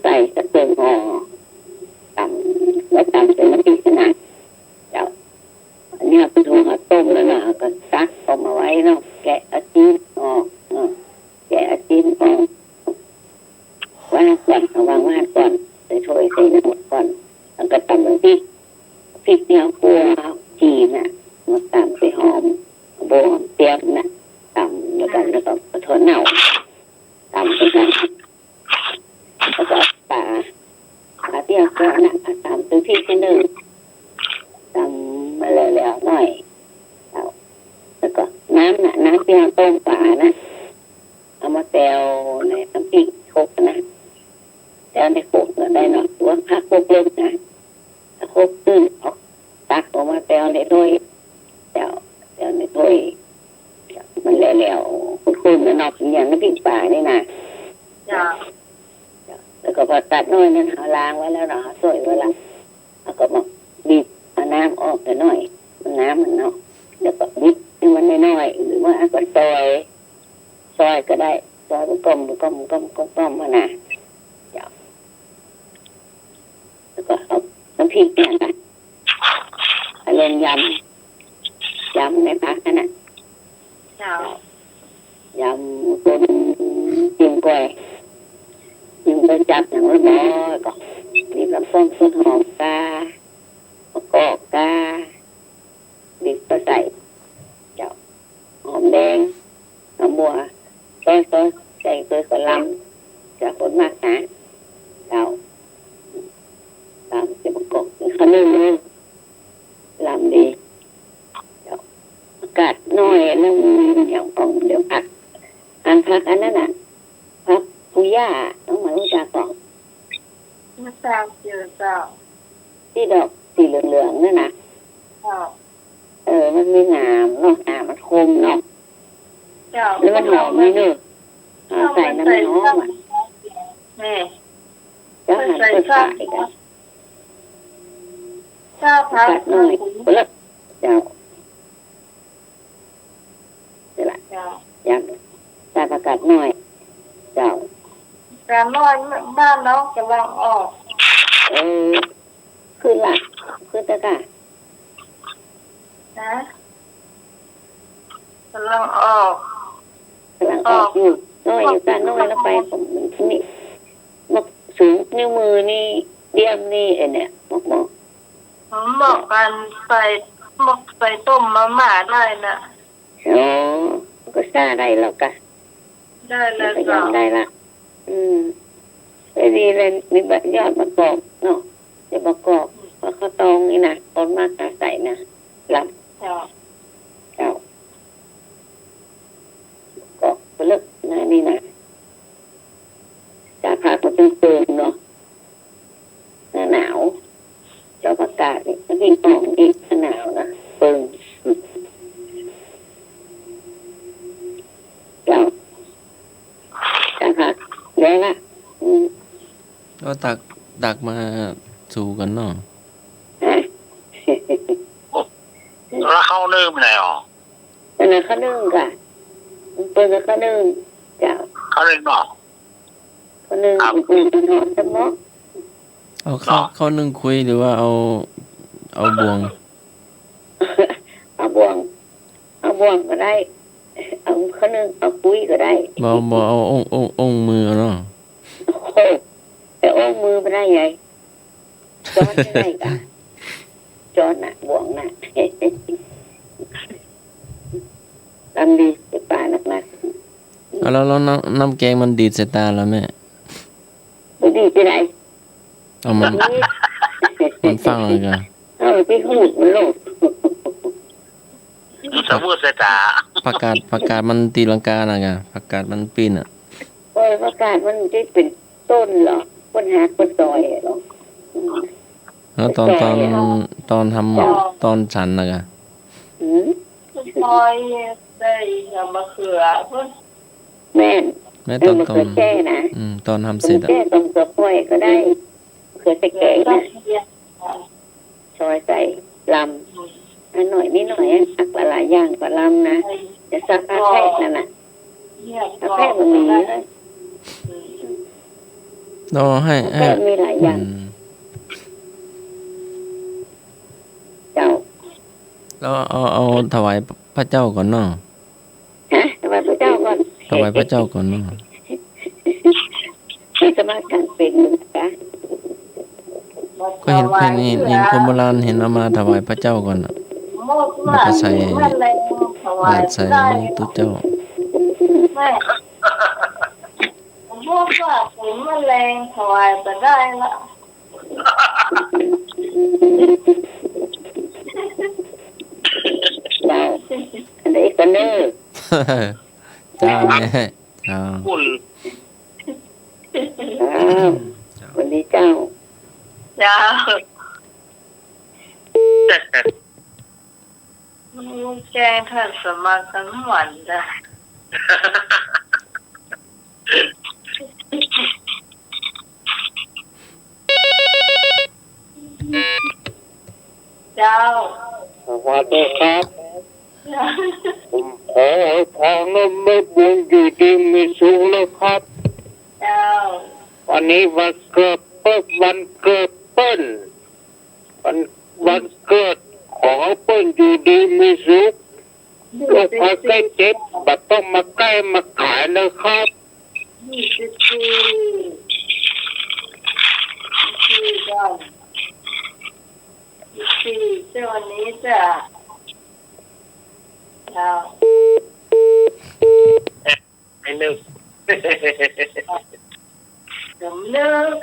Speaker 6: ใส่กระเทียมห่อตำแล้วตำเป็นน้ำพริกขนาดจะอันนี้เป็นถุงต้มแล้วนะก็ซักต้มเอาไว้เนาะแกะอาจีนออกว่างก่อนเอาวางว่างก่อนใส่ถ้วยใส่น้ำหมดก่อนแล้วก็ตำน้ำพริกเนี่ยคั่วจีนน่ะมาตำไปหอมโบหอมเปียกนะตำแล้วก็กระเทียมเน่าตำไปกันแล้วก็ปลาเปียกก็นะตำตัวพริกนิดนึงตำมาแล้วหน่อยแล้วก็น้ำเปียกต้มปลานะเอามาแซวในน้ำพริกโคกนะแซวในโคกก็ได้เนาะตัวผักโคกเล็กนะโคกตื้นออกตักออกมาแซวในถ้วยแซวในถ้วยมันแล้วคุณมันนอกอย่างน้ำพริกป่านี่นะแล้วก็พอตัดน้อยนั้นเอาล้างไว้แล้วเนาะสวยไว้แล้วแล้วก็มาบีบเอาน้ำออกแต่น้อยน้ำมันเนาะแล้วก็บีบให้มันน้อยหรือว่าก็ซอยก็ได้ซอยเป็นกลมมานะแล้วก็เอาน้ำพริกเนี่ยนะเล่นยำในพักนั่นน่ะยำคนจิ้มกล้วยจับอย่างละน้อยก็มีลำส้มต้นหอมกามะกอกกาบีบไปใส่เจ้าหอมแดงหอมบัวซอยใส่เกลือกระลำจะคนมากนะเจ้า ตามจะประกอบเขาเริ่มลำดีอากาศน้อยแล้วอย่างของเดี๋ยวพักอันนั้นน่ะพักปุย่าต้องมารู้จักก่อน
Speaker 1: ไม่ทราบเจอเจ้า
Speaker 6: ที่ดอกสีเหลืองๆนั่นนะ
Speaker 1: เจ้า
Speaker 6: มันมีหนามเนาะหนามมันคมเนาะ
Speaker 1: เจ้า
Speaker 6: แล้วมันหอมไหมเนอะใส่น้ำน้องอ่ะ
Speaker 1: แม่
Speaker 6: จะหันไปขายกัน
Speaker 1: เจ้าพัก
Speaker 6: กัดหน่อยแล้วเจ้าเดี๋ยวละ
Speaker 1: เจ้า
Speaker 6: อยากใส่ประกาศหน่อยเจ้า
Speaker 1: การนอนบ้านน้องกำลังออก
Speaker 6: ขึ้นละขึ้นตะกะ
Speaker 1: นะกำลังออก
Speaker 6: กำลังออกอยู่น้อยอยู่กันน้อยแล้วไปผมนี่มักสูงนิ้วมือนี่เดียมนี่เนี่ยมัก
Speaker 1: ผมบอกกันใส่หมกใส่ต้มมาม่าได้นะ
Speaker 6: อ๋อก็ซ่าได้แล้วกะ
Speaker 1: ได้แล้ว
Speaker 6: พยา
Speaker 1: เจ้าย
Speaker 6: ามได้ละดีเลยมีแบบยอดประกอบเนาะจะประกอบว่าข้าวตองนี่นะต้นมากใส่นะลำ
Speaker 1: เจ้า
Speaker 6: เจ้าก็เลิกนะนี่นะจะพาตัวเติมเนาะหน้าหนาวเจ้าประกาศนี่มันยิ่งออกอีกหน้าหนาวนะเปิงเจ้าจะพาเยอะละ
Speaker 3: ก็ตักมาสู่กันเนาะ
Speaker 2: แล้วเข้าเริ่มแล้ว
Speaker 6: เป็นอะไรข้านึ่งกะเป็นอะไรข้านึ่งเจ้า
Speaker 2: เขาเริ่มเนาะ
Speaker 6: ข้านึ่งเป็นหอนสมอง
Speaker 3: เอาเข้านึ่งคุยหรือว่าเอาบวง
Speaker 6: เอาบ่วงก็ได้เอาข้านึ่งเอาปุ้ยก็ได้
Speaker 3: บ่เอาองค์มือเนาะ
Speaker 6: โอ้แต่โอ้มือไม่ได้ไงจอนไม่ได้กะจอนน่ะบ่วงน่ะทำดีไปป่านัก
Speaker 3: แล้วน้ำแกงมันดีดใส่ตาแล้วแม่
Speaker 6: ไม่ดีไปไหน
Speaker 3: เอามันฟังเลยกัน
Speaker 6: ที่หูดมันโลด
Speaker 2: สมมติเสตา
Speaker 3: ผักกาดมันตีลังกาน่ะกะผักกาดมันปีนอ่ะ
Speaker 6: ประกาศมันจะเป็นต้นเหรอคนหาคนซอยเหรอ
Speaker 3: แล้วตอนทำตอนฉันน่ะกะ
Speaker 1: ซอยใส่มะเขือเพื่อ
Speaker 6: แม่น
Speaker 3: แม่ตอน
Speaker 6: เขือแก่นะ
Speaker 3: ตอนทำเสร็จอ่ะ
Speaker 6: แก่ต้มเขือป่วยก็ได้เขือแก่นะซอยใส่ลำอันหน่อยนิดหน่อยอักหลายอย่างกว่าลำนะจะซักผ้าแพทย์นั่นน่ะผ้าแพทย์มันมี
Speaker 3: เราให้
Speaker 6: แพทย์มีหลายอย่างเจ้า
Speaker 3: แล้วเอาถวายพระเจ้าก่อนเนาะ
Speaker 6: ถวายพระเจ้าก่อน
Speaker 3: ถวายพระเจ้าก่อนเนาะ
Speaker 6: ที่สมาการเป็นนะ
Speaker 3: ก็เห็นคนโบราณเห็นเอามาถวายพระเจ้าก่อนอ่ะแล้วก็ใส่บาตรใส่ตุ๊เจ้า
Speaker 1: แม่ผมบอกว่าผมแมลงถวายไปได้ละ
Speaker 6: เราอันนี้ก็เนื้อ
Speaker 3: เจ้าแม่เจ้า
Speaker 2: คุณ
Speaker 6: วันนี้เจ้า
Speaker 1: จ้าลุงแจ้งท่านสมัครทั้งวันจ้ะเจ้า
Speaker 4: สวัสดีครับผมขอทางน้ำไม่บุญอยู่ดีมีสุขเลยครับ
Speaker 1: เจ้า
Speaker 4: วันนี้วันเกิดเปิ้ลวันเกิดของเปิ้ลอยู่ดีมีสุขโรคภัยไข้เจ็บบัดต้องมาใกล้มาขายนะครับ
Speaker 1: 24จ้ะ24เจ้าวันนี้จ้ะเจ้า
Speaker 2: ไอ้นึก
Speaker 1: สำนึก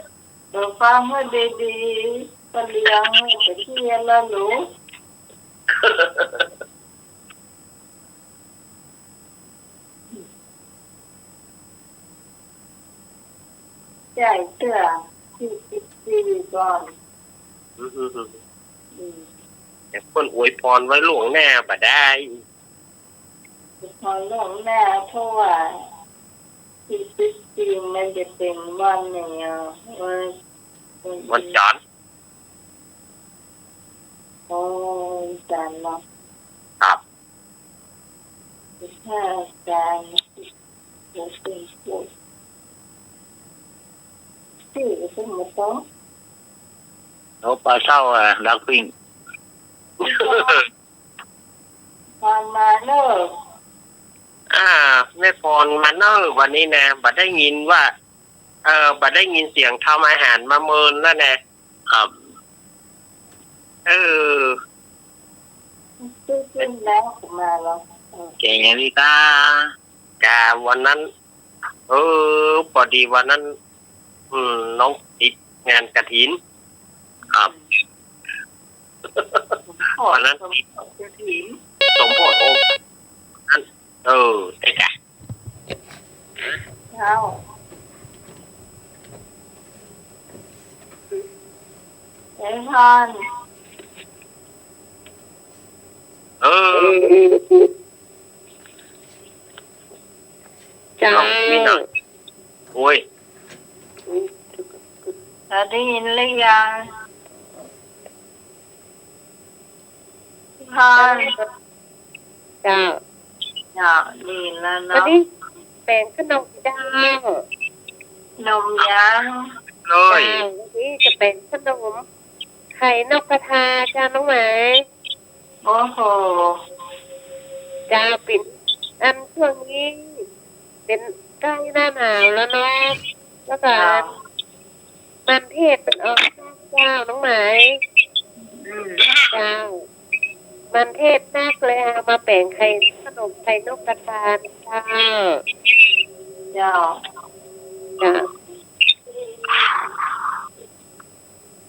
Speaker 1: เราฟังให้ดีๆก็เลี้ยงให้ไปเที่ยวแล้วรู้ใจเตือที่คิดดีก่อน
Speaker 7: แต่คนอวยพรไว้หลวงหน้าบ่ได้
Speaker 1: พอหลงหน้าเพราะว่าที่จริงมันจะเป็นวันเนี่ย
Speaker 7: วันจันทร์
Speaker 1: โอ้จันทร์เนาะ
Speaker 7: ครับ
Speaker 1: ถ้าจันทร์จะเป็นพูดที่สมมติต้อง
Speaker 5: เอาปลาเศร้าดักปิ้ง
Speaker 1: ตอนมาเลิก
Speaker 7: แม่พรมาเนอร์วันนี้นะบัดได้ยินว่าบัดได้ยินเสียงทำอาหารมาเมินแล้วนะครับ
Speaker 1: ขึ้นแล้วมาแล้ว
Speaker 5: แกงยังลิกา
Speaker 7: กาวันนั้นพอดีวันนั้นน้องติดงานกฐินครับวันนั้นสมโพธิองค์นั่นได้จ้ะ
Speaker 1: เช้าไอ้ฮอน
Speaker 6: จ้า
Speaker 7: มีหน่อยโอ้ย
Speaker 1: เราได้ยินหรือยังฮอน
Speaker 6: จ้า
Speaker 1: อยากดีแล้ว
Speaker 6: วัน
Speaker 1: เนาะ
Speaker 6: นี้แป้งขนมจ้าน
Speaker 1: มยัง
Speaker 7: เล
Speaker 6: จ้าย วันนี้จะเป็นขนมไข่นกกระทาจ้าน้องหมาย
Speaker 1: โอ้โห
Speaker 6: จ้าปิ่นอันช่วงนี้เป็นใกล้หน้าหนาวแล้วเนาะแล้วก็มันเทศเป็นออกเจ้าน้องหมายเจ้ามันเทศมากเลยเอามาแบ่งไข่ขนมไข่นกกระทาเจ้า
Speaker 1: เจ้า
Speaker 6: จ้า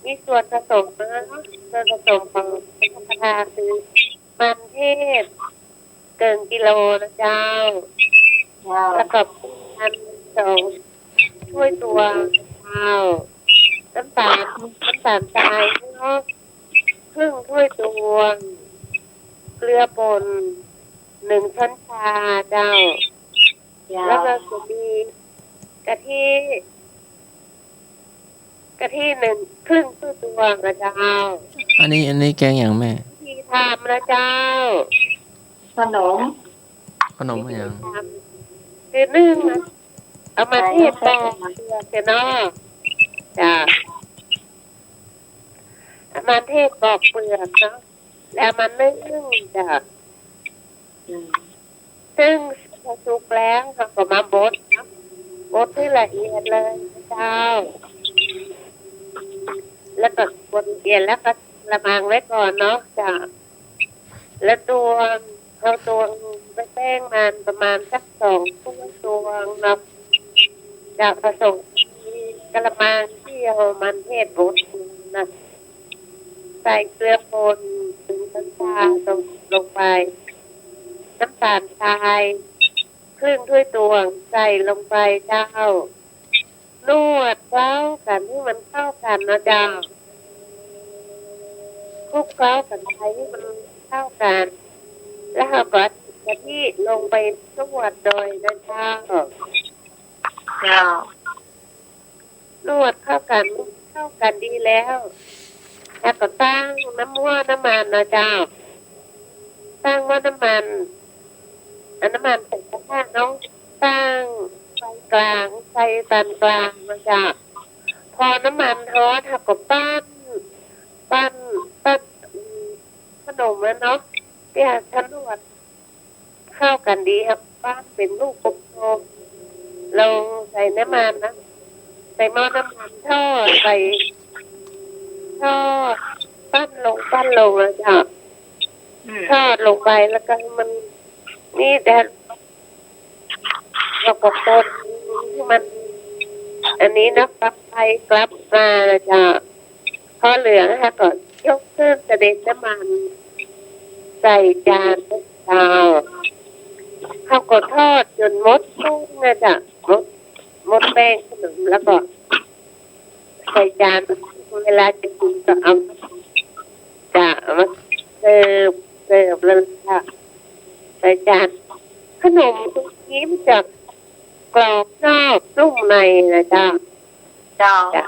Speaker 6: มีส่วนผสมนะส่วนผสมของไข่นกกระทาคือมันเทศเกินกิโลนะเจ้า
Speaker 1: เจ้า
Speaker 6: แล้วก็2 ถ้วยตวงข้าวน้ำตาลทรายเนาะครึ่งถ้วยตวงเกลือป่น1 ช้อนชาเจ้า
Speaker 1: เจ้า
Speaker 6: แล้วก็จะมีกะทิ1 ครึ่งถ้วยตวงนะเจ้า
Speaker 3: อันนี้แกงอย่างแม่
Speaker 6: ที่ทำนะเจ้า
Speaker 1: ขนม
Speaker 3: ขนมอะไรอย่าง
Speaker 6: คือนึ่งนะเอามาเทศปอกเปลือกเนาะจ้าเอามาเทศปอกเปลือกเนาะแล้วมันนึ่งจ้ะซึ่งพอสุกแล้วเราก็มาบดเนาะบดให้ละเอียดเลยนะเจ้า แล้วก็บดละเอียดแล้วก็ละมังไว้ก่อนเนาะจ้ะแล้วเอาตวงไปแป้งมันประมาณสัก2 ถ้วยตวงเนาะจะผสมกระมังที่เอามันเทศบดนะใส่เกลือป่น1 ช้อนชาลงไปน้ำตาลทรายครึ่งถ้วยตวงใส่ลงไปเจ้านวดเคล้ากันให้มันเข้ากันนะเจ้าคลุกเคล้ากันไปให้มันเข้ากันแล้วเราก็กะทิลงไปนวดโดยนะเจ้า
Speaker 1: เจ้าน
Speaker 6: วดเข้ากันดีแล้วแล้วก็ตั้งน้ำมันนะเจ้าตั้งว่าน้ำมันน้ำมันใส่กระทะน้องตั้งไฟกลางไฟปานกลางนะเจ้าพอน้ำมันร้อนเราก็ปั้นขนมแล้วเนาะเดี๋ยวฉันนวดเข้ากันดีครับปั้นเป็นลูกกลมๆลงใส่น้ำมันนะใส่หม้อน้ำมันทอดใส่ทอดปั้นลงแล้วจ้ะทอดลงไปแล้วก็มันนี่แต่เราก็คนที่มัน อันนี้นักกลับไปกลับมานะจ๊ะพอเหลืองนะคะก็ยกเครื่องเสด็จน้ำมันใส่จานเตาข้าวก็ทอดจนมดตุ้งนะจ๊ะมดแป้งขนมแล้วก็ใส่จานเวลาจะกินก็เอาจะมาเสิร์ฟเลยค่ะใส่จานขนมทุกนี้มันจะกรอบนอกนุ่มในนะจ๊ะ
Speaker 1: เจ้า
Speaker 6: จ้ะ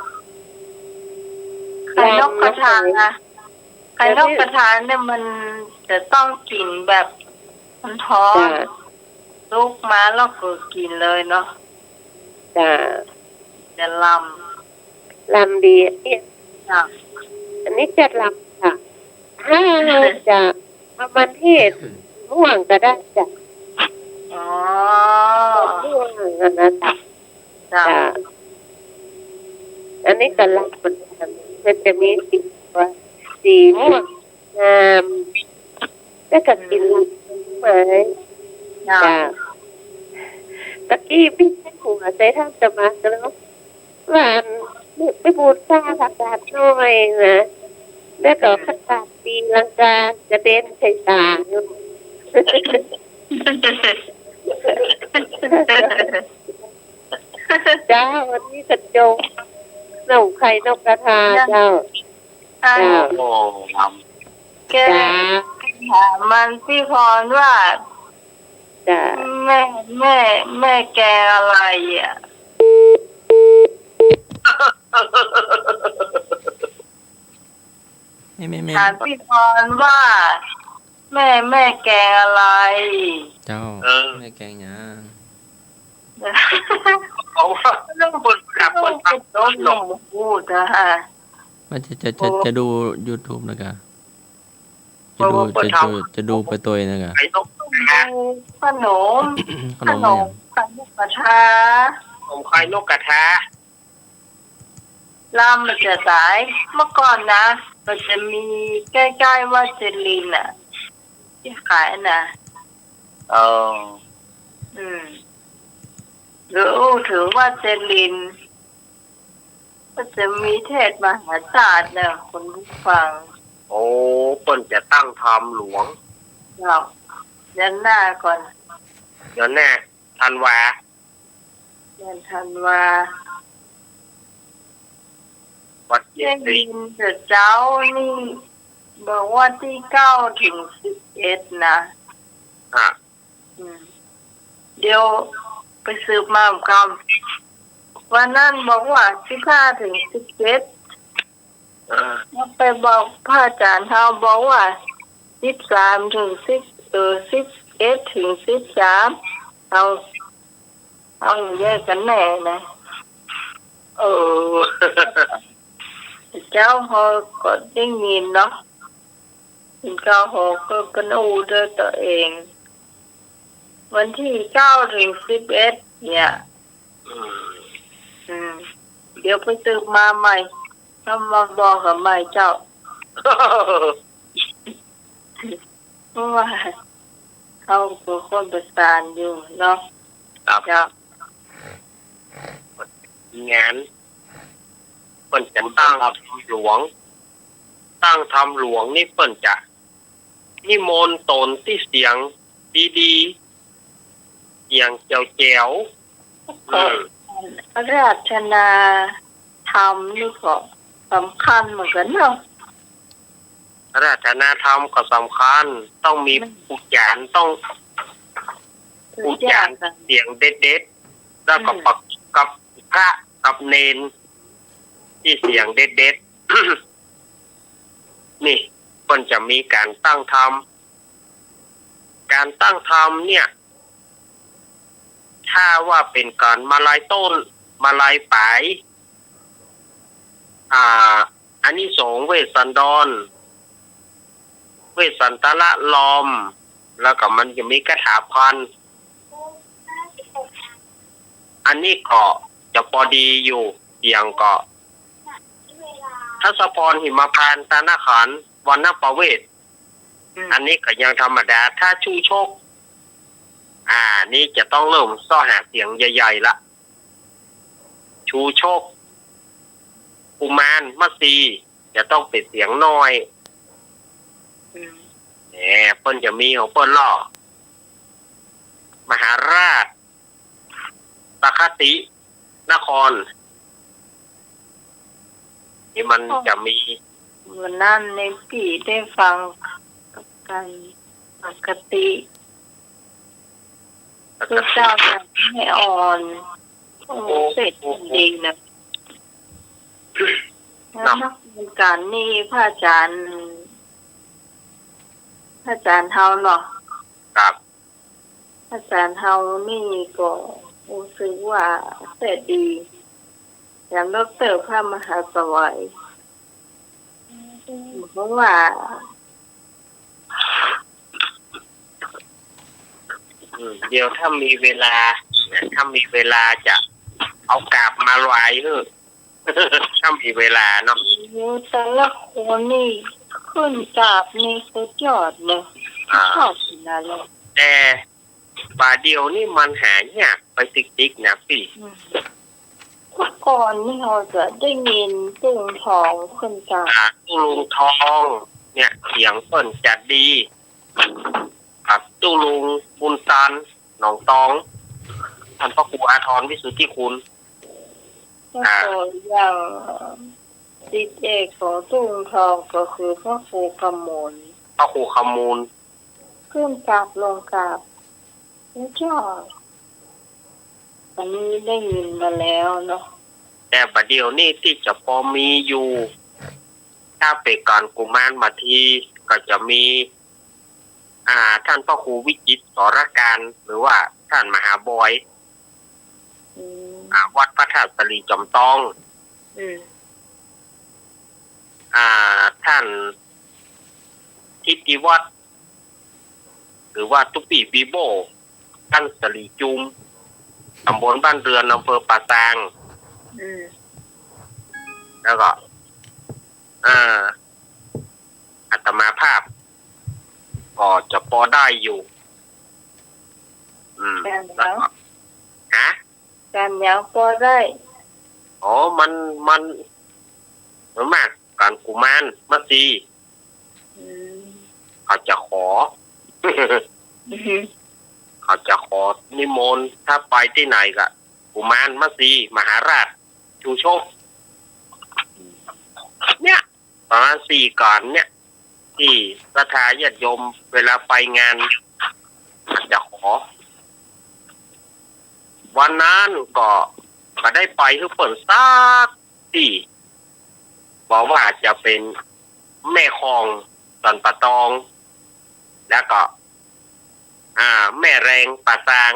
Speaker 1: ไข่นกกระทานะไข่นกกระทาเนี่ยมันจะต้องกินแบบมันท้อน
Speaker 6: จ้ะ
Speaker 1: ลูกมาแล้วก็กินเลยเนาะ
Speaker 6: จ้ะ
Speaker 1: จะล
Speaker 6: ลำดีเนี่ย
Speaker 1: ำจ้ะ
Speaker 6: อันนี้จะลำค่ะถ้าเราจะเอามันเทศม่วงก็ได้จ้ะ
Speaker 1: อ๋อ
Speaker 6: ม่วงนะจ๊ะ
Speaker 1: จ้ะ
Speaker 6: จ้ะอันนี้ก็ลำมันจะมีสีม่วงงามแล้วก็กินลำไหม
Speaker 1: จ้ะ
Speaker 6: จ้ะตะกี้พี่ให้หัวใส่ท่าสมาธิแล้วหวานไม่บูดซ่าผักกาดน้อยนะแล้วก็ผักกาดตีลังกากระเด็นใส่ตาอยู่ เจ้าวันนี้กระโจงหนมไข่นกกระทาเจ้า
Speaker 1: อ่า
Speaker 6: จ้า
Speaker 2: โอ้ท
Speaker 1: แก
Speaker 6: จ้า
Speaker 1: ถามมันพี่พรว่า
Speaker 6: จ้า
Speaker 1: แม่แกอะไรอ่ะ
Speaker 3: ไม่
Speaker 1: ถามพี่พรว่า แม่แกอะไร
Speaker 3: เจ้าแม่แกงหยัง
Speaker 2: ำเขาว่าเรื่องบนกลับ
Speaker 1: ต้
Speaker 2: บ
Speaker 1: อง
Speaker 2: นตับ
Speaker 1: ต้นลงพูดนะฮะ
Speaker 3: มันจะดู YouTube นะกะจะดูไปตัวนะกะ
Speaker 2: ไข่นกกระทา
Speaker 1: ขนม
Speaker 3: ขนมเนี่ย
Speaker 1: ขนมกระทา
Speaker 2: ผมไข่นกกระทา
Speaker 1: ลำมันจะสายเมื่อก่อนนะมันจะมีใกล้ๆว่าเจลินอ่ะ ที่ขายน่ะ
Speaker 2: เออ
Speaker 1: หรือถือว่าเจลิน ก็จะมีเทศมหาศาสตร์เนี่ยคนผู้ฟัง
Speaker 2: โอ้เปิ้นจะตั้งทำหลวง
Speaker 1: เรายันหน้าก่อน
Speaker 2: เดี๋ยวแน่ธันวา
Speaker 1: ยันธันวา
Speaker 2: วัด
Speaker 1: เจ
Speaker 2: เย็นดี
Speaker 1: ลินเดี๋ยวเจ้านี่บอกว่าที่9 ถึง 11นะ
Speaker 2: อ่ะ
Speaker 1: เดี๋ยวไปสืบมาคำวันนั้นบอกว่า15 ถึง 17
Speaker 2: เออ
Speaker 1: แล้วไปบอกพระอาจารย์เขาบอกว่า13 ถึง11 ถึง 13เอาแยกกันแน่นะ
Speaker 2: เออ
Speaker 1: เจ้าเขาก็ได้ยินเนาะถึง9 6ก็กันอูด้วยตัวเอง วันที่9 ถึง 11เนี่ย เดี๋ยวไปสืบมาใหม่ถ้ามาบอกกับใหม่เจ้า เพราะว่าเขาเป็นคนประสานอยู่เนาะ
Speaker 2: ครับ
Speaker 1: เจ้าง
Speaker 2: านเปิ้นจะตั้งทำหลวง ตั้งทำหลวงนี่เปิ้นจะนิมนต์ตนที่เสียงดีๆเสียงแจ๋วๆ
Speaker 1: ราชนาธรรมนี่ก็สำคัญเหมือนกันเนาะ
Speaker 2: ราชนาธรรมก็สำคัญ ต้องมีอุจจารต้องอุจจารเสียงเด็ดๆแล้วก็ประกอบกับพระกับเนนที่เสียงเด็ดๆ นี่มันจะมีการตั้งธรรม การตั้งธรรมเนี่ย ถ้าว่าเป็นการมาลายต้น มาลายปลายอันนี้สงส์เวสสันดร เวสสันตละลอม แล้วก็มันจะมีคาถาพัน อันนี้ก็จะพอดีอยู่อย่างก็ทศพรหิมพานต์ตานาขันธ์วรรณประเวศ อันนี้ก็ยังธรรมดา ถ้าชูโชค นี่จะต้องเริ่มซ่อหาเสียงใหญ่ๆละ
Speaker 7: ชูโชคกุมารมัตสีจะต้องเป็นเสียงน้อย
Speaker 1: อืม
Speaker 7: แหมเปิ้นจะมีของเปิ้นล่อมหาราชปคตินครนี่มันจะมี
Speaker 1: วันนั้นในปีได้ฟังกับกันปกติคือเจ้าจะไม่อ่อนโอ้เสร็จดีนะแล้วนักการนี่พระอาจารย์เฮาเนาะ
Speaker 7: กับ
Speaker 1: พระอาจารย์เฮานี่ก็รู้สึกว่าเสร็จดีอย่างดร.พระมหาสวัยเพราะว่า
Speaker 7: เดี๋ยวถ้ามีเวลาจะเอากราบมาไหว้เถอะ ถ้ามีเวลาเนาะ
Speaker 1: แต่ละคนนี่ขึ้นกราบนี่สุดยอดเลยชอบขนาดเลย
Speaker 7: แต่บาเดียวนี่มันหายากไปติ๊กๆนะพี่
Speaker 1: เมื่อก่อนนี่เราจะได้ยินตุ้งทองขึ้นกราบ
Speaker 7: ตู้ลุงทอง เนี่ยเสียงเปิ้นจัดดีครับตู้ลุงบุญตันหนองตองท่านพระครูอาทรวิสุทธิคุณ
Speaker 1: แล้วก็อย่างดิเจของตุ้งทองก็คือพระครูกำมล
Speaker 7: พระครูขมูล
Speaker 1: ขึ้นกราบลงกราบสุดยอดอันนี้ได้ยินมาแล้วเนาะ
Speaker 7: แต่บัดเดียวนี่ที่จะพอมีอยู่ ถ้าเป็นการกุมารมาทีก็จะมี ท่านพระครูวิจิตรสรการ หรือว่าท่านมหาบอย
Speaker 1: อืม
Speaker 7: วัดพระธาตุสลีจอมตอง
Speaker 1: อืม
Speaker 7: ท่านทิติวัฒน์หรือว่าตุปีปีโบท่านสลีจุมตำบลบ้านเรือนอำเภอป่าซาง
Speaker 1: อืม
Speaker 7: แล้วก็อาตมาภาพ ก็จะพอได้อยู่
Speaker 1: การ
Speaker 7: แล้ว
Speaker 1: ยัง
Speaker 7: ก็ฮะ
Speaker 1: การยังพอได้
Speaker 7: อ๋อมันเหมือนมากการกุมารมัตสี
Speaker 1: อืม
Speaker 7: เขาจะขอ
Speaker 1: อืม
Speaker 7: เขาจะขอนิมนต์ถ้าไปที่ไหนก็กุมารมัตสีมหาราชชูโชค เนี่ยประมาณ4ก่อนเนี่ย ที่ศรัทธาญาติโยมเวลาไปงานจะขอ วันนั้นก็ได้ไปคือเปิดซักที่บอกว่าจะเป็นแม่คองสันปะตอง แล้วก็ แม่แรงป่าซาง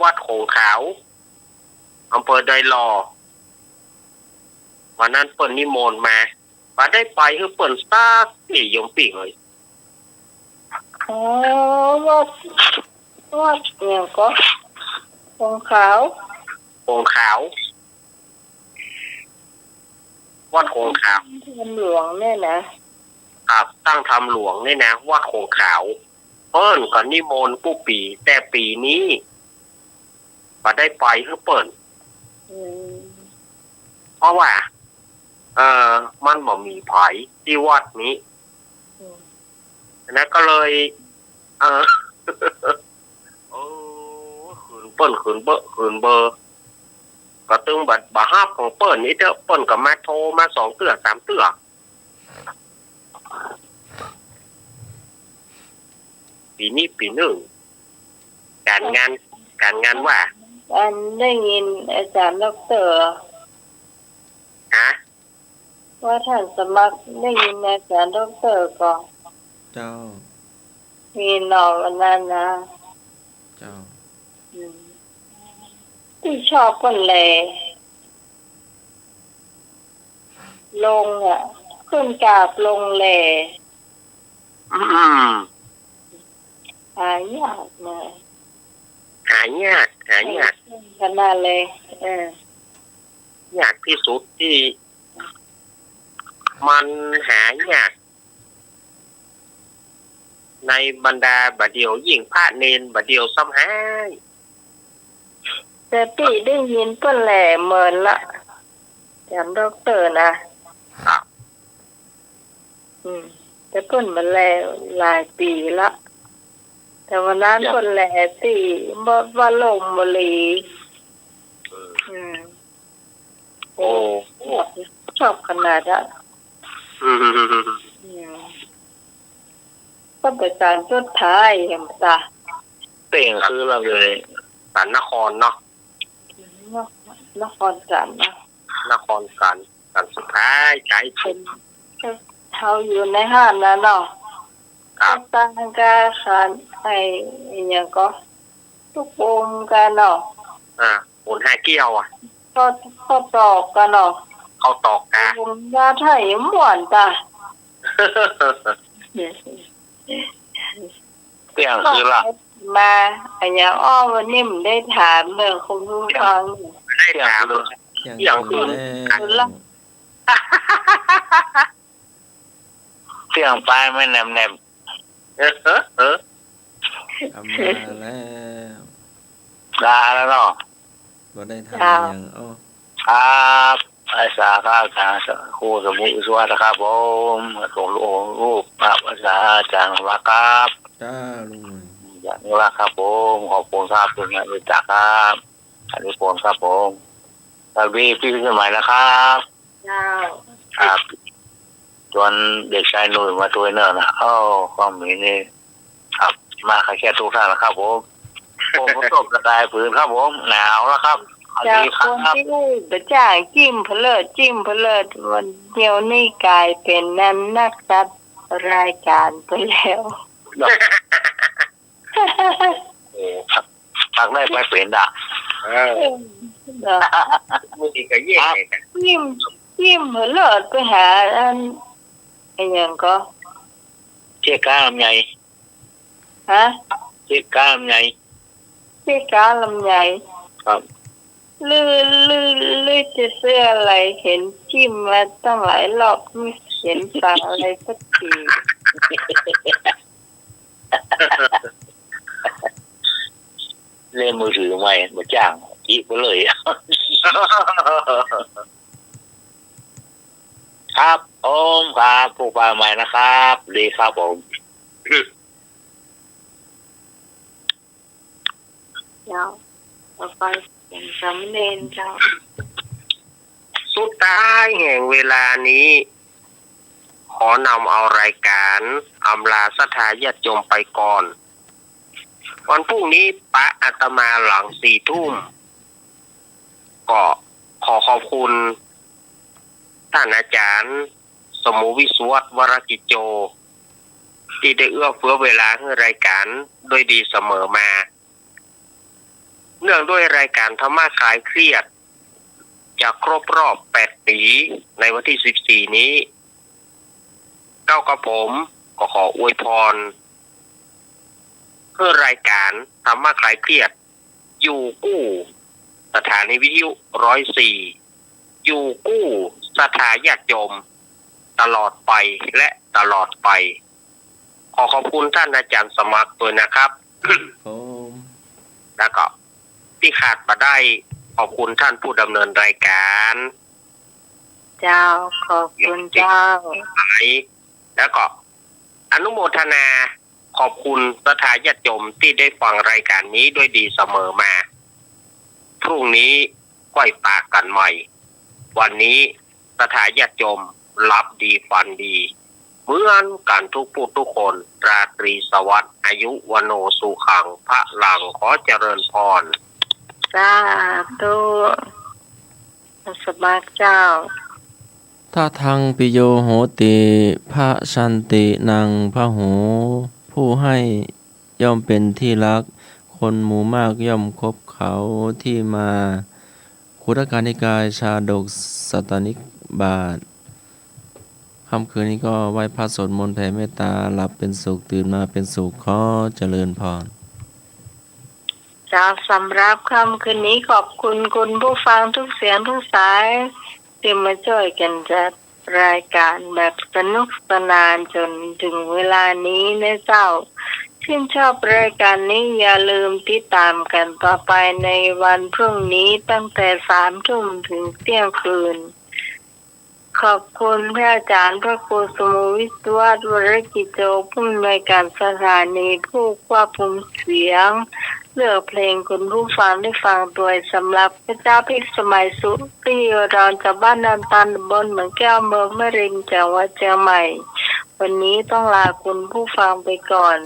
Speaker 7: วัดโขงขาวอำเภอดอยหลอวันนั้นเปิดนิมนต์มาได้ไปคือเปิดซักที่โยมปีเลย
Speaker 1: อ๋อวัดเนี่ยก็ของขาว
Speaker 7: โขงขาว วัดโขงขาว
Speaker 1: ทำหลวงเนี่ยนะครับ
Speaker 7: ตั้งทำหลวงนี่นะวัดโขงขาวเปิ้นก็นิมนต์ผู้ปี แต่ปีนี้ได้ไปคือเปิ้น
Speaker 1: อืม
Speaker 7: เพราะว่า มันบ่มีไผที่วัดนี้
Speaker 1: อืม
Speaker 7: นะก็เลย ขืนเปิ้นขืนเบอร์ ก็ตึงบัดฮับของเปิ้นนี่เด้อเปิ้นก็มาโทรมา2 เตื้อ 3 เตื้อปีนี้ปีหนึ่งการงานว่า
Speaker 1: อันได้ยินอาจารย์ดร.
Speaker 7: ฮะ
Speaker 1: ว่าท่านสมัครได้ยินอาจารย์ดร.ก่อน
Speaker 3: เจ้า
Speaker 1: มีน้องอันนั้นนะ
Speaker 3: เจ้า
Speaker 1: อืมที่ชอบคนแลลงอ่ะขึ้นกราบลงแล
Speaker 7: อืม
Speaker 1: หายากนะ
Speaker 7: หายาก
Speaker 1: ขนาดเลย
Speaker 7: ยากที่สุดที่ มันหายาก ในบรรดาบัดเดียวยิ่งพระเนนบัดเดียวซ้ำหาย
Speaker 1: แต่ปีได้ยินเปิ้นแหล่เหมินละแถมด็อกเตอร์นะครับ แต่เปิ้นมาแลหลายปีละแต่วันนั้นเปิ้นแหล่ตีบ่ว่าลมบ่ลี
Speaker 7: โอ้
Speaker 1: ชอบขนาดอ่ะก็ไปการสุดท้ายเห็นตา
Speaker 7: เต่งคือเราเลยสันนครเนาะ
Speaker 1: นครจันทร์นะ
Speaker 7: นครกันสุดท้ายใจชุบ
Speaker 1: เขาอยู่ในห้างนะเนาะ
Speaker 7: ครับ
Speaker 1: ตั้งกาคันไอ้ยังก็ทุกวงกันเนาะ
Speaker 7: หมุน5เกี้ยวอ่ะ
Speaker 1: ก็ตอกกันเนาะ
Speaker 7: เข้าตอกกาว
Speaker 1: งยาไทยม่วนตา
Speaker 2: เตียงคือละ
Speaker 1: มาอันยังอ้อวันนี้มันได้ถามเรื่องคุณผู้ฟัง
Speaker 7: ได้ถามเลย
Speaker 3: อย่างคืนแล้ว
Speaker 2: เตียงปลายไม่แนม
Speaker 3: กำมาแล้ว
Speaker 2: ลาแล้วเนาะ
Speaker 3: บ่ได้ทำอย่าง
Speaker 2: ครับไอ้สาข้าวจางครูสมุทรสวัสดิ์ครับผมส่งรูปภาพภาษาจางว่าครับ
Speaker 3: จ้าลุง
Speaker 2: อย่างนี้ว่าครับผมขอบคุณครับคุณรู้จักครับอันนี้ผมครับผมสวัสดีพี่สมัยนะครับ
Speaker 1: เจ้า
Speaker 2: ครับจนเด็กชายหนุ่ยมาตัวเนอร์นะความมีนี่ครับมาแค่ทุกท่านนะครับผมตกกระจายผืนครับผมหนาวแล้วครับ
Speaker 1: จากคนที่ไปจ้างจิ้มเพลิดวันเดียวนี่กลายเป็นนักจัดรายการไปแล้ว
Speaker 2: โอ้ครับทักได้ไปเป็นด่ะ
Speaker 7: มืออีกก็แย่กัน
Speaker 1: จิ้มเพลิดไปหาอันไอ้ยังก็
Speaker 2: เชี่ยก้าลำไย
Speaker 1: ฮะ
Speaker 2: เชี่ยก้าลำไย
Speaker 1: พี่กาลำใหญ่
Speaker 2: ครับ
Speaker 1: ลือจะเสื้ออะไรเห็นจิ้มมาตั้งหลายรอบไม่เห็นฟังอะไรสักที
Speaker 2: เล่นมือถือใหม่มาจ้างอีกไปเลย ครับผมครับผู้ปลาใหม่นะครับดีครับผม
Speaker 1: เจ้าต่อไปเป็นสำเร็จเจ้า
Speaker 7: สุดท้ายแห่งเวลานี้ ขอนำเอารายการอำลาศรัทธาญาติโยมไปก่อน วันพรุ่งนี้ปะอาตมาหลัง4 ทุ่มก็ขอขอบคุณท่านอาจารย์สมุวิศวตวรกิจโจ ที่ได้เอื้อเฟื้อเวลาให้รายการโดยดีเสมอมา เนื่องด้วยรายการธรรมะคลายเครียดจะครบรอบ8 ปีในวันที่14นี้ก้าวกับผมก็ขออวยพรเพื่อรายการธรรมะคลายเครียดอยู่กู้สถานีวิทยุ104อยู่กู้สถาญาติโยมตลอดไปและตลอดไปขอขอบคุณท่านอาจารย์สมัครด้วยนะครับ
Speaker 3: ผม
Speaker 7: แล้วก็ที่ขาดมาได้ขอบคุณท่านผู้ดำเนินรายการ
Speaker 1: เจ้าขอบคุณเจ้า
Speaker 7: แล้วก็อนุโมทนาขอบคุณศรัทธาญาติโยมที่ได้ฟังรายการนี้ด้วยดีเสมอมาพรุ่งนี้ก้อยปากกันใหม่วันนี้ศรัทธาญาติโยมรับดีฝันดีเหมือนกันทุกผู้ทุกคนราตรีสวัสดิ์อายุวโนสุขังพระลังขอเจริญพร
Speaker 1: สาธุสมัครเจ้า
Speaker 3: ถ้าทางปิโยโหติพระชันตินังพระโหผู้ให้ย่อมเป็นที่รักคนหมู่มากย่อมคบเขาที่มาคุตการนิกายชาดกสัตตนิกบาทค่ำคืนนี้ก็ไหว้พระสวดมนต์แผ่เมตตาหลับเป็นสุขตื่นมาเป็นสุขขอเจริญพร
Speaker 1: เจ้าสำหรับคำคืนนี้ขอบคุณคุณผู้ฟังทุกเสียงทุกสายที่มาช่วยกันจัดรายการแบบสนุกสนานจนถึงเวลานี้นะเจ้า ชื่นชอบรายการนี้อย่าลืมติดตามกันต่อไปในวันพรุ่งนี้ตั้งแต่3 ทุ่มถึงเที่ยงคืนขอบคุณพระอาจารย์พระครูสมุวิศวรวรกิจโจผู้อำนวยการสถานีผู้ควบคุมเสียงเลือกเพลงคุณผู้ฟังได้ฟังโดยสำหรับพระเจ้าพิสมัยสุริยรอนจากบ้านนันตันตำบลเหมืองแก้วเมืองมะริงจังหวัดเชียงใหม่วันนี้ต้องลาคุณผู้ฟังไปก่อน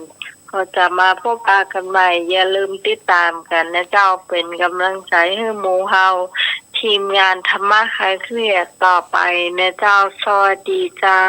Speaker 1: ก็จะมาพบกันใหม่อย่าลืมติดตามกันนะเจ้าเป็นกำลังใจให้หมู่เฮาทีมงานธรรมะคลายเครียดต่อไปนะเจ้าสวัสดีเจ้า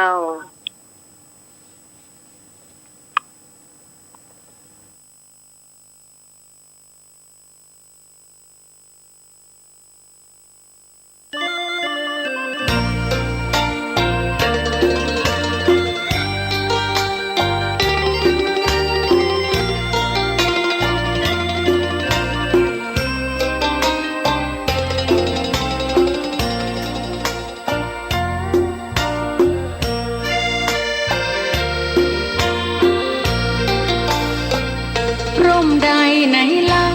Speaker 8: ร่มใดไหนเล่า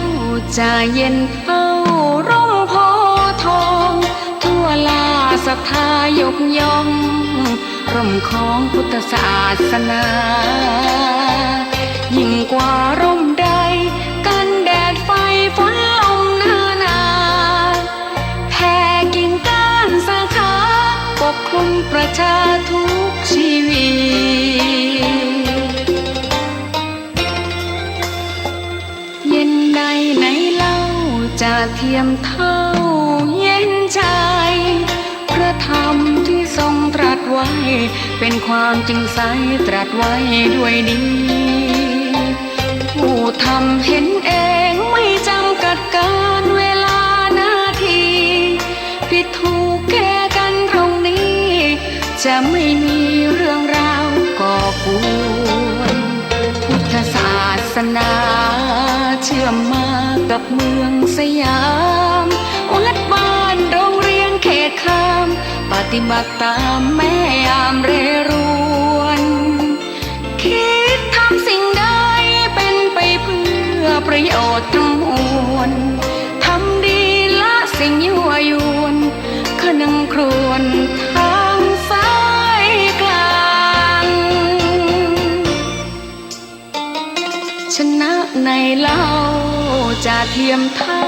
Speaker 8: จะเย็นเท่าร่มโพธิ์ทองทั่วลาศรัทธายกย่องร่มของพุทธศาสนายิ่งกว่าร่มใดกันแดดไฟฝนลมนาแผ่กิ่งก้านสาขาปกคลุมประชาทุกชีวิตเย็นใดไหนเล่าจะเทียมเท่าเย็นใจพระธรรมที่ทรงตรัสไว้เป็นความจริงใสตรัสไว้ด้วยดีผู้ทำเห็นเองไม่จำกัดการเวลานาทีผิดถูกแก้กันตรงนี้จะไม่มีเรื่องราวก่อกวนพุทธศาสนาเชื่อมมากับเมืองสยามวัดบ้านโรงเรียนเขตคามปฏิบัติตามแม่ยามเรรวนคิดทำสิ่งใดเป็นไปเพื่อประโยชน์ทั้งมวลทำดีละสิ่งยั่วยวนขนึงครวญทางสายกลางชนะในเล่าจะเทียมเท่า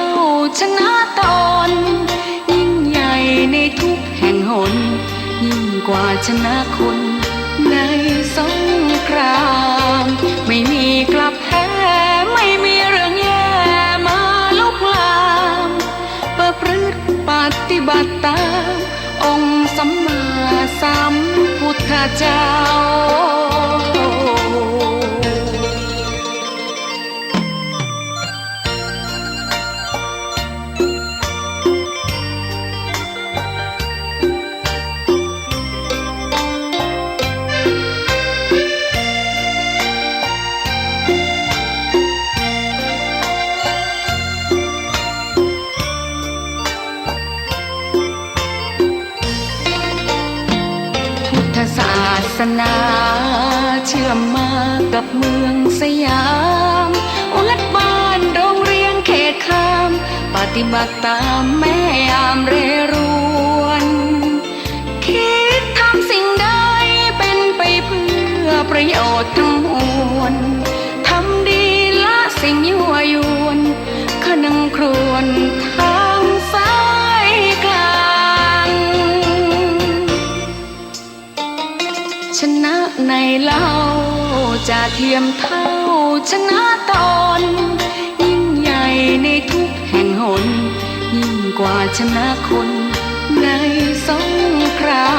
Speaker 8: ชนะตนยิ่งใหญ่ในทุกแห่งหนยิ่งกว่าชนะคนในสงครามไม่มีกลับแพ้ไม่มีเรื่องแย่มาลุกลามประพฤติปฏิบัติตามองค์สัมมาสัมพุทธเจ้าศาสนาเชื่อมมากับเมืองสยามวัดบ้านโรงเรียนเขตคามปฏิบัติตามแม่ยามเรรวนคิดทำสิ่งใดเป็นไปเพื่อประโยชน์ทั้งมวลทำดีละสิ่งยั่วยวนขนึงครวญทางสายกลางชนะในเล่าจะเทียมเท่าชนะตนยิ่งใหญ่ในทุกแห่งหนยิ่งกว่าชนะคนในสงคราม